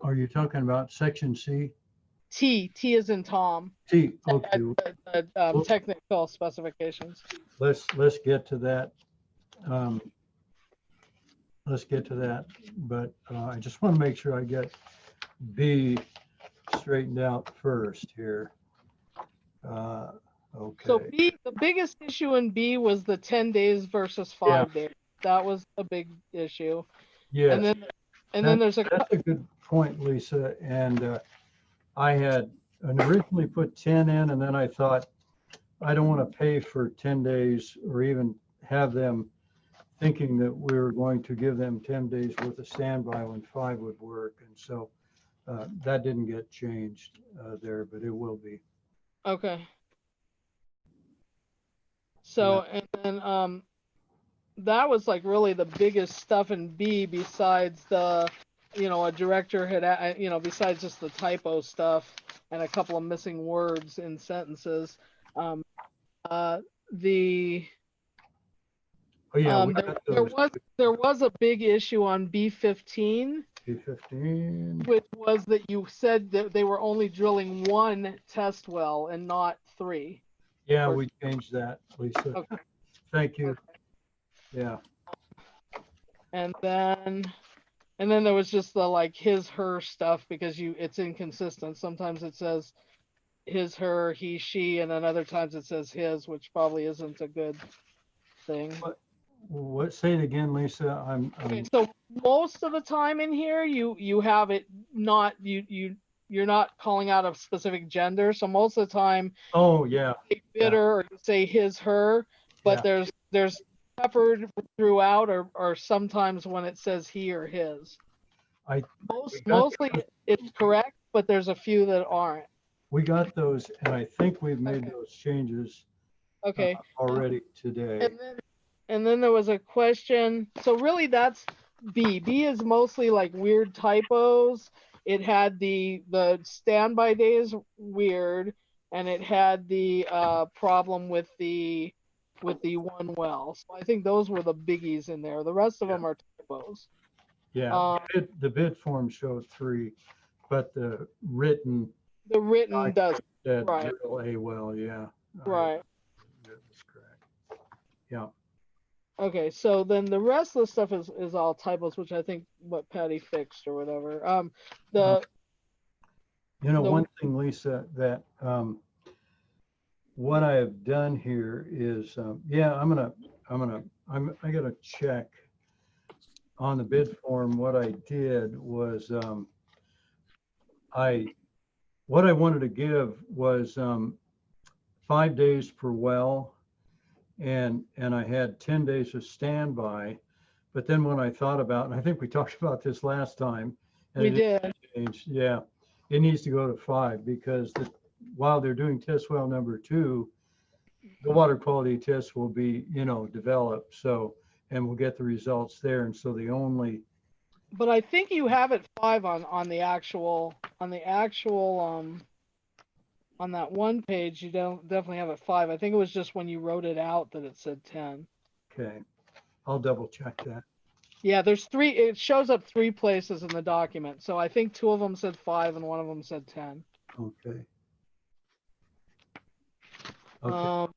are you talking about section C? T is in Tom. T, okay, Well- Technical specifications. let's get to that. Let's get to that, but I just want to make sure I get B straightened out first here. So Okay, B, the biggest issue in B was the 10 days versus 5 days. That was a big issue. yes. And then there's a, That's a good point, Lisa, and I had originally put 10 in, and then I thought, I don't want to pay for 10 days or even have them thinking that we were going to give them 10 days worth of standby when 5 would work, and so that didn't get changed there, but it will be. okay. So, and then, that was like really the biggest stuff in B besides the, a director had, besides just the typo stuff and a couple of missing words in sentences. The, Oh, yeah, we got there was a big issue on B15, B15. which was that you said that they were only drilling 1 test well and not 3. Yeah, we changed that, Lisa. Okay. Thank you. Yeah, And then there was just the like his, her stuff because it's inconsistent. Sometimes it says his, her, he, she, and then other times it says his, which probably isn't a good thing. what, say it again, Lisa, Okay, so most of the time in here, you have it not, you're not calling out a specific gender. So most of the time, oh, yeah, you say bitter or you say his, her, but there's peppered throughout or sometimes when it says he or his. Mostly it's correct, but there's a few that aren't. we got those, and I think we've made Okay. those changes Okay. already today. And then there was a question. So really that's B. B is mostly like weird typos. It had the standby days weird, and it had the problem with the 1 well. So I think those were the biggies in there. The rest of them are typos. Yeah, the bid form showed 3, but the written The written does, said right. drill a well, yeah. right. That was correct. Yeah, Okay, so then the rest of the stuff is all typos, which I think what Patty fixed or whatever. you know, The- one thing, Lisa, that what I have done here is, yeah, I gotta check on the bid form. What I did was, what I wanted to give was 5 days per well, and I had 10 days of standby. But then when I thought about, and I think we talked about this last time, and We it did. changed, yeah, it needs to go to 5 because while they're doing test well number 2, the water quality test will be, developed. So, and we'll get the results there. And so the only, But I think you have it 5 on the actual on that one page. You don't definitely have it 5. I think it was just when you wrote it out that it said 10. okay, I'll double check that. Yeah, there's 3. It shows up 3 places in the document. So I think 2 of them said 5 and 1 of them said 10. Okay. Okay,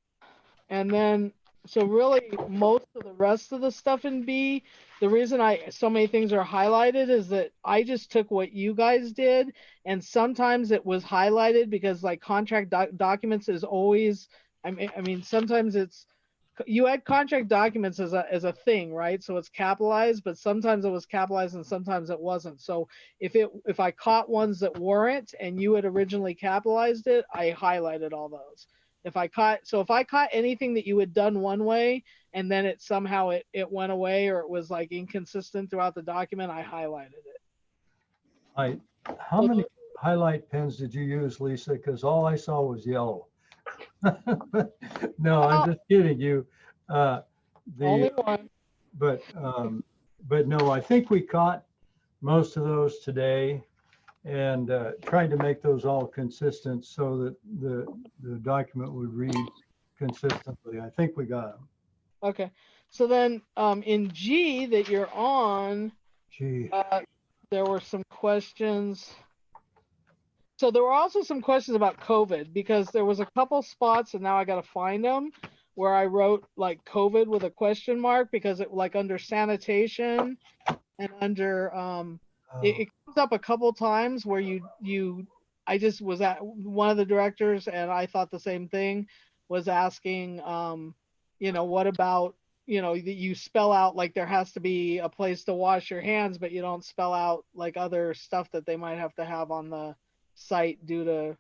And then, so really most of the rest of the stuff in B, the reason so many things are highlighted is that I just took what you guys did, and sometimes it was highlighted because like contract documents is always, I mean, sometimes you add contract documents as a thing, right? So it's capitalized, but sometimes it was capitalized and sometimes it wasn't. So if I caught ones that weren't and you had originally capitalized it, I highlighted all those. If I caught anything that you had done one way and then it somehow it went away or it was like inconsistent throughout the document, I highlighted it. how many highlight pens did you use, Lisa? Because all I saw was yellow. No, I'm just kidding you. Only one. But no, I think we caught most of those today. and trying to make those all consistent so that the document would read consistently. I think we got them. Okay. So then in G that you're on, Gee, there were some questions. So there were also some questions about COVID because there was a couple spots, and now I got to find them, where I wrote like COVID with a question mark because it like under sanitation and under it comes up a couple times where I just was at one of the directors and I thought the same thing, was asking what about that you spell out like there has to be a place to wash your hands, but you don't spell out like other stuff that they might have to have on the site due to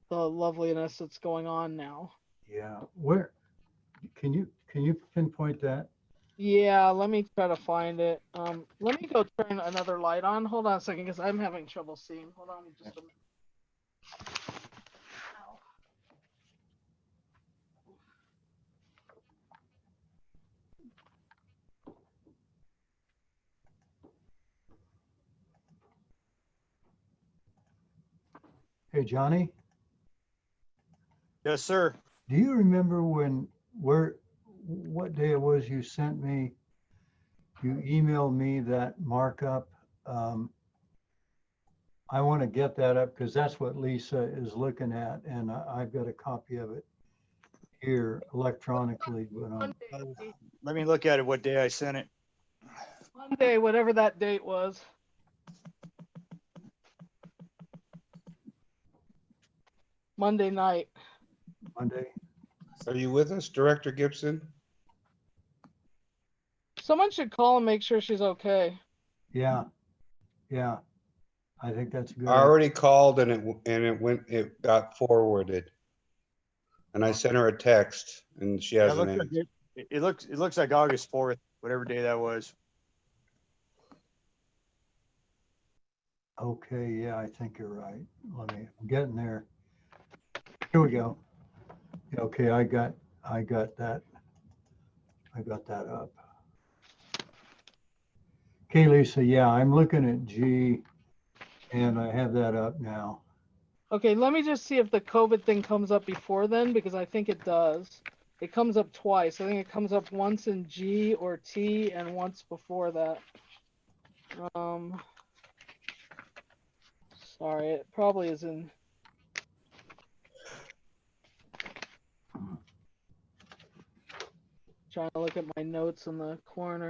the loveliness that's going on now. yeah. Where can you pinpoint that? Yeah, let me try to find it. Let me go turn another light on. Hold on a second, because I'm having trouble seeing. Hold on just a minute. Ow. Hey, Johnny, Yes, sir. do you remember what day it was you sent me? You emailed me that markup. I want to get that up because that's what Lisa is looking at, and I've got a copy of it here electronically. But Monday, Let me look at it, what day I sent it. Monday, whatever that date was. Monday night. Monday. Are you with us, Director Gibson? Someone should call and make sure she's okay. Yeah, yeah. I think that's good. I already called and it got forwarded. And I sent her a text and she Yeah, it hasn't looks answered. like it looks like August 4th, whatever day that was. Okay, yeah, I think you're right. I'm getting there. Here we go. Okay, I got that. I got that up. Okay, Lisa, yeah, I'm looking at G and I have that up now. Okay, let me just see if the COVID thing comes up before then, because I think it does. It comes up twice. I think it comes up once in G or T and once before that. Sorry, it probably is in. Trying to look at my notes in the corner.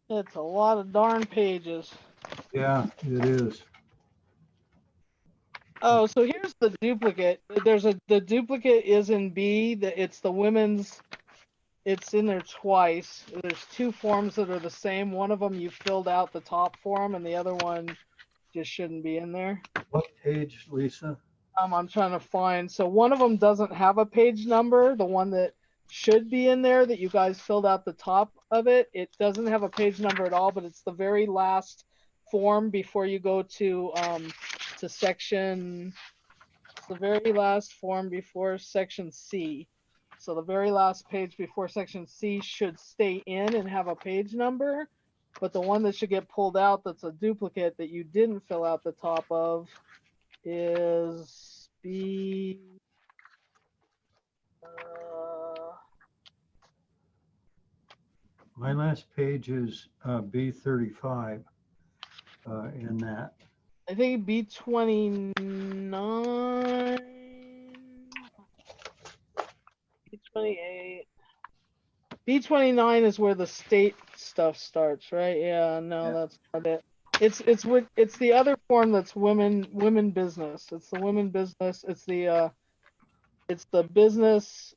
It's a lot of darn pages. Yeah, it is. Oh, so here's the duplicate. The duplicate is in B. It's the women's. It's in there twice. There's two forms that are the same. One of them you filled out the top form, and the other one just shouldn't be in there. What page, Lisa? I'm trying to find. So one of them doesn't have a page number. The one that should be in there that you guys filled out the top of it, it doesn't have a page number at all, but it's the very last form before you go to section. It's the very last form before section C. So the very last page before section C should stay in and have a page number, but the one that should get pulled out that's a duplicate that you didn't fill out the top of is B. My last page is B35 in that. I think B29. B28. B29 is where the state stuff starts, right? Yeah, no, Yeah. that's not it. It's the other form that's women business. It's the women business. It's the business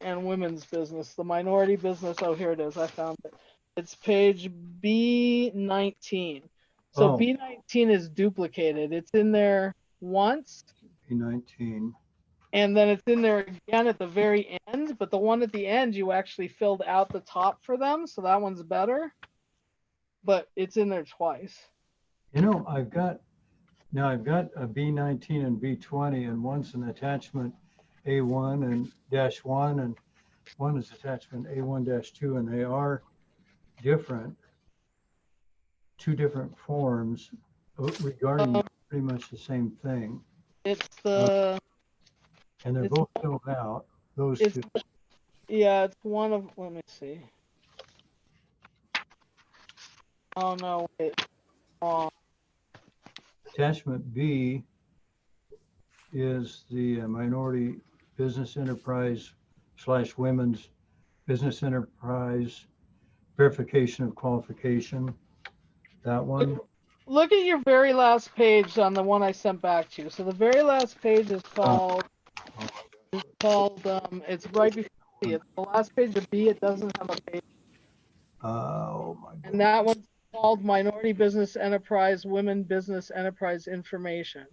and women's business. The minority business. Oh, here it is. I found it. It's page B19. So B19 is duplicated. It's in there once. B19. And then it's in there again at the very end, but the one at the end, you actually filled out the top for them, so that one's better. But it's in there twice. You know, I've got a B19 and B20, and one's an attachment A1 and -1, and one is attachment A1-2, and they are different, two different forms regarding pretty much the same thing. It's the, And they're It's- both filled out, those it's, two. yeah, it's one of, let me see. Oh, no, wait. Wrong. Attachment B is the minority business enterprise / women's business enterprise verification of qualification. That one, Look at your very last page on the one I sent back to you. So the very last page is called, it's right before C. It's the last page of B. It doesn't have a page. oh my And goodness. that one's called Minority Business Enterprise, Women Business Enterprise Information.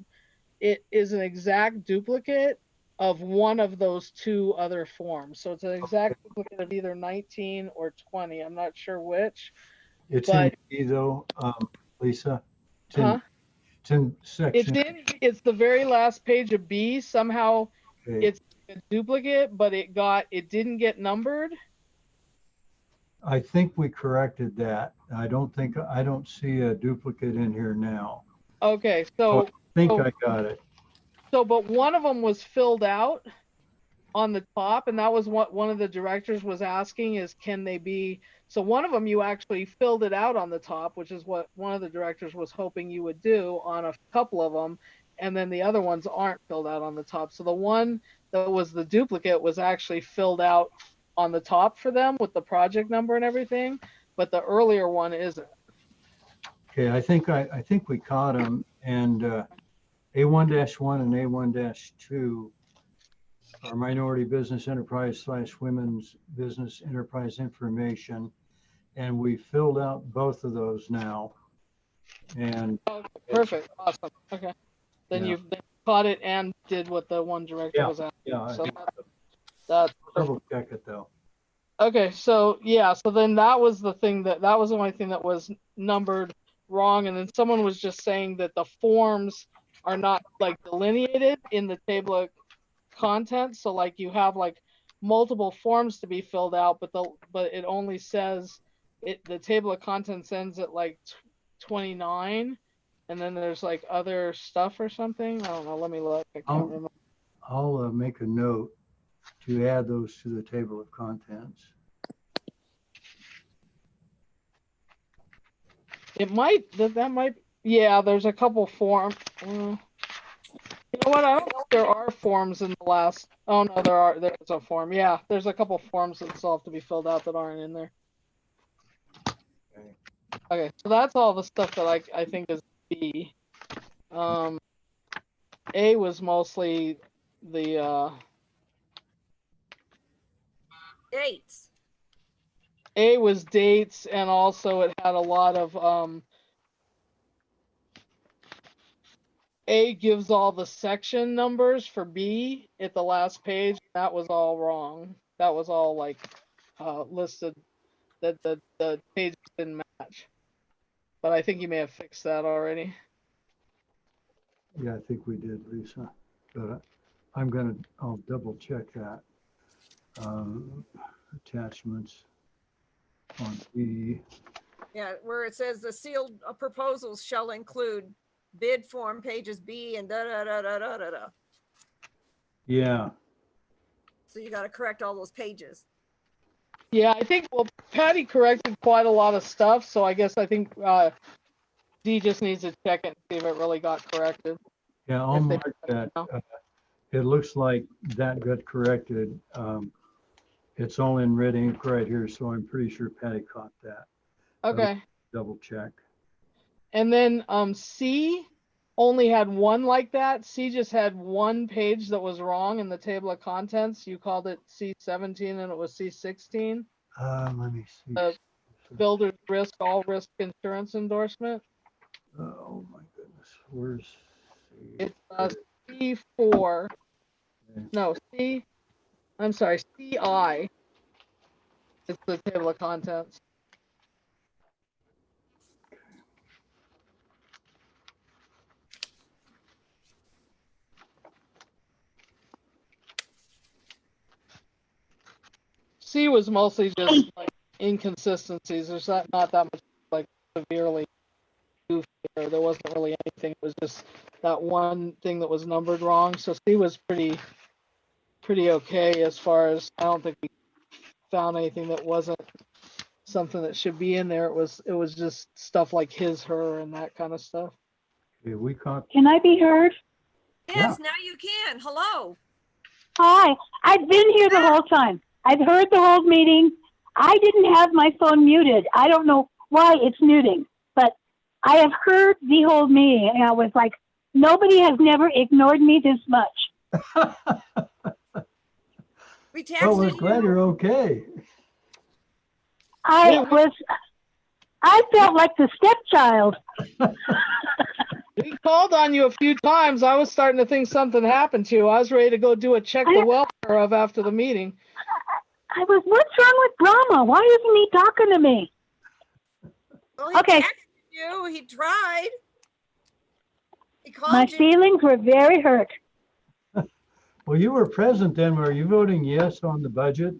It is an exact duplicate of one of those two other forms. So it's an exact duplicate of either 19 or 20. I'm not sure which. It's in but- B though, Lisa. It's in, Huh? it's in section. It's the very last page of B. Somehow Okay. it's a duplicate, but it didn't get numbered. I think we corrected that. I don't see a duplicate in here now. Okay, so I think Oh. I got it. but one of them was filled out on the top, and that was what one of the directors was asking is, can they be, so one of them you actually filled it out on the top, which is what one of the directors was hoping you would do on a couple of them, and then the other ones aren't filled out on the top. So the one that was the duplicate was actually filled out on the top for them with the project number and everything, but the earlier one isn't. Okay, I think we caught them, and A1-1 and A1-2 are minority business enterprise / women's business enterprise information. And we filled out both of those now. And Perfect, awesome, okay. Then Yeah. you've caught it and did what the one director Yeah, was asking. yeah, I So think that's double check it though. Okay, so yeah, so then that was the thing that was the only thing that was numbered wrong, and then someone was just saying that the forms are not like delineated in the table of contents. So like you have like multiple forms to be filled out, but it only says the table of contents ends at like 29, and then there's like other stuff or something. I don't know. Let me look. I can't remember. I'll make a note to add those to the table of contents. It might, that might, yeah, there's a couple forms. You know what? I don't think there are forms in the last, oh no, there's a form. Yeah, there's a couple forms that still have to be filled out that aren't in there. Okay, so that's all the stuff that I think is B. A was mostly the, Dates. A was dates, and also it had a lot of, A gives all the section numbers for B at the last page. That was all wrong. That was all like listed that the pages didn't match. But I think you may have fixed that already. Yeah, I think we did, Lisa. But I'll double check that. Attachments on B. Yeah, where it says the sealed proposals shall include bid form pages B and da da da da da da da. Yeah, So you got to correct all those pages. Yeah, I think, well, Patty corrected quite a lot of stuff, so I think D just needs to check it and see if it really got corrected. yeah, I'll If they- mark that. It looks like that got corrected. It's all in red ink right here, so I'm pretty sure Patty caught that. Okay. Double check. And then C only had one like that. C just had one page that was wrong in the table of contents. You called it C17 and it was C16. Let me see. Builder's risk, all risk insurance endorsement. Oh my goodness, where's? It's C4. No, I'm sorry, CI. It's the table of contents. C was mostly just like inconsistencies. There's not that much like severely goofy. There wasn't really anything. It was just that one thing that was numbered wrong. So C was pretty okay as far as, I don't think we found anything that wasn't something that should be in there. It was just stuff like his, her, and that kind of stuff. Okay, we caught, Can I be heard? Yes, now you can. Hello. Hi, I've been here the whole time. I've heard the whole meeting. I didn't have my phone muted. I don't know why it's muting, but I have heard the whole meeting and I was like, nobody has never ignored me this much. We well, we're texted glad you. you're okay. I felt like the stepchild. We called on you a few times. I was starting to think something happened to you. I was ready to go do a check the welfare of after the meeting. I was, what's wrong with Brahma? Why isn't he talking to me? Well, he Okay. texted you. He tried. He called My you. feelings were very hurt. Well, you were present then. Were you voting yes on the budget?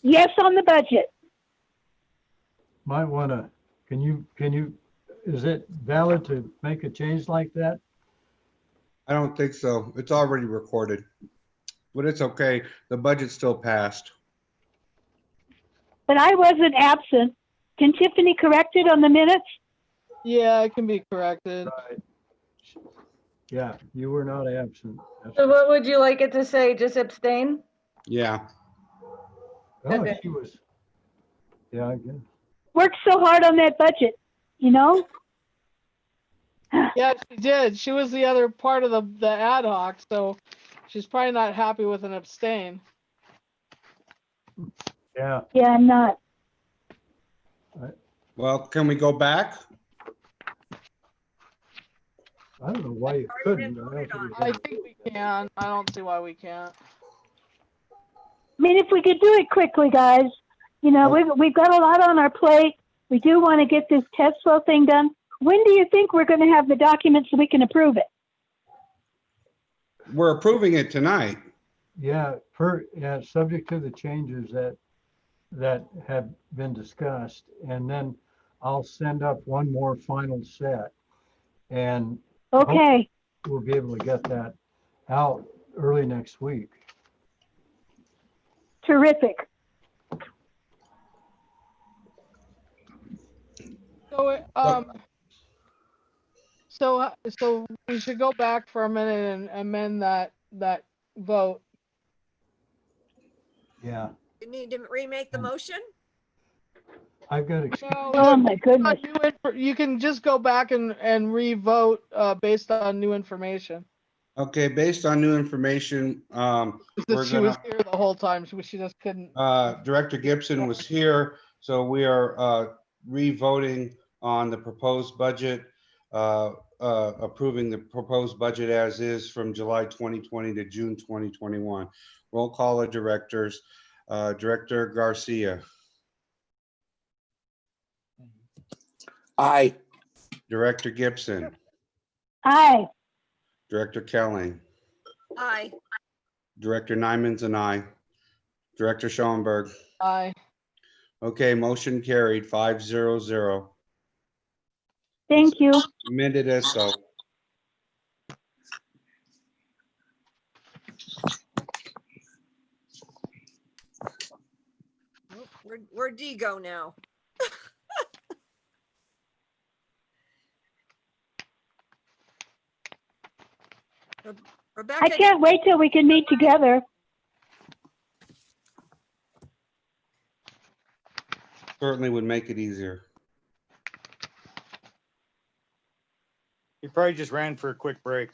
Yes, on the budget. Might want to, can you, is it valid to make a change like that? I don't think so. It's already recorded. But it's okay. The budget still passed. But I wasn't absent. Can Tiffany correct it on the minutes? Yeah, it can be corrected. Right. Yeah, you were not absent. That's So what would you like it to say? Just abstain? Yeah. Oh, Okay. she was. Yeah, I guess. Worked so hard on that budget, you know? Yeah, she did. She was the other part of the ad hoc, so she's probably not happy with an abstain. Yeah, Yeah, I'm not. Well, can we go back? I don't know why you Already been couldn't. voted on. I think we can. I don't see why we can't. I mean, if we could do it quickly, guys, you know, we've got a lot on our plate. We do want to get this test flow thing done. When do you think we're going to have the documents so we can approve it? We're approving it tonight. Yeah, subject to the changes that have been discussed. And then I'll send up one more final set. And Okay, we'll be able to get that out early next week. terrific. So we should go back for a minute and amend that vote. Yeah, You need to remake the motion? I've got No, Oh, my goodness. you can just go back and re-vote based on new information. Okay, based on new information, we're She was gonna, here the whole time. She just couldn't. Director Gibson was here, so we are re-voting on the proposed budget, approving the proposed budget as is from July 2020 to June 2021. Roll call of directors. Director Garcia, Aye. Director Gibson, Aye. Director Kelling, Aye. Director Nyman's and I, Director Schoenberg. Aye. Okay, motion carried 500. Thank you. Amended as so. We're D-Go now. Rebecca. I can't wait till we can meet together. Certainly would make it easier. You probably just ran for a quick break.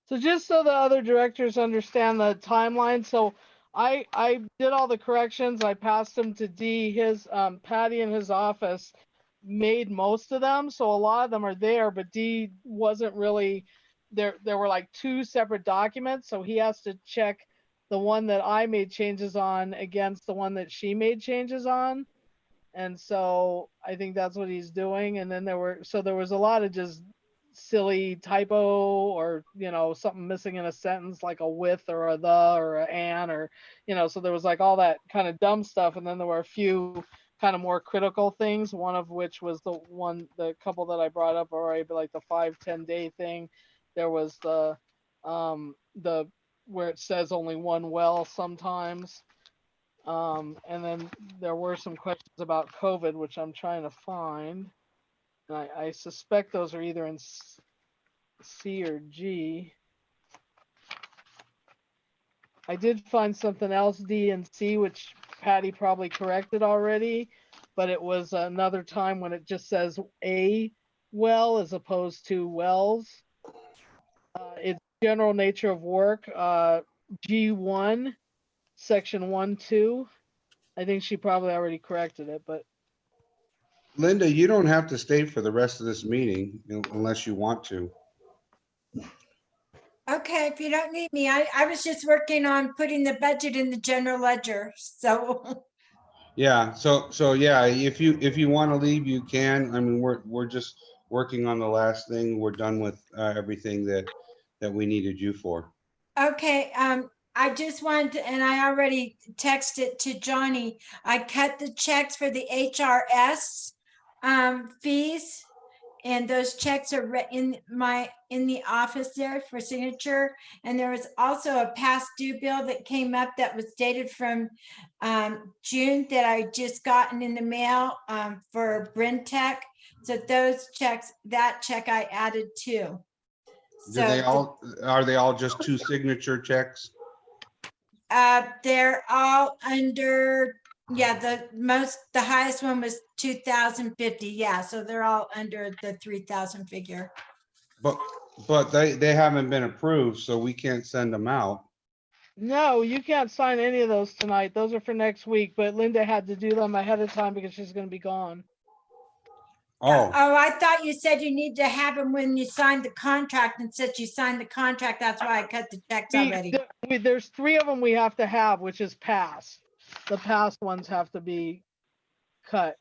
So just so the other directors understand the timeline, so I did all the corrections. I passed them to D, his Patty in his office. made most of them, so a lot of them are there, but D wasn't really there. There were like two separate documents, so he has to check the one that I made changes on against the one that she made changes on. And so I think that's what he's doing. And then there was a lot of just silly typo or, something missing in a sentence, like a with or a the or a an, or, so there was like all that kind of dumb stuff. And then there were a few kind of more critical things, one of which was the couple that I brought up already, but like the 5-10 day thing. There was the where it says only one well sometimes. And then there were some questions about COVID, which I'm trying to find. And I suspect those are either in C or G. I did find something else, D and C, which Patty probably corrected already, but it was another time when it just says a well as opposed to wells. It's general nature of work, G1, section 1-2. I think she probably already corrected it, but Linda, you don't have to stay for the rest of this meeting unless you want to. Okay, if you don't need me, I was just working on putting the budget in the general ledger, so. Yeah, so yeah, if you want to leave, you can. I mean, we're just working on the last thing. We're done with everything that we needed you for. Okay, I just wanted to, and I already texted to Johnny, I cut the checks for the HRS fees. And those checks are in the office there for signature. And there was also a past due bill that came up that was dated from June that I just gotten in the mail for Brentech. So those checks, that check I added too. Are they all just two signature checks? They're all under, yeah, the highest one was 2,050. Yeah, so they're all under the 3,000 figure. But they haven't been approved, so we can't send them out. no, you can't sign any of those tonight. Those are for next week, but Linda had to do them ahead of time because she's going to be gone. Oh, I thought you said you need to have them when you signed the contract, and since you signed the contract, that's why I cut the checks already. There's 3 of them we have to have, which is passed. The past ones have to be cut.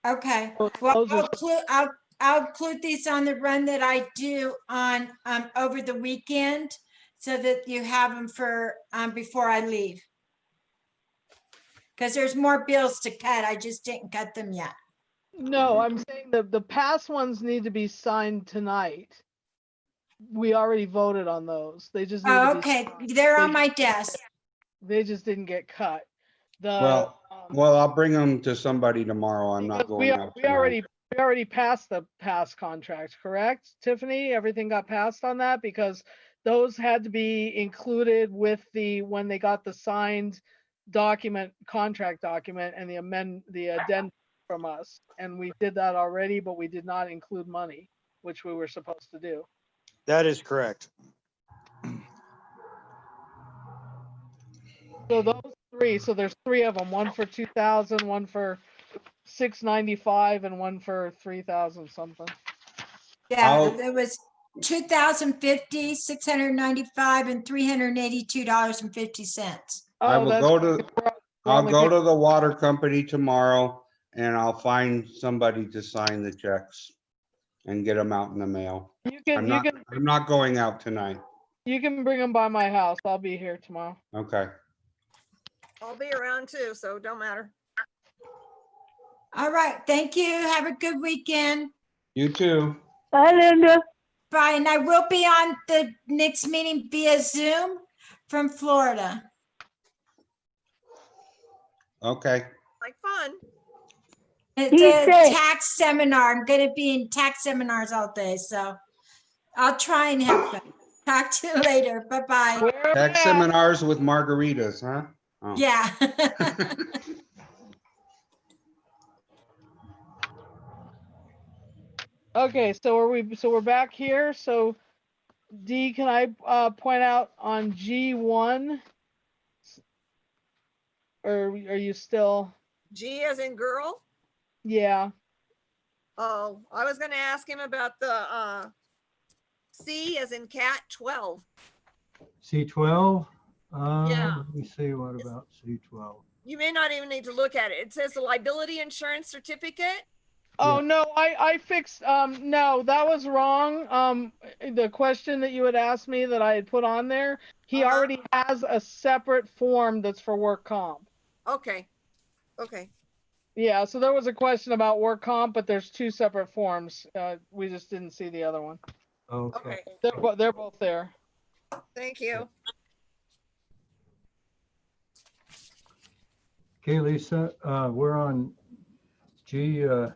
Okay, Those well, are- I'll include these on the run that I do on over the weekend, so that you have them for before I leave. Because there's more bills to cut. I just didn't cut them yet. No, I'm saying the past ones need to be signed tonight. We already voted on those. They just need to be Okay, signed. they're on my desk. They just didn't get cut. well, I'll bring them to somebody tomorrow. I'm not going out we tonight. already passed the past contract, correct, Tiffany? Everything got passed on that because those had to be included with when they got the signed contract document and the addendum from us. And we did that already, but we did not include money, which we were supposed to do. That is correct. So those 3, so there's 3 of them, one for 2,000, one for 695, and one for 3,000 something. Yeah, it was 2,050, 695, and $382.50. I will that's go right, to, I'll go to the water company tomorrow and I'll find somebody to sign the checks and get them out in the mail. I'm not going out tonight. You can bring them by my house. I'll be here tomorrow. Okay. I'll be around too, so don't matter. All right, thank you. Have a good weekend. You too. Bye, Linda. Bye, and I will be on the next meeting via Zoom from Florida. Okay. Like fun. It's Be a safe. tax seminar. I'm going to be in tax seminars all day, so I'll try and have fun. Talk to you later. Bye-bye. Where am I Tax at? seminars with margaritas, huh? Oh. Yeah. Okay, so we're back here. So D, can I point out on G1? Or are you still? G as in girl? Yeah. Oh, I was gonna ask him about the, C as in cat 12. C12? Yeah. Let me see, what about C12? You may not even need to look at it. It says the liability insurance certificate. Oh, Yeah. no, I fixed, no, that was wrong. The question that you had asked me that I had put on there, he Uh-huh. already has a separate form that's for work comp. Okay, okay, Yeah, so there was a question about work comp, but there's two separate forms. We just didn't see the other one. Okay. okay. They're both there. Thank you. Okay, Lisa, we're on G1.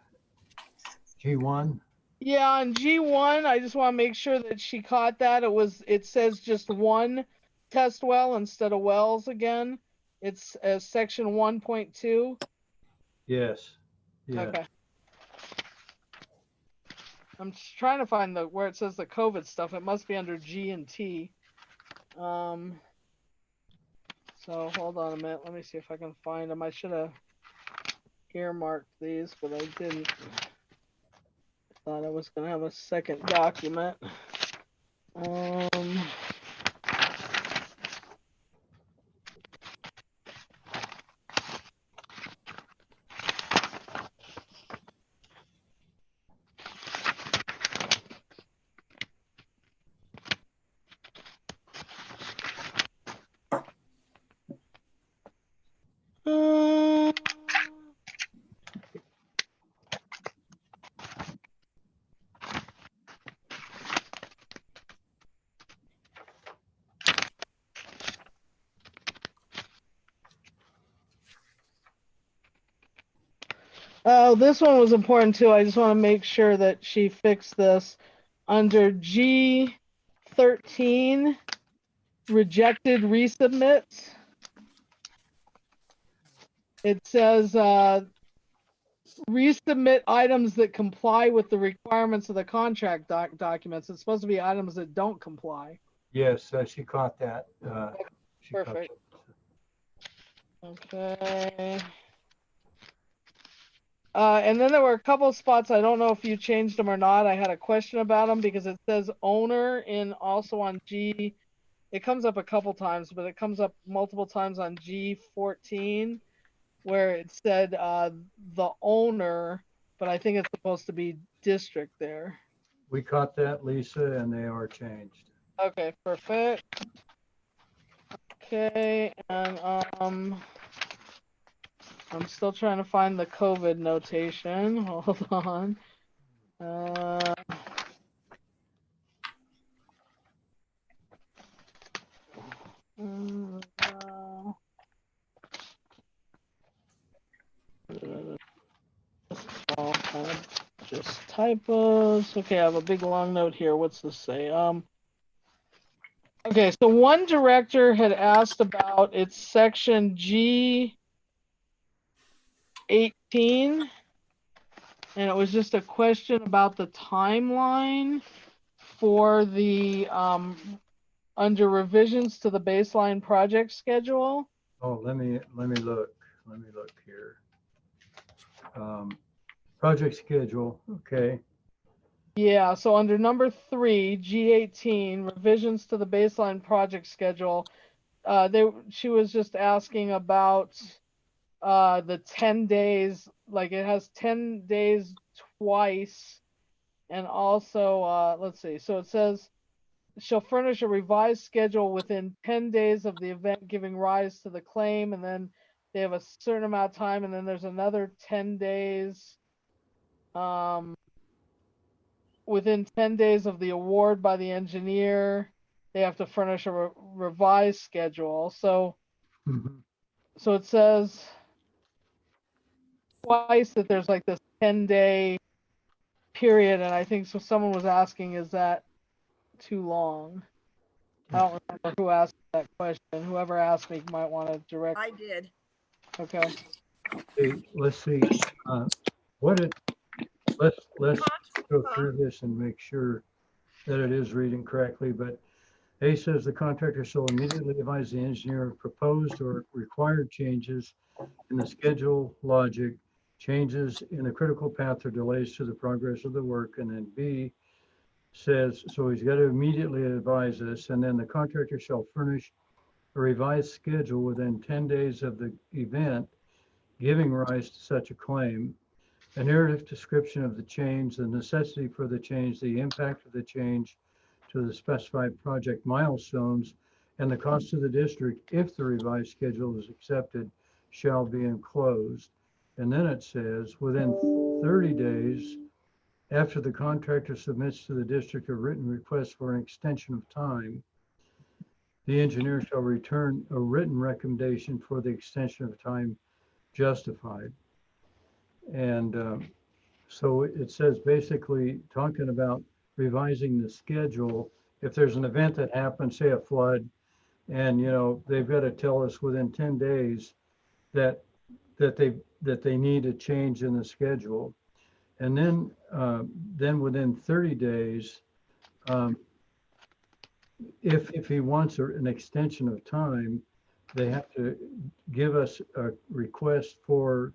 Yeah, on G1, I just want to make sure that she caught that. It says just one test well instead of wells again. It's section 1.2. Yes. Yeah. Okay. I'm just trying to find where it says the COVID stuff. It must be under G and T. So hold on a minute. Let me see if I can find them. I should have earmarked these, but I didn't. Thought I was gonna have a second document. Oh, this one was important too. I just want to make sure that she fixed this. Under G13, rejected resubmits. It says resubmit items that comply with the requirements of the contract documents. It's supposed to be items that don't comply. Yes, she caught that. She caught Perfect. that. Okay. And then there were a couple of spots, I don't know if you changed them or not. I had a question about them because it says owner in also on G. It comes up a couple times, but it comes up multiple times on G14 where it said the owner, but I think it's supposed to be district there. We caught that, Lisa, and they are changed. Okay, perfect. Okay, and I'm still trying to find the COVID notation. Hold on. All kind of just typos. Okay, I have a big long note here. What's this say? Okay, so one director had asked about its section G18, and it was just a question about the timeline for the under revisions to the baseline project schedule. Oh, let me look. Let me look here. Project schedule. Okay. Yeah, so under number 3, G18, revisions to the baseline project schedule, she was just asking about the 10 days, like it has 10 days twice, and also, let's see, so it says, she'll furnish a revised schedule within 10 days of the event giving rise to the claim, and then they have a certain amount of time, and then there's another 10 days, within 10 days of the award by the engineer, they have to furnish a revised schedule. So, so it says twice that there's like this 10-day period, and I think so. Someone was asking, is that too long? I don't remember who asked that question. Whoever asked me might want to direct. I did. Okay. Hey, let's see. Let's go through this and make sure that it is reading correctly. But A says the contractor shall immediately advise the engineer of proposed or required changes in the schedule logic changes in the critical path or delays to the progress of the work. And then B says, so he's got to immediately advise us, and then the contractor shall furnish a revised schedule within 10 days of the event, giving rise to such a claim, a narrative description of the change, the necessity for the change, the impact of the change to the specified project milestones, and the cost to the district if the revised schedule is accepted shall be enclosed. And then it says, within 30 days after the contractor submits to the district a written request for an extension of time, the engineer shall return a written recommendation for the extension of time justified. And so it says basically talking about revising the schedule. If there's an event that happens, say a flood, and they've got to tell us within 10 days that they need a change in the schedule. And then within 30 days, if he wants an extension of time, they have to give us a request for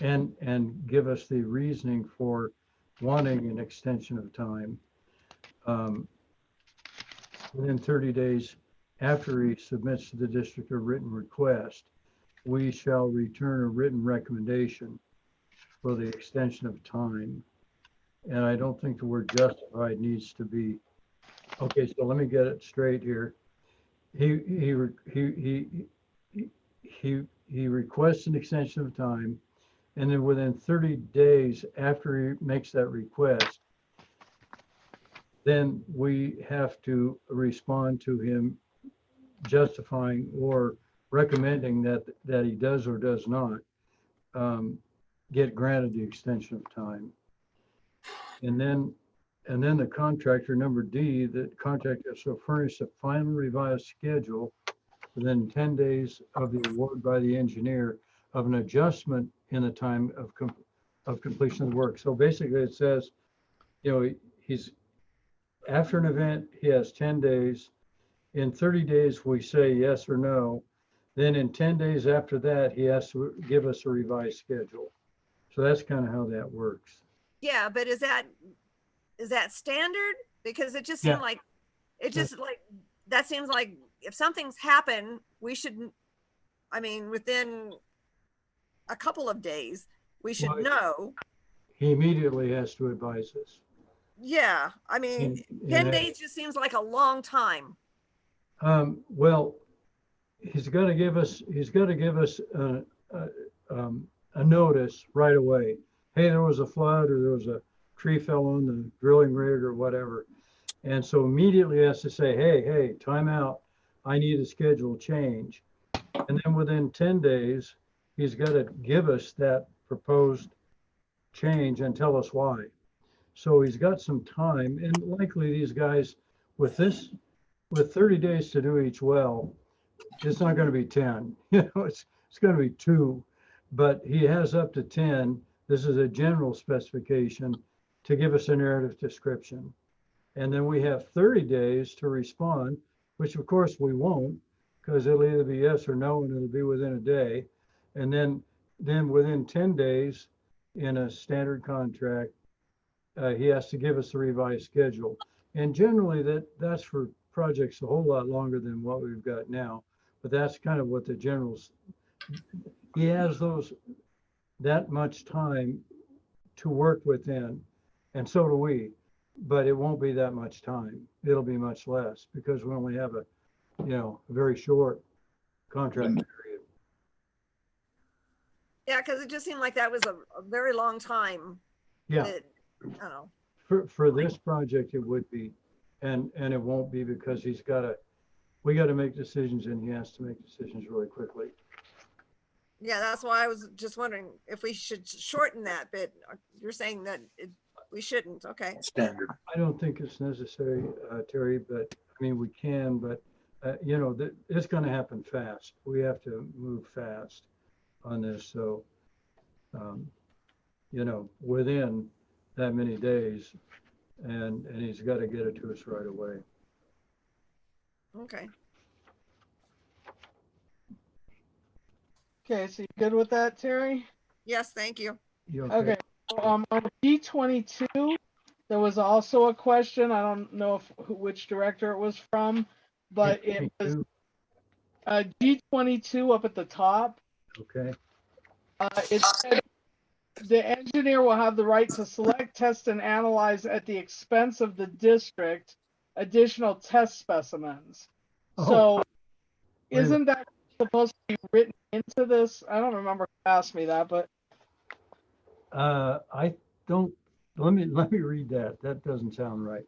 and give us the reasoning for wanting an extension of time. Within 30 days after he submits to the district a written request, we shall return a written recommendation for the extension of time. And I don't think the word justified needs to be, okay, so let me get it straight here. He requests an extension of time, and then within 30 days after he makes that request, then we have to respond to him justifying or recommending that he does or does not get granted the extension of time. And then the contractor, number D, the contractor shall furnish a final revised schedule within 10 days of the award by the engineer of an adjustment in the time of completion of the work. So basically it says, he's after an event, he has 10 days. In 30 days, we say yes or no. Then in 10 days after that, he has to give us a revised schedule. So that's kind of how that works. Yeah, but is that standard? Because it just seemed like, that seems like if something's happened, we should, within a couple of days, we should know. He immediately has to advise us. Yeah, 10 days just seems like a long time. Well, he's got to give us a notice right away. Hey, there was a flood, or there was a tree fell on the drilling rig or whatever. And so immediately he has to say, hey, time out. I need a schedule change. And then within 10 days, he's got to give us that proposed change and tell us why. So he's got some time, and likely these guys with 30 days to do each well, it's not going to be 10, it's going to be 2, but he has up to 10. This is a general specification to give us a narrative description. And then we have 30 days to respond, which of course we won't, because it'll either be yes or no, and it'll be within a day. And then within 10 days in a standard contract, he has to give us a revised schedule. And generally that's for projects a whole lot longer than what we've got now, but that's kind of what the generals, he has that much time to work within, and so do we, but it won't be that much time. It'll be much less because we only have a very short contract period. Yeah, because it just seemed like that was a very long time. Yeah. I don't know. For this project, it would be, and it won't be because we got to make decisions, and he has to make decisions really quickly. Yeah, that's why I was just wondering if we should shorten that bit. You're saying that we shouldn't. Okay. Standard. I don't think it's necessary, Terry, but we can, but it's going to happen fast. We have to move fast on this. So, within that many days, and he's got to get it to us right away. Okay. Okay, so you good with that, Terry? Yes, thank you. You Okay, so, on G22, there was also a question. I don't know which director it was from, but it was G22 up at the top. Okay, It said the engineer will have the right to select, test, and analyze at the expense of the district additional test specimens. Oh. So Wait a minute. isn't that supposed to be written into this? I don't remember who asked me that, but I don't, let me read that. That doesn't sound right.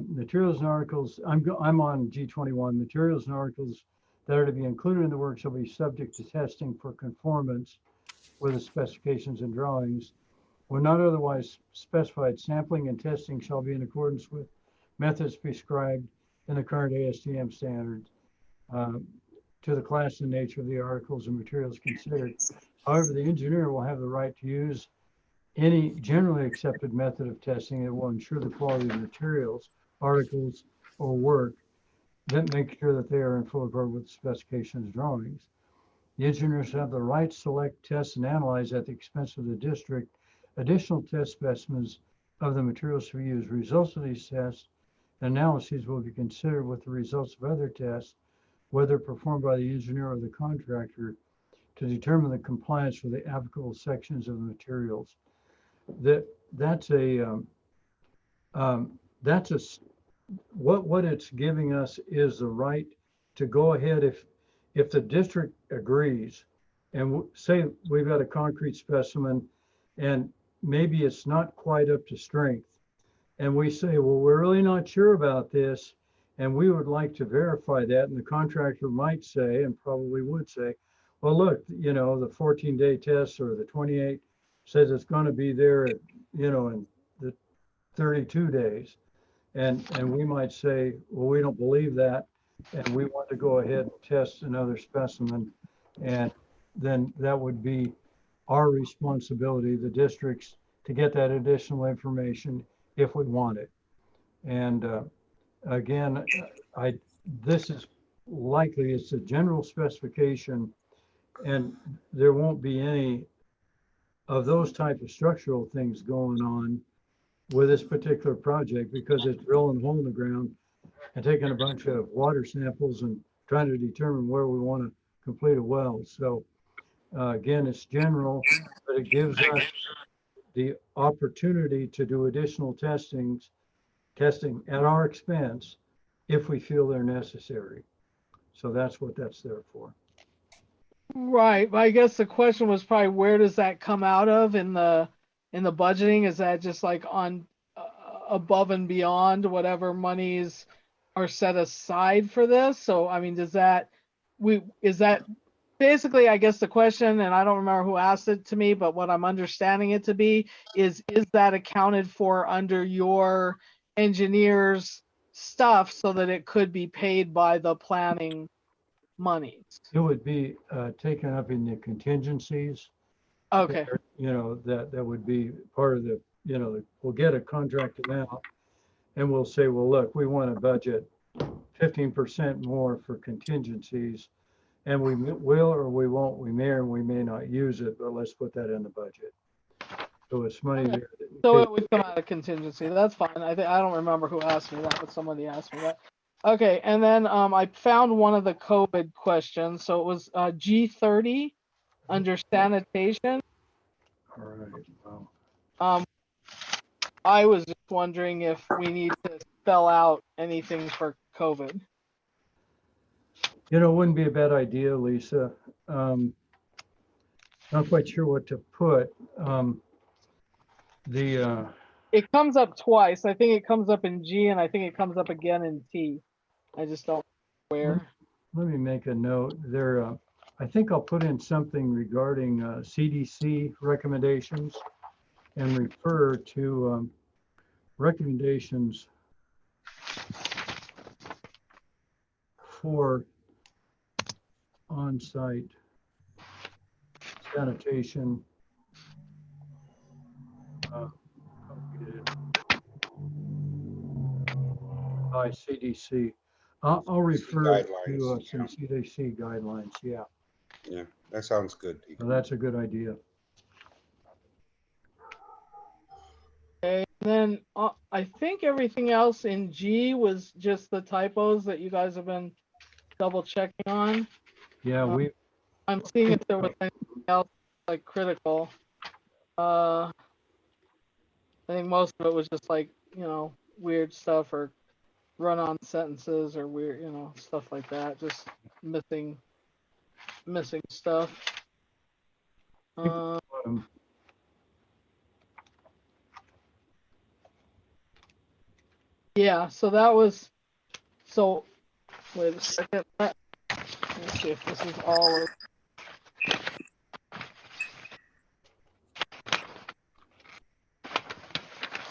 Materials and articles, I'm on G21. Materials and articles that are to be included in the work shall be subject to testing for conformance with the specifications and drawings. When not otherwise specified, sampling and testing shall be in accordance with methods prescribed in the current ASTM standards to the class and nature of the articles and materials considered. However, the engineer will have the right to use any generally accepted method of testing that will ensure the quality of the materials, articles, or work that make sure that they are in full accord with the specifications drawings. The engineers have the right to select, test, and analyze at the expense of the district additional test specimens of the materials to be used. Results of these tests and analyses will be considered with the results of other tests, whether performed by the engineer or the contractor, to determine the compliance with the applicable sections of the materials. What it's giving us is the right to go ahead if the district agrees and say we've got a concrete specimen and maybe it's not quite up to strength. And we say, well, we're really not sure about this. And we would like to verify that. And the contractor might say, and probably would say, well, look, you know, the 14-day test or the 28 says it's going to be there, in the 32 days. And we might say, well, we don't believe that. And we want to go ahead and test another specimen. And then that would be our responsibility, the districts, to get that additional information if we want it. And again, this is likely, it's a general specification, and there won't be any of those type of structural things going on with this particular project because it's drilling a hole in the ground and taking a bunch of water samples and trying to determine where we want to complete a well. So again, it's general, but it gives us the opportunity to do additional testing at our expense if we feel they're necessary. So that's what that's there for. right. But I guess the question was probably where does that come out of in the budgeting? Is that just like on above and beyond whatever monies are set aside for this? So I mean, is that basically, I guess the question, and I don't remember who asked it to me, but what I'm understanding it to be is that accounted for under your engineer's stuff so that it could be paid by the planning monies? It would be taken up in the contingencies. Okay. That would be part of the, we'll get a contract amount and we'll say, well, look, we want to budget 15% more for contingencies. And we will or we won't, we may or we may not use it, but let's put that in the budget. So it's money Okay. there. So it would come out of contingency. That's fine. I don't remember who asked me that, but somebody asked me that. Okay, and then I found one of the COVID questions. So it was G30 under sanitation. All right. Wow. I was just wondering if we need to spell out anything for COVID. It wouldn't be a bad idea, Lisa. Not quite sure what to put. It comes up twice. I think it comes up in G and I think it comes up again in T. I just don't know where. Let me make a note there. I think I'll put in something regarding CDC recommendations and refer to recommendations for on-site sanitation. By CDC. I'll refer to some CDC guidelines. Yeah. Yeah, that sounds good. Well, that's a good idea. Then I think everything else in G was just the typos that you guys have been double checking on. Yeah, we, I'm seeing if there was anything else like critical. I think most of it was just like, weird stuff or run-on sentences or weird, stuff like that. Just missing stuff. Yeah, so that was, so wait a second. Let's see if this is all of.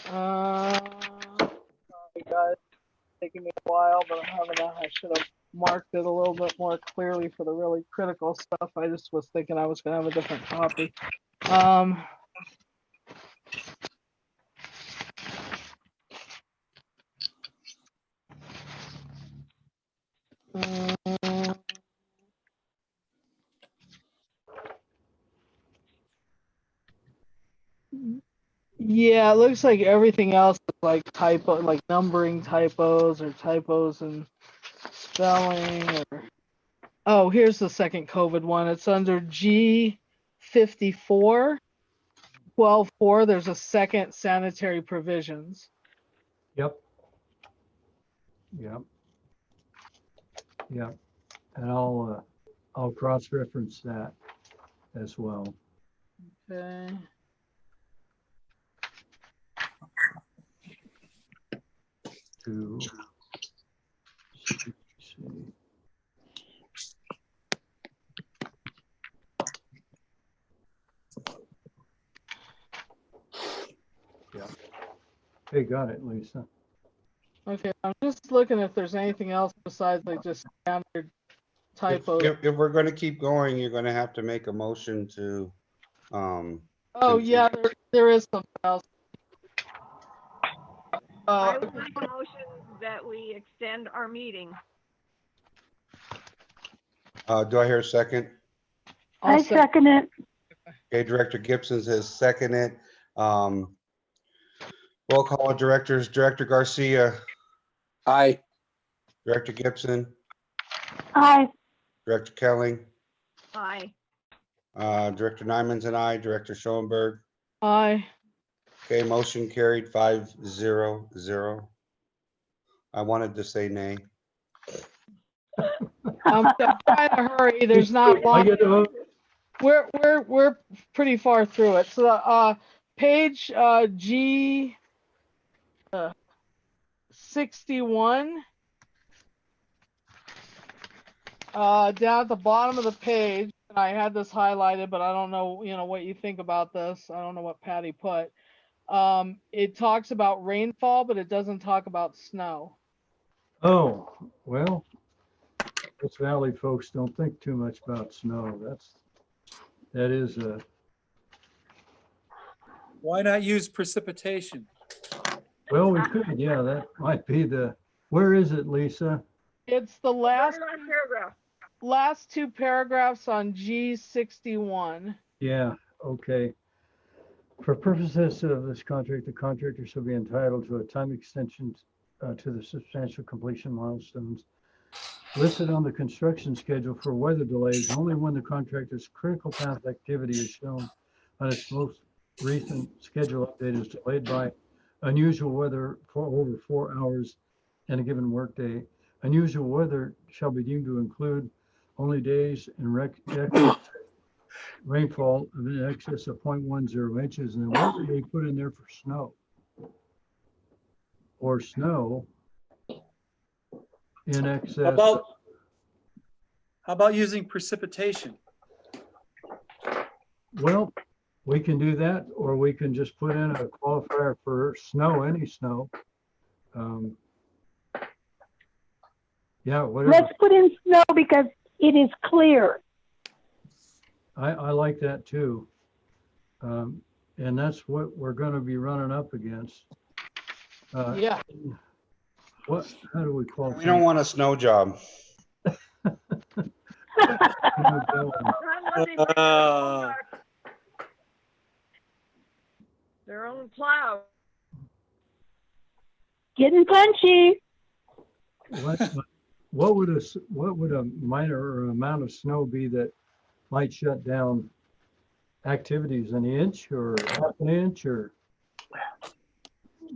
Sorry guys, taking me a while, but I should have marked it a little bit more clearly for the really critical stuff. I just was thinking I was gonna have a different copy. Yeah, it looks like everything else is like typo, like numbering typos or typos and spelling or. Oh, here's the second COVID one. It's under G54, 12.4. There's a second sanitary provisions. yep. Yep. Yep. And I'll cross-reference that as well. Okay. To see. Yeah. Hey, got it, Lisa. Okay, I'm just looking if there's anything else besides like just standard typos. If we're gonna keep going, you're gonna have to make a motion to, Oh, yeah, there is something else. I will make a motion that we extend our meeting. do I hear a second? I second it. Okay, Director Gibson says second it. Roll call directors, Director Garcia, Aye. Director Gibson, Aye. Director Kelly, Aye. Director Nyman's and I, Director Schoenberg. Aye. Okay, motion carried 5-0-0. I wanted to say nay. I'm trying to hurry. There's not I long. get to vote. We're pretty far through it. So page G 61 down at the bottom of the page. And I had this highlighted, but I don't know, what you think about this. I don't know what Patty put. It talks about rainfall, but it doesn't talk about snow. Oh, well, West Valley folks don't think too much about snow. That is a, Why not use precipitation? well, we could, yeah, that might be where is it, Lisa? It's the last Paragraph. last two paragraphs on G61. Yeah, okay. For purposes of this contract, the contractor shall be entitled to a time extension to the substantial completion milestones listed on the construction schedule for weather delays only when the contractor's critical path activity is shown on its most recent schedule update is delayed by unusual weather for over 4 hours in a given workday. Unusual weather shall be deemed to include only days in rainfall of in excess of 0.10 inches. And then what did they put in there for snow? Or snow in excess. How about using precipitation? Well, we can do that, or we can just put in a qualifier for snow, any snow. Yeah, whatever. Let's put in snow because it is clear. I like that too. And that's what we're going to be running up against. Yeah. How do we qualify? We don't want a snow job. Their own plow. Getting punchy. What would a minor amount of snow be that might shut down activities? An inch or half an inch, or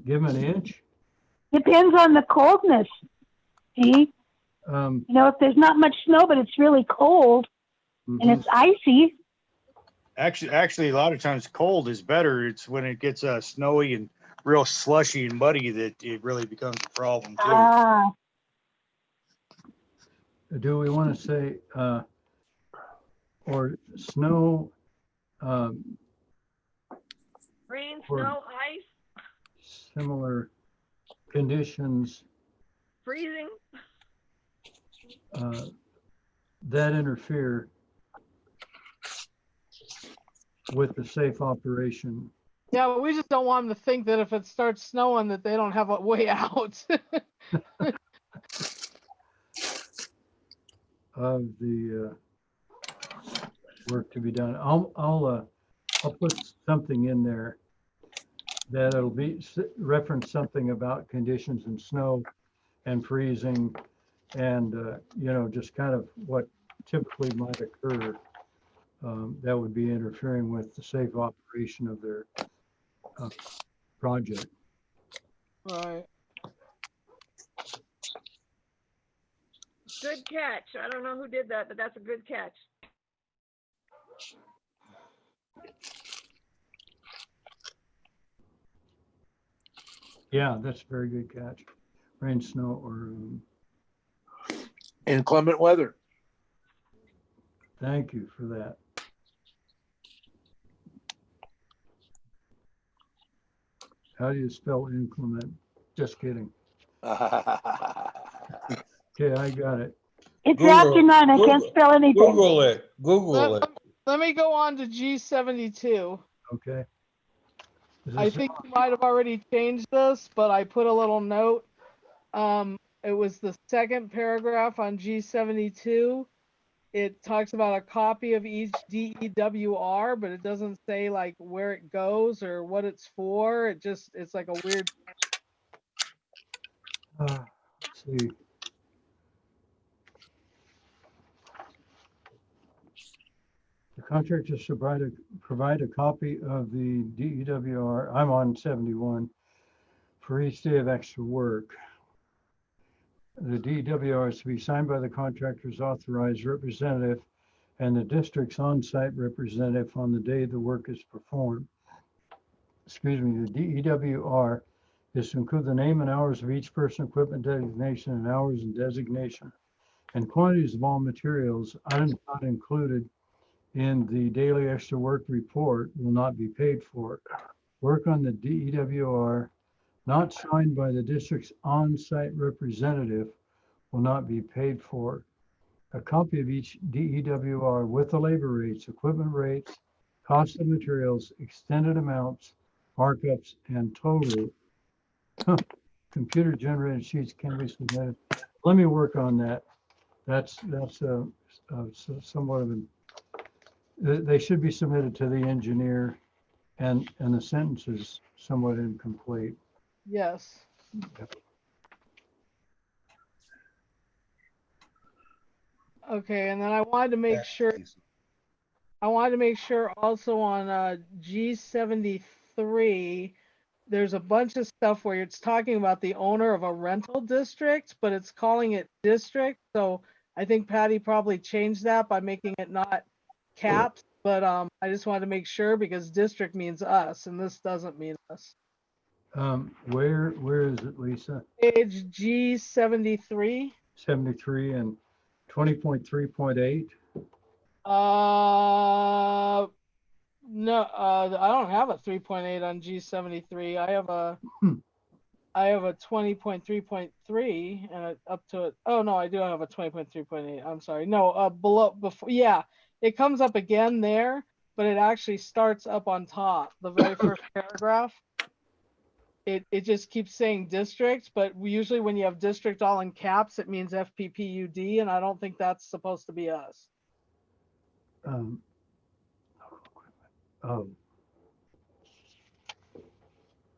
give them an inch? Depends on the coldness. See, Um, you know, if there's not much snow, but it's really cold and mhm. it's icy, Actually, a lot of times cold is better. It's when it gets snowy and real slushy and muddy that it really becomes a problem too. ah, Do we want to say, or snow, Rain, Or- snow, ice, similar conditions freezing. that interfere with the safe operation? Yeah, but we just don't want them to think that if it starts snowing that they don't have a way out. Of the work to be done. I'll put something in there that it'll be reference something about conditions and snow and freezing and you know, just kind of what typically might occur that would be interfering with the safe operation of their project. Right. Good catch. I don't know who did that, but that's a good catch. Yeah, that's a very good catch. Rain, snow, or Inclement weather. thank you for that. How do you spell inclement? Just kidding. Okay, I got it. it's Google- after 9. I can't Google- spell anything. Google it. Google it. Let me go on to G72. Okay. Is I this- think you might have already changed this, but I put a little note. It was the second paragraph on G72. It talks about a copy of each DEWR, but it doesn't say like where it goes or what it's for. It's like a weird. let's see. The contractor should provide a copy of the DEWR. I'm on 71 for each day of extra work. The DEWR is to be signed by the contractor's authorized representative and the district's on-site representative on the day the work is performed. Excuse me, the DEWR is to include the name and hours of each person, equipment designation, and hours and designation, and quantities of all materials. Items not included in the daily extra work report will not be paid for. Work on the DEWR not signed by the district's on-site representative will not be paid for. A copy of each DEWR with the labor rates, equipment rates, cost of materials, extended amounts, markups, and total computer generated sheets can be submitted. Let me work on that. That's somewhat of an, they should be submitted to the engineer, and the sentence is somewhat incomplete. Yes. Okay, and then I wanted to make sure. I wanted to make sure also on G73, there's a bunch of stuff where it's talking about the owner of a rental district, but it's calling it district. So I think Patty probably changed that by making it not caps, but I just wanted to make sure because district means us and this doesn't mean us. Where is it, Lisa? Page G73. 73 and 20.3.8. No, I don't have a 3.8 on G73. I have a 20.3.3 and up to it. Oh no, I do have a 20.3.8. I'm sorry. No, before, yeah, it comes up again there, but it actually starts up on top, the very first paragraph. It just keeps saying district, but usually when you have district all in caps, it means FPPUD, and I don't think that's supposed to be us. Oh,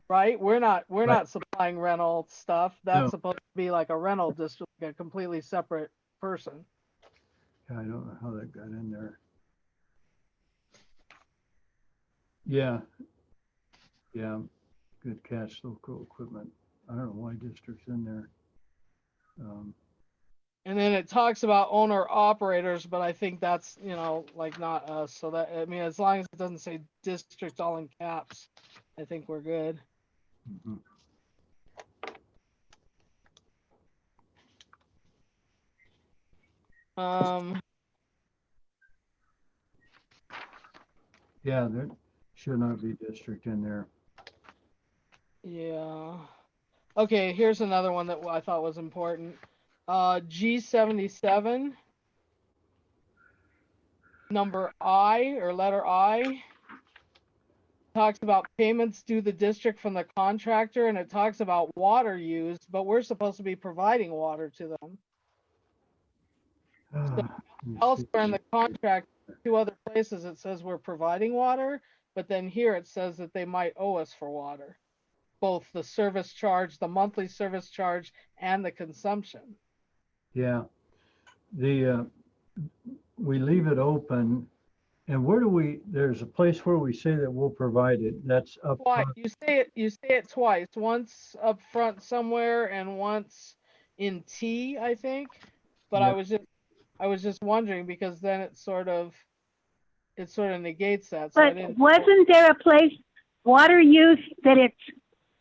right? We're not Right. supplying rental stuff. That's No. supposed to be like a rental district, a completely separate person. I don't know how that got in there. Yeah. Yeah, good catch, local equipment. I don't know why district's in there. And then it talks about owner operators, but I think that's, like not us. So that, I mean, as long as it doesn't say district all in caps, I think we're good. Mhm. Um, Yeah, there should not be district in there. yeah. Okay, here's another one that I thought was important. G77, number I or letter I, talks about payments due the district from the contractor, and it talks about water use, but we're supposed to be providing water to them. Let me see. Elsewhere in the contract, two other places, it says we're providing water, but then here it says that they might owe us for water. Both the service charge, the monthly service charge, and the consumption. Yeah, we leave it open. And where do there's a place where we say that we'll provide it. That's up Why, front. you say it twice, once up front somewhere and once in T, I think. But Yeah. I was just wondering, because then it sort of negates that. So I But didn't. wasn't there a place, water use, that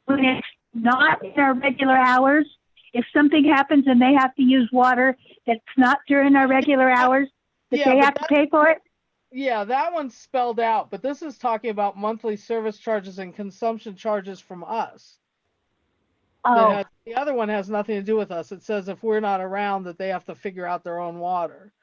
when it's not in our regular hours, if something happens and they have to use water that's not during our regular hours, that Yeah, they but have to pay for it? Yeah, that one's spelled out, but this is talking about monthly service charges and consumption charges from us. Oh, The other one has nothing to do with us. It says if we're not around, that they have to figure out their own water.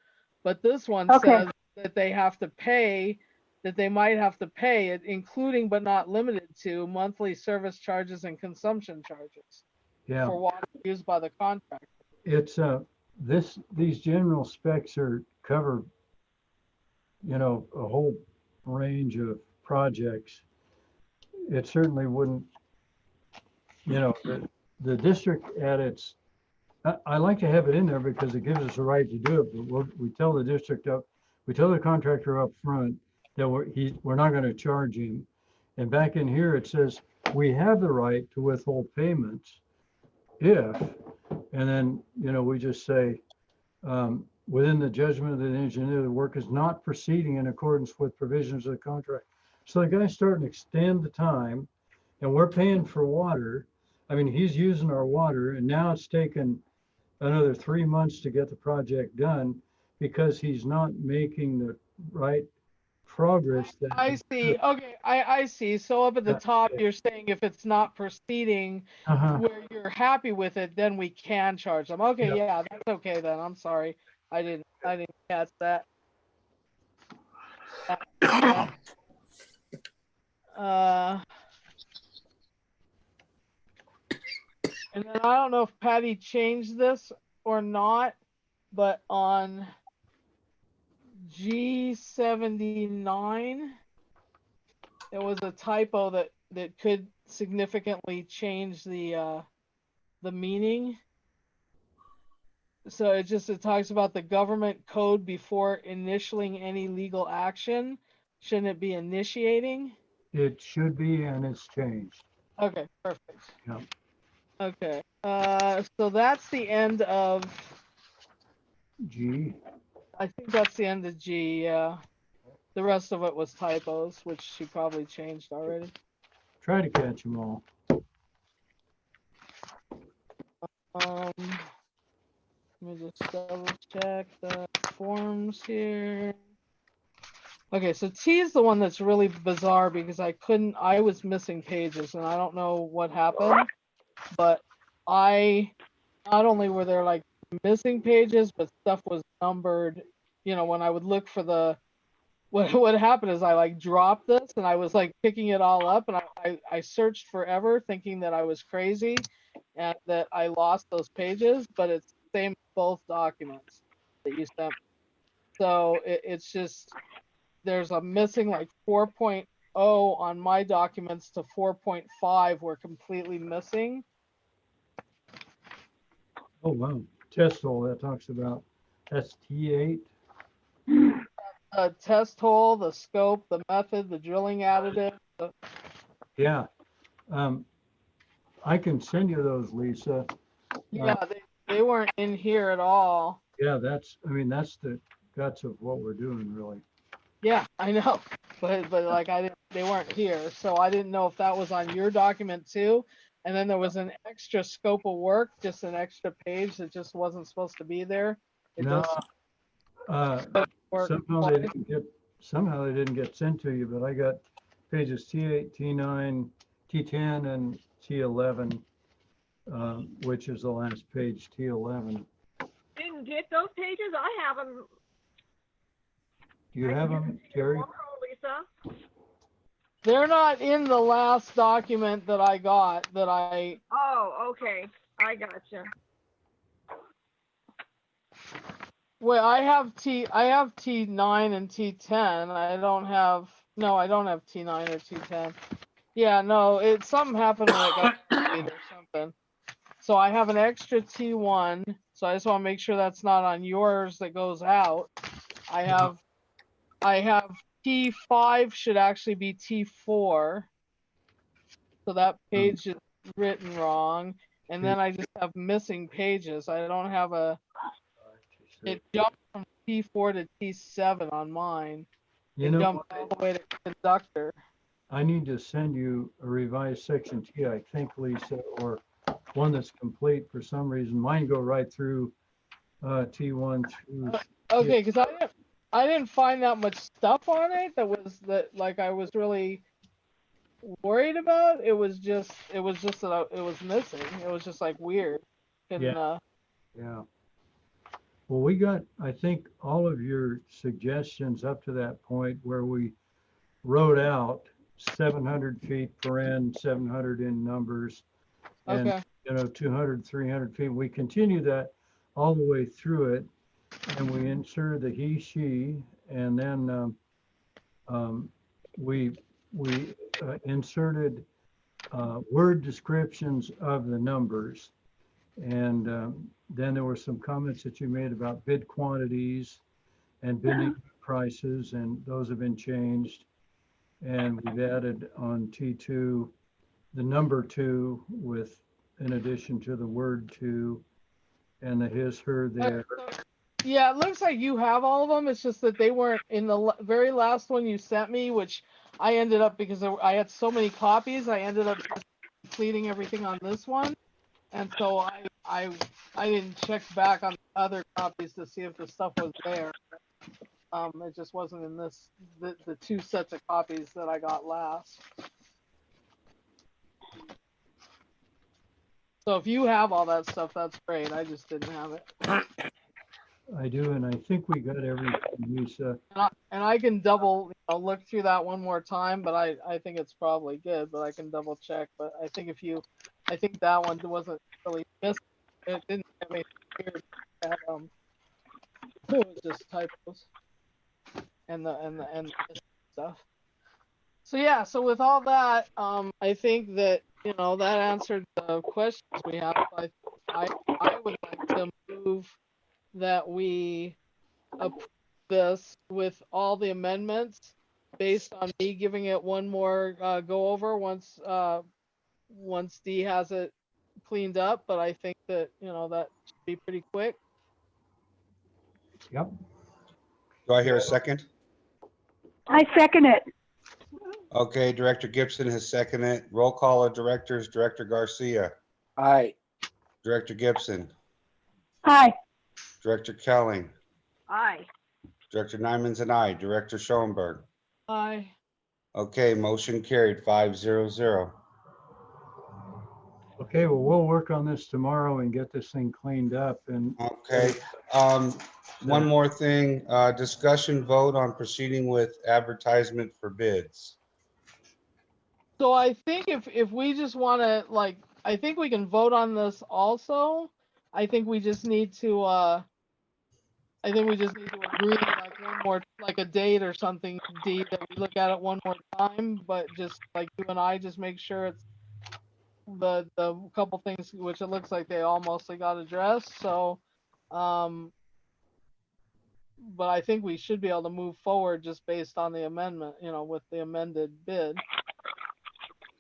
But this one Okay. says that they have to pay, that they might have to pay it, including but not limited to monthly service charges and consumption charges Yeah, for water used by the contractor. it's these general specs cover, a whole range of projects. It certainly wouldn't, the district at its, I like to have it in there because it gives us the right to do it, but we tell the we tell the contractor up front that we're not going to charge him. And back in here, it says, we have the right to withhold payments if, and then, we just say, within the judgment of the engineer, the work is not proceeding in accordance with provisions of the contract. So the guy's starting to extend the time, and we're paying for water. I mean, he's using our water, and now it's taken another 3 months to get the project done because he's not making the right progress. I see. Okay, I see. So up at the Yeah. top, you're saying if it's not proceeding Uh-huh. where you're happy with it, then we can charge them. Okay, yeah, that's okay then. I'm sorry. I didn't catch that. And then I don't know if Patty changed this or not, but on G79, there was a typo that could significantly change the meaning. So it talks about the government code before initialing any legal action. Shouldn't it be initiating? It should be, and it's changed. Okay, perfect. Yeah. Okay, so that's the end of, G. I think that's the end of G, yeah. The rest of it was typos, which she probably changed already. Try to catch them all. Let me just double check the forms here. Okay, so T is the one that's really bizarre because I was missing pages and I don't know what happened, but not only were there like missing pages, but stuff was numbered, when I would look for what happened is I like dropped this and I was like picking it all up and I searched forever thinking that I was crazy and that I lost those pages, but it's the same both documents that you sent. So it's just, there's a missing like 4.8 on my documents to 4.5 were completely missing. Oh, wow. Test hole that talks about, that's T8. Test hole, the scope, the method, the drilling additive. Yeah. I can send you those, Lisa. Yeah, they weren't in here at all. Yeah, that's the guts of what we're doing, really. Yeah, I know, but like they weren't here, so I didn't know if that was on your document too. And then there was an extra scope of work, just an extra page that just wasn't supposed to be there. It No, does work somehow they didn't get sent to you, but I got pages T8, T9, T10, and T11, which is the last page, T11. Didn't get those pages? I have them. You have them, Terry? Lisa. They're not in the last document that I got that I. Oh, okay. I gotcha. Well, I have T9 and T10. I don't have T9 or T10. Yeah, no, something happened when it got delayed or something. So I have an extra T1. So I just want to make sure that's not on yours that goes out. I have T5 should actually be T4. So that page is written wrong. And then I just have missing pages. I don't have it jumped from T4 to T7 on mine. You It know, jumped all the way to conductor. I need to send you a revised section T, I think, Lisa, or one that's complete for some reason. Mine go right through T1 through. Okay, because I didn't find that much stuff on it that like I was really worried about. It was just that it was missing. It was just like weird. And, Yeah. Well, we got, I think, all of your suggestions up to that point where we wrote out 700 feet per end, 700 in numbers, and, okay. 200, 300 feet. We continue that all the way through it, and we insert the he, she, and then we inserted word descriptions of the numbers. And then there were some comments that you made about bid quantities and bidding prices, and those have been changed. And we've added on T2 the number 2 with, in addition to the word 2 and the his, her, there. Yeah, it looks like you have all of them. It's just that they weren't in the very last one you sent me, which I ended up, because I had so many copies, I ended up just completing everything on this one. And so I didn't check back on other copies to see if the stuff was there. It just wasn't in the 2 sets of copies that I got last. So if you have all that stuff, that's great. I just didn't have it. I do, and I think we got everything, Lisa. And I can double look through that one more time, but I think it's probably good, but I can double check. But I think I think that one wasn't really missed. It didn't have anything weird. It was just typos and the stuff. So yeah, so with all that, I think that that answered the questions we have. I would like to move that we approve this with all the amendments based on me giving it one more go over once Dee has it cleaned up. But I think that that should be pretty quick. Yep. Do I hear a second? I second it. Okay, Director Gibson has seconded. Roll call of directors, Director Garcia, Aye. Director Gibson, Aye. Director Kelling, Aye. Director Nyman's and I, Director Schoenberg. Aye. Okay, motion carried 5-0-0. Okay, well, we'll work on this tomorrow and get this thing cleaned up. And Okay, one more thing, discussion vote on proceeding with advertisement for bids. So I think if we just want to I think we can vote on this also. I think we just need to I think we just need to agree like one more, like a date or something, Dee, that we look at it one more time, but just like you and I, just make sure it's the couple things, which it looks like they all mostly got addressed, so, but I think we should be able to move forward just based on the amendment, you know, with the amended bid.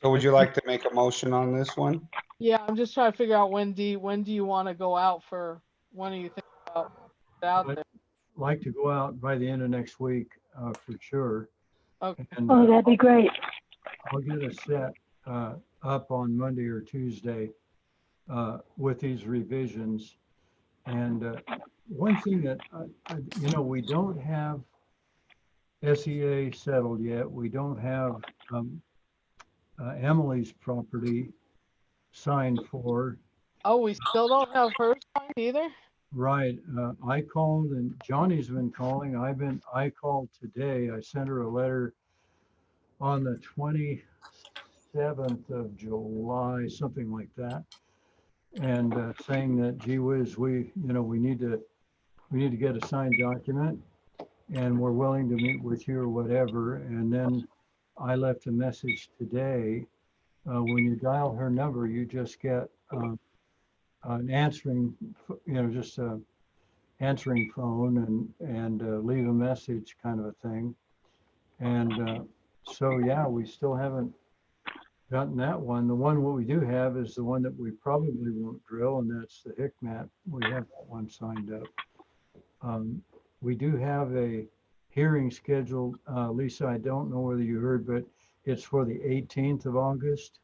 So would you like to make a motion on this one? Yeah, I'm just trying to figure out when do you want to go out for, when do you think about out I'd there? like to go out by the end of next week, for sure. Okay. And Oh, that'd be great. I'll get a set up on Monday or Tuesday with these revisions. And one thing that, you know, we don't have SEA settled yet. We don't have Emily's property signed for. Oh, we still don't have her signed either? Right. I called and Johnny's been calling. I called today. I sent her a letter on the 27th of July, something like that. And saying that, gee whiz, we need to get a signed document and we're willing to meet with you or whatever. And then I left a message today. When you dial her number, you just get an answering, just a answering phone and leave a message kind of a thing. And so, yeah, we still haven't gotten that one. The one what we do have is the one that we probably won't drill, and that's the HICMAT. We have that one signed up. We do have a hearing scheduled. Lisa, I don't know whether you heard, but it's for the 18th of August.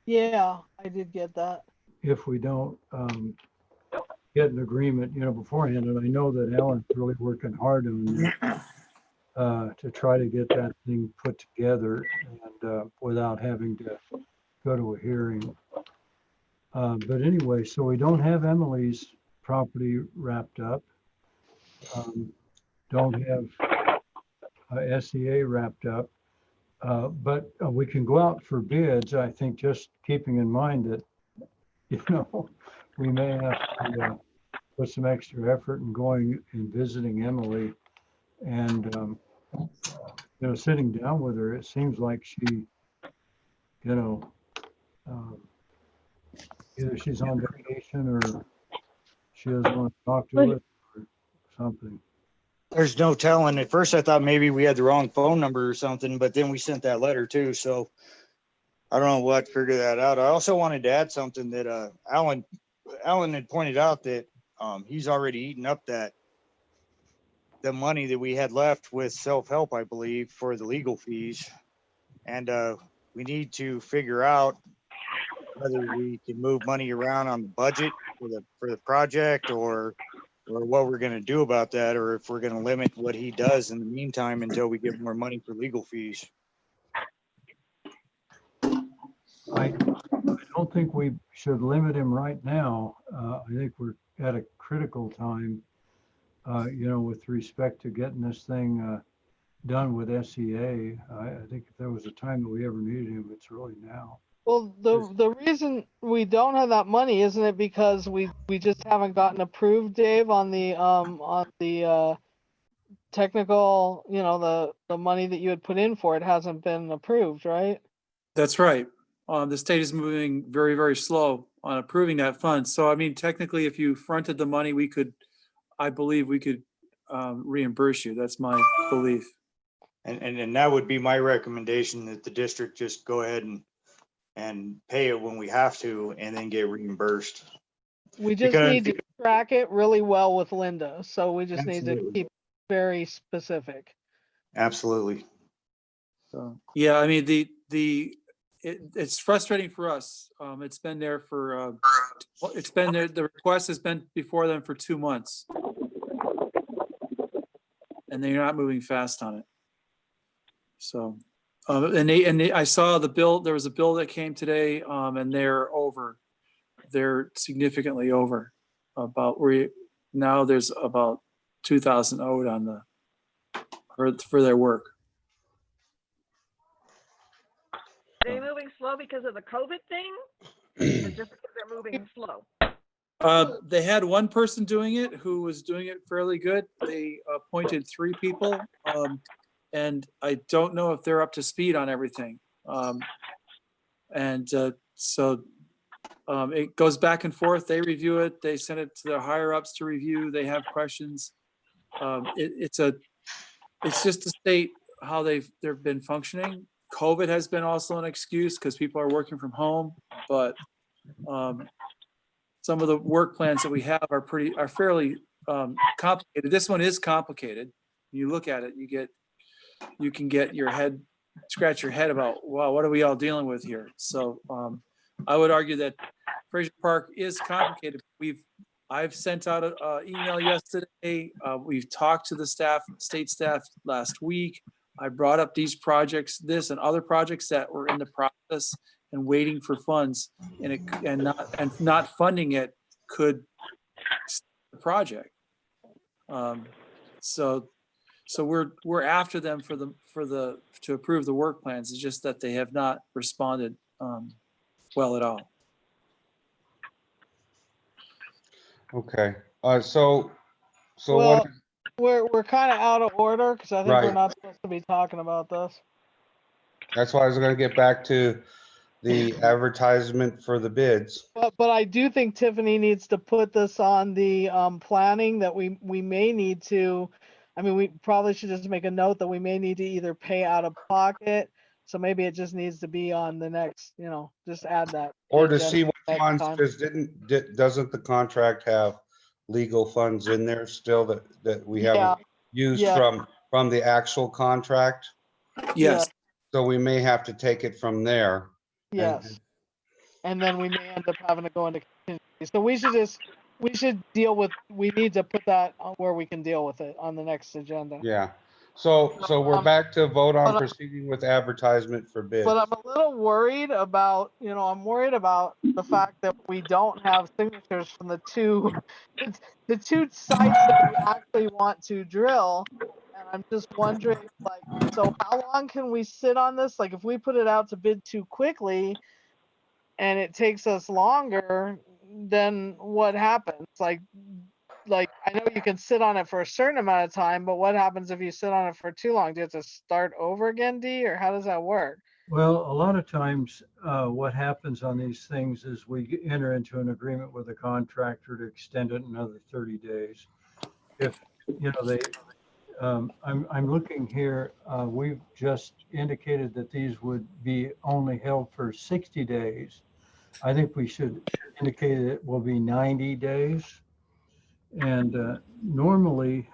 Yeah, I did get that. If we don't get an agreement, beforehand, and I know that Ellen's really working hard on that, to try to get that thing put together and without having to go to a hearing. But anyway, so we don't have Emily's property wrapped up. Don't have SEA wrapped up. But we can go out for bids, I think, just keeping in mind that, we may have to put some extra effort in going and visiting Emily and, sitting down with her. It seems like she, either she's on vacation or she doesn't want to talk to us or something. There's no telling. At first I thought maybe we had the wrong phone number or something, but then we sent that letter too. So I don't know what to figure that out. I also wanted to add something that Alan had pointed out that he's already eaten up the money that we had left with self-help, I believe, for the legal fees. And we need to figure out whether we can move money around on the budget for the project or what we're going to do about that, or if we're going to limit what he does in the meantime until we get more money for legal fees. I don't think we should limit him right now. I think we're at a critical time, with respect to getting this thing done with SEA. I think if there was a time that we ever needed him, it's really now. Well, the reason we don't have that money, isn't it because we just haven't gotten approved, Dave, on the technical, the money that you had put in for it hasn't been approved, right? That's right. The state is moving very, very slow on approving that fund. So, I mean, technically, if you fronted the money, I believe we could reimburse you. That's my belief. And that would be my recommendation, that the district just go ahead and pay it when we have to, and then get reimbursed. We just Because- need to track it really well with Linda. So we just need to Absolutely. keep very specific. Absolutely. So, yeah, I mean, it's frustrating for us. It's been there for, the request has been before them for 2 months. And they're not moving fast on it. So, I saw the bill, there was a bill that came today, and they're over. They're significantly over now there's about 2,000 owed on for their work. Are they moving slow because of the COVID thing? Or just because they're moving slow? They had one person doing it who was doing it fairly good. They appointed 3 people. And I don't know if they're up to speed on everything. So it goes back and forth. They review it. They send it to their higher ups to review. They have questions. It's just to state how they've been functioning. COVID has been also an excuse because people are working from home, but some of the work plans that we have are fairly complicated. This one is complicated. You look at it, you can get scratch your head about, wow, what are we all dealing with here? So I would argue that Fraser Park is complicated. I've sent out an email yesterday. We've talked to the state staff last week. I brought up these projects, this and other projects that were in the process and waiting for funds, and not funding it could stop the project. So we're after them to approve the work plans. It's just that they have not responded well at all. Okay, so Well, what, we're kind of out of order because I think we're Right. not supposed to be talking about this. that's why I was gonna get back to the advertisement for the bids. But I do think Tiffany needs to put this on the planning that we may need to. I mean, we probably should just make a note that we may need to either pay out of pocket. So maybe it just needs to be on the next, just add that. Or to agenda see what next funds, time. because doesn't the contract have legal funds in there still that we Yeah, haven't used yeah. from the actual contract? Yes. So we may have to take it from there. Yes. And then we may end up having to go into contingency. So we should we need to put that on where we can deal with it on the next agenda. Yeah, so we're back to vote on but- proceeding with advertisement for bids. But I'm a little worried about, I'm worried about the fact that we don't have signatures from the two sites that we actually want to drill. And I'm just wondering, so how long can we sit on this? Like, if we put it out to bid too quickly and it takes us longer, then what happens? Like I know you can sit on it for a certain amount of time, but what happens if you sit on it for too long? Do you have to start over again, Dee, or how does that work? Well, a lot of times, what happens on these things is we enter into an agreement with the contractor to extend it another 30 days. If, I'm looking here, we've just indicated that these would be only held for 60 days. I think we should indicate it will be 90 days. And normally,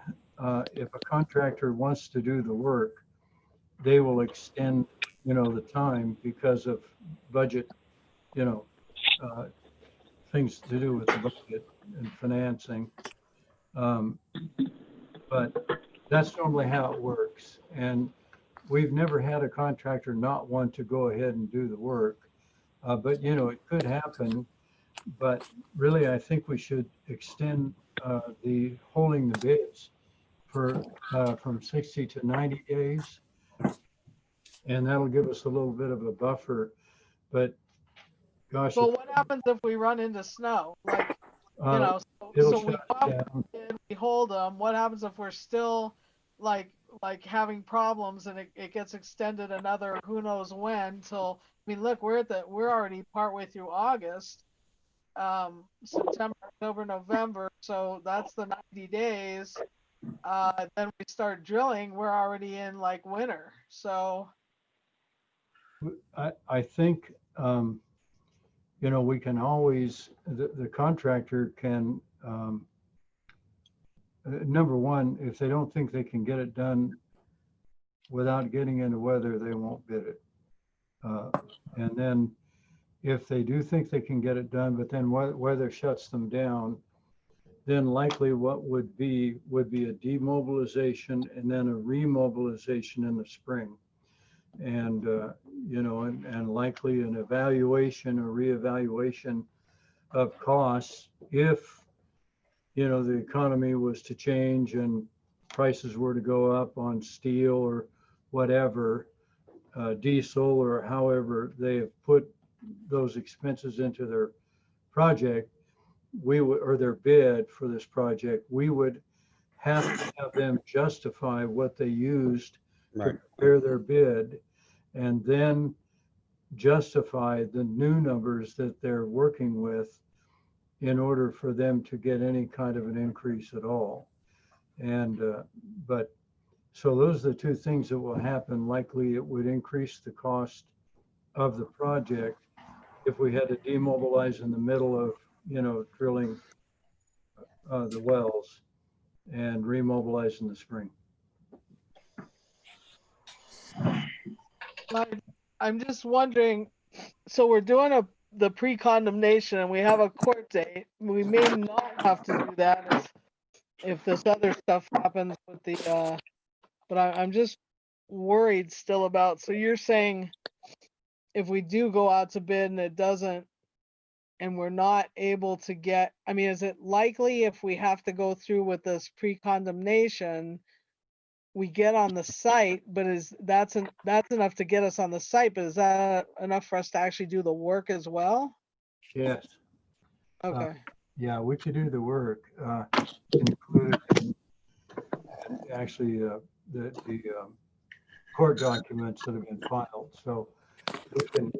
if a contractor wants to do the work, they will extend, the time because of budget, things to do with the budget and financing. But that's normally how it works. And we've never had a contractor not want to go ahead and do the work. But, it could happen. But really, I think we should extend the holding the bids for from 60 to 90 days. And that'll give us a little bit of a buffer. But gosh, So what happens if we run into snow? Like, it'll so we shut go down. and we hold them. What happens if we're still like having problems and it gets extended another who knows when till, look, we're already partway through August. September, October, November, so that's the 90 days. Then we start drilling, we're already in winter. So I think, we can always, the contractor can, number one, if they don't think they can get it done without getting into weather, they won't bid it. And then if they do think they can get it done, but then weather shuts them down, then likely what would be a demobilization and then a remobilization in the spring. And, and likely an evaluation or reevaluation of costs if, the economy was to change and prices were to go up on steel or whatever, diesel or however they have put those expenses into their project, we would, or their bid for this project, we would have to have them justify what they used to Right. prepare their bid, and then justify the new numbers that they're working with in order for them to get any kind of an increase at all. And, but, so those are the two things that will happen. Likely it would increase the cost of the project if we had to demobilize in the middle of, drilling the wells and remobilize in the spring. I'm just wondering, so we're doing the pre-condemnation and we have a court date. We may not have to do that if this other stuff happens with the, but I'm just worried still about, so you're saying if we do go out to bid and it doesn't, and we're not able to get, I mean, is it likely if we have to go through with this pre-condemnation, we get on the site, but that's enough to get us on the site, but is that enough for us to actually do the work as well? Yes. Okay. Yeah, we could do the work, included in actually the court documents that have been filed. So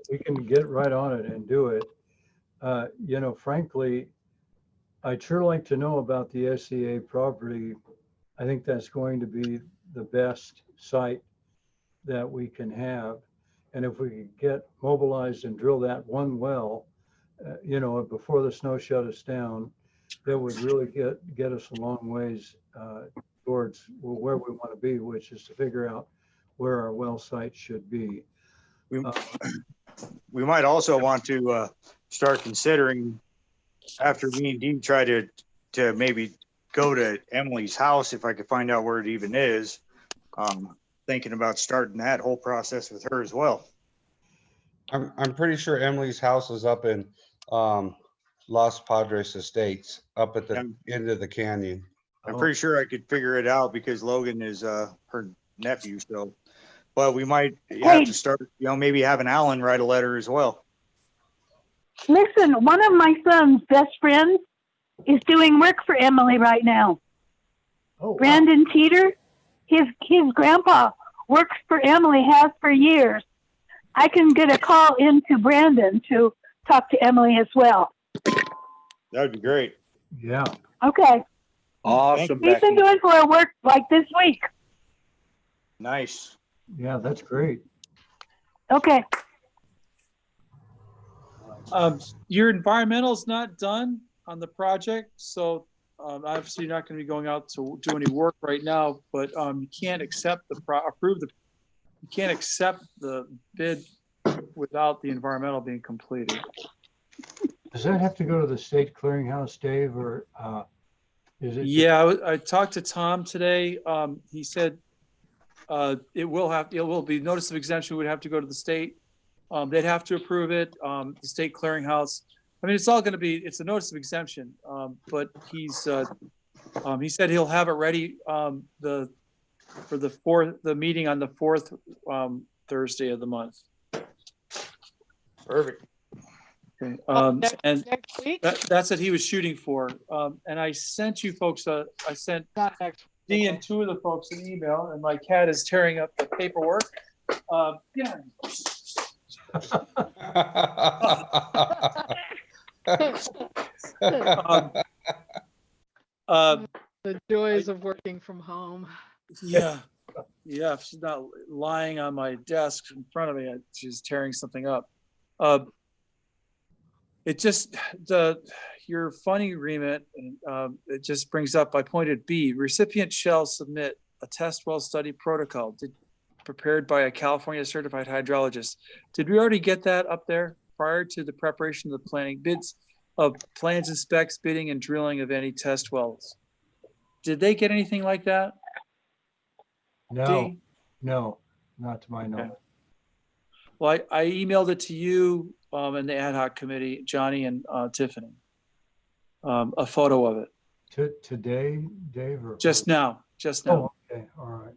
we can get right on it and do it. Frankly, I'd sure like to know about the SCA property. I think that's going to be the best site that we can have. And if we could get mobilized and drill that one well, before the snow shut us down, that would really get us a long ways towards where we want to be, which is to figure out where our well site should be. We might also want to start considering, after me and Dean try to maybe go to Emily's house, if I could find out where it even is, thinking about starting that whole process with her as well. I'm pretty sure Emily's house is up in Los Padres Estates, up at the end of the canyon. I'm pretty sure I could figure it out because Logan is her nephew. So, but we might have to start, maybe having Alan write a letter as well. Listen, one of my son's best friends is doing work for Emily right now. Oh, wow. Brandon Teeter, his grandpa works for Emily, has for years. I can get a call into Brandon to talk to Emily as well. That would be great. Yeah. Okay. Awesome, He's been Becky. doing for work like this week. Nice. Yeah, that's great. Okay. Your environmental's not done on the project, so obviously you're not going to be going out to do any work right now. But you can't accept you can't accept the bid without the environmental being completed. Does that have to go to the state clearinghouse, Dave, or is it? Yeah, I talked to Tom today. He said it will be notice of exemption would have to go to the state. They'd have to approve it. The state clearinghouse. I mean, it's all going to be. It's a notice of exemption. But he said he'll have it ready for the meeting on the 4th Thursday of the month. Perfect. Okay. Next week? That's what he was shooting for. And I sent you folks. I sent Not next. Dee and two of the folks an email, and my cat is tearing up the paperwork. Yeah. The joys of working from home. Yeah. If she's not lying on my desk in front of me, she's tearing something up. It just your funding agreement, it just brings up, I pointed B, recipient shall submit a test well study protocol prepared by a California certified hydrologist. Did we already get that up there prior to the preparation of the planning bids of plans and specs, bidding and drilling of any test wells? Did they get anything like that? No, Dee? no, not to my knowledge. Well, I emailed it to you and the ad hoc committee, Johnny and Tiffany, a photo of it. Today, Dave, or? Just now. Oh, okay, all right.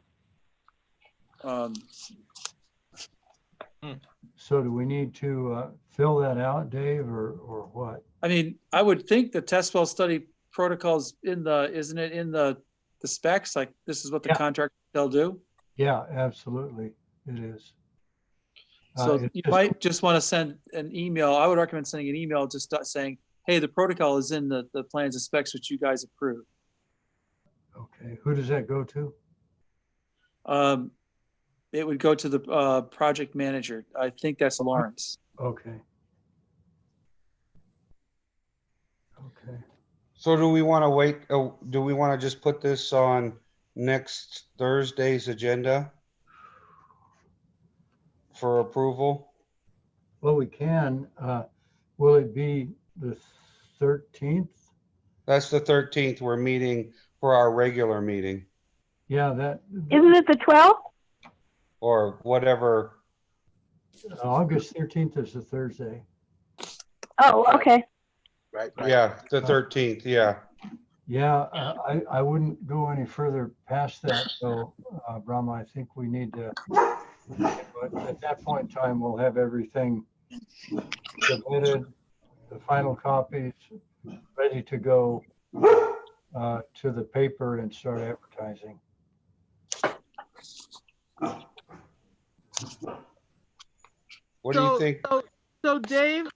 So do we need to fill that out, Dave, or what? I mean, I would think the test well study protocols in the, isn't it in the specs? Like, this is what the Yeah. contract they'll do. Yeah, absolutely, it is. So It's you just- might just want to send an email. I would recommend sending an email just saying, hey, the protocol is in the plans and specs which you guys approved. Okay, who does that go to? It would go to the project manager. I think that's Lawrence. Okay. Okay, So do we want to wait, do we want to just put this on next Thursday's agenda for approval? well, we can, will it be the 13th? That's the 13th. We're meeting for our regular meeting Yeah, that, Isn't it the 12th? or whatever. August 13th is a Thursday. Oh, okay. Right. Yeah, the 13th, yeah. Yeah, I wouldn't go any further past that, so, Brahma, I think we need to, but at that point in time, we'll have everything submitted, the final copies, ready to go to the paper and start advertising. What do you So- think? So Dave,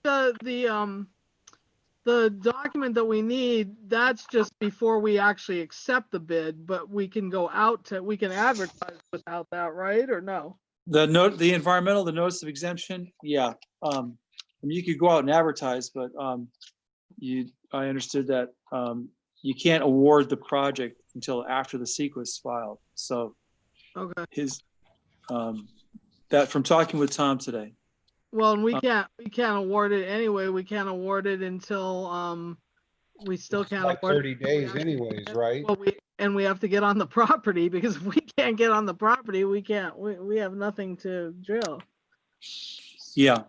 the document that we need, that's just before we actually accept the bid, but we can go out to, we can advertise without that, right? Or no? The environmental, the notice of exemption, yeah. I mean, you could go out and advertise, but I understood that you can't award the project until after the SEQA is filed. So Okay. that from talking with Tom today. Well, and we can't award it anyway. We can't award it until, we still can't Like award. 30 days anyways, right? Well, we have to get on the property, because if we can't get on the property, we have nothing to drill. Yeah.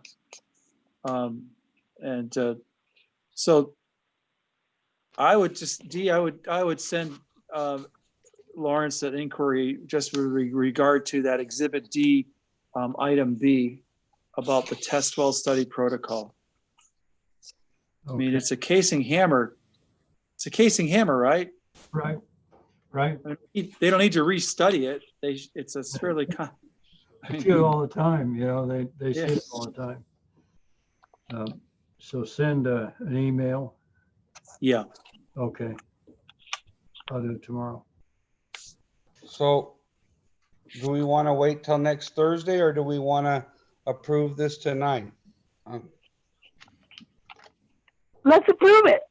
So I would just, I would send Lawrence an inquiry just with regard to that Exhibit D, item B, about the test well study protocol. I mean, Okay, it's a casing hammer. It's a casing hammer, right? right. I mean, they don't need to restudy it. It's a fairly, I see it all the time, you know, they see it Yes. all the time. So send an email. yeah. Okay. I'll do it tomorrow. So do we want to wait till next Thursday or do we want to approve this tonight? Let's approve it.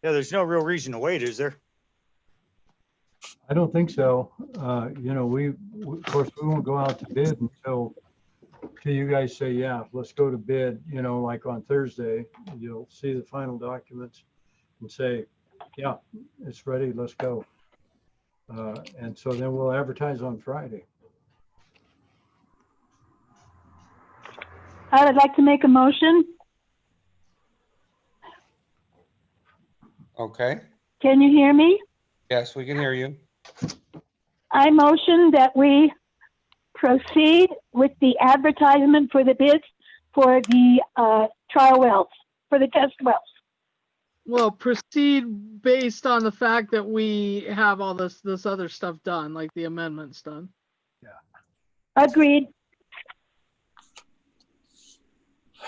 Yeah, there's no real reason to wait, is there? I don't think so. You know, of course, we won't go out to bid until you guys say, yeah, let's go to bid, you know, like on Thursday. You'll see the final documents and say, yeah, it's ready, let's go. And so then we'll advertise on Friday. I would like to make a motion. Okay, Can you hear me? yes, we can hear you. I motion that we proceed with the advertisement for the bids for the trial wells, for the test wells. Well, proceed based on the fact that we have all this other stuff done, like the amendments done. Agreed.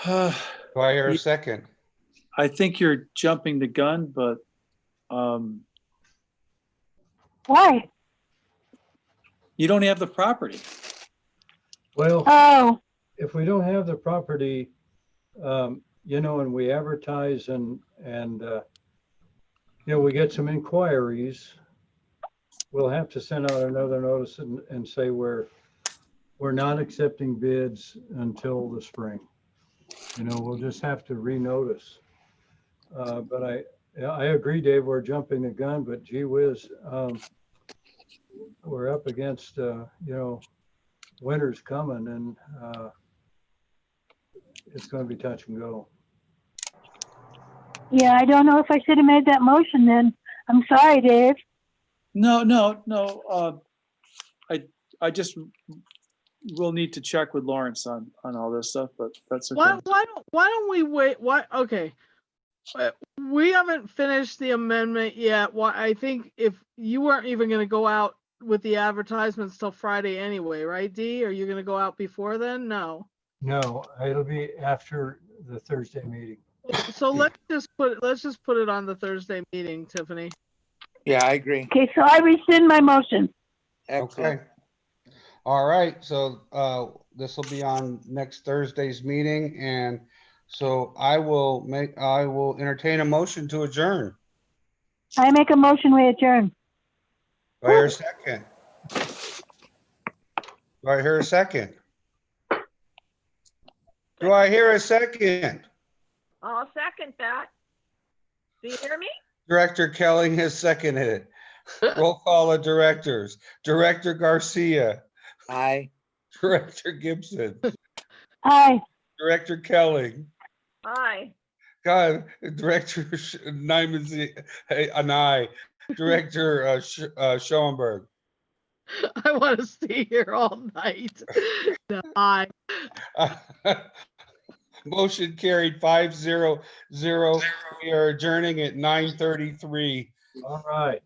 Do I hear a second? I think you're jumping the gun, but Why? you don't have the property. Well, Oh, if we don't have the property, you know, and we advertise and you know, we get some inquiries, we'll have to send out another notice and say we're not accepting bids until the spring. You know, we'll just have to renotice. But I agree, Dave, we're jumping the gun, but gee whiz, we're up against, you know, winter's coming and it's going to be touch and go. yeah, I don't know if I should have made that motion then. I'm sorry, Dave. No. I just we'll need to check with Lawrence on all this stuff, but that's okay. Why don't we wait? Okay. We haven't finished the amendment yet. I think if you weren't even gonna go out with the advertisements till Friday anyway, right, Dee? Are you gonna go out before then? No. No, it'll be after the Thursday meeting. So let's just put it on the Thursday meeting, Tiffany. Yeah, I agree. Okay, so I rescind my motion. Excellent. Okay. All right, so this will be on next Thursday's meeting, and so I will entertain a motion to adjourn. I make a motion, we adjourn. Do I hear a second? Do I hear a second? Do I hear a second? I'll second that. Do you hear me? Director Kelly has seconded it. Roll call of directors. Director Garcia, Aye. Director Gibson, Aye. Director Kelly, Aye. God, Director Nyman, an aye. Director Schoenberg. I want to stay here all night. No, aye. Motion carried 5-0-0. We are adjourning at 9:33. All right.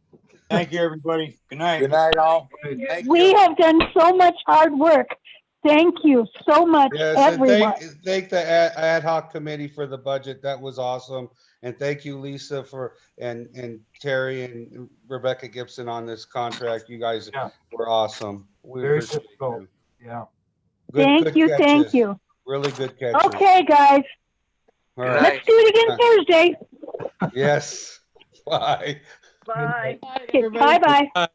Thank you, everybody. Good night. Good night, all. Thank We you. have done so much hard work. Thank you so much, Yes, and everyone. thank the ad hoc committee for the budget. That was awesome. And thank you, Lisa, and Terry and Rebecca Gibson on this contract. You guys Yeah. were awesome. We Very appreciate difficult. you. Yeah. Good- Thank good you, catches. thank you. Really good catches. Okay, guys, All Good right. let's do it again Thursday. Yes. Bye. Bye. Bye, Okay, everybody. bye-bye.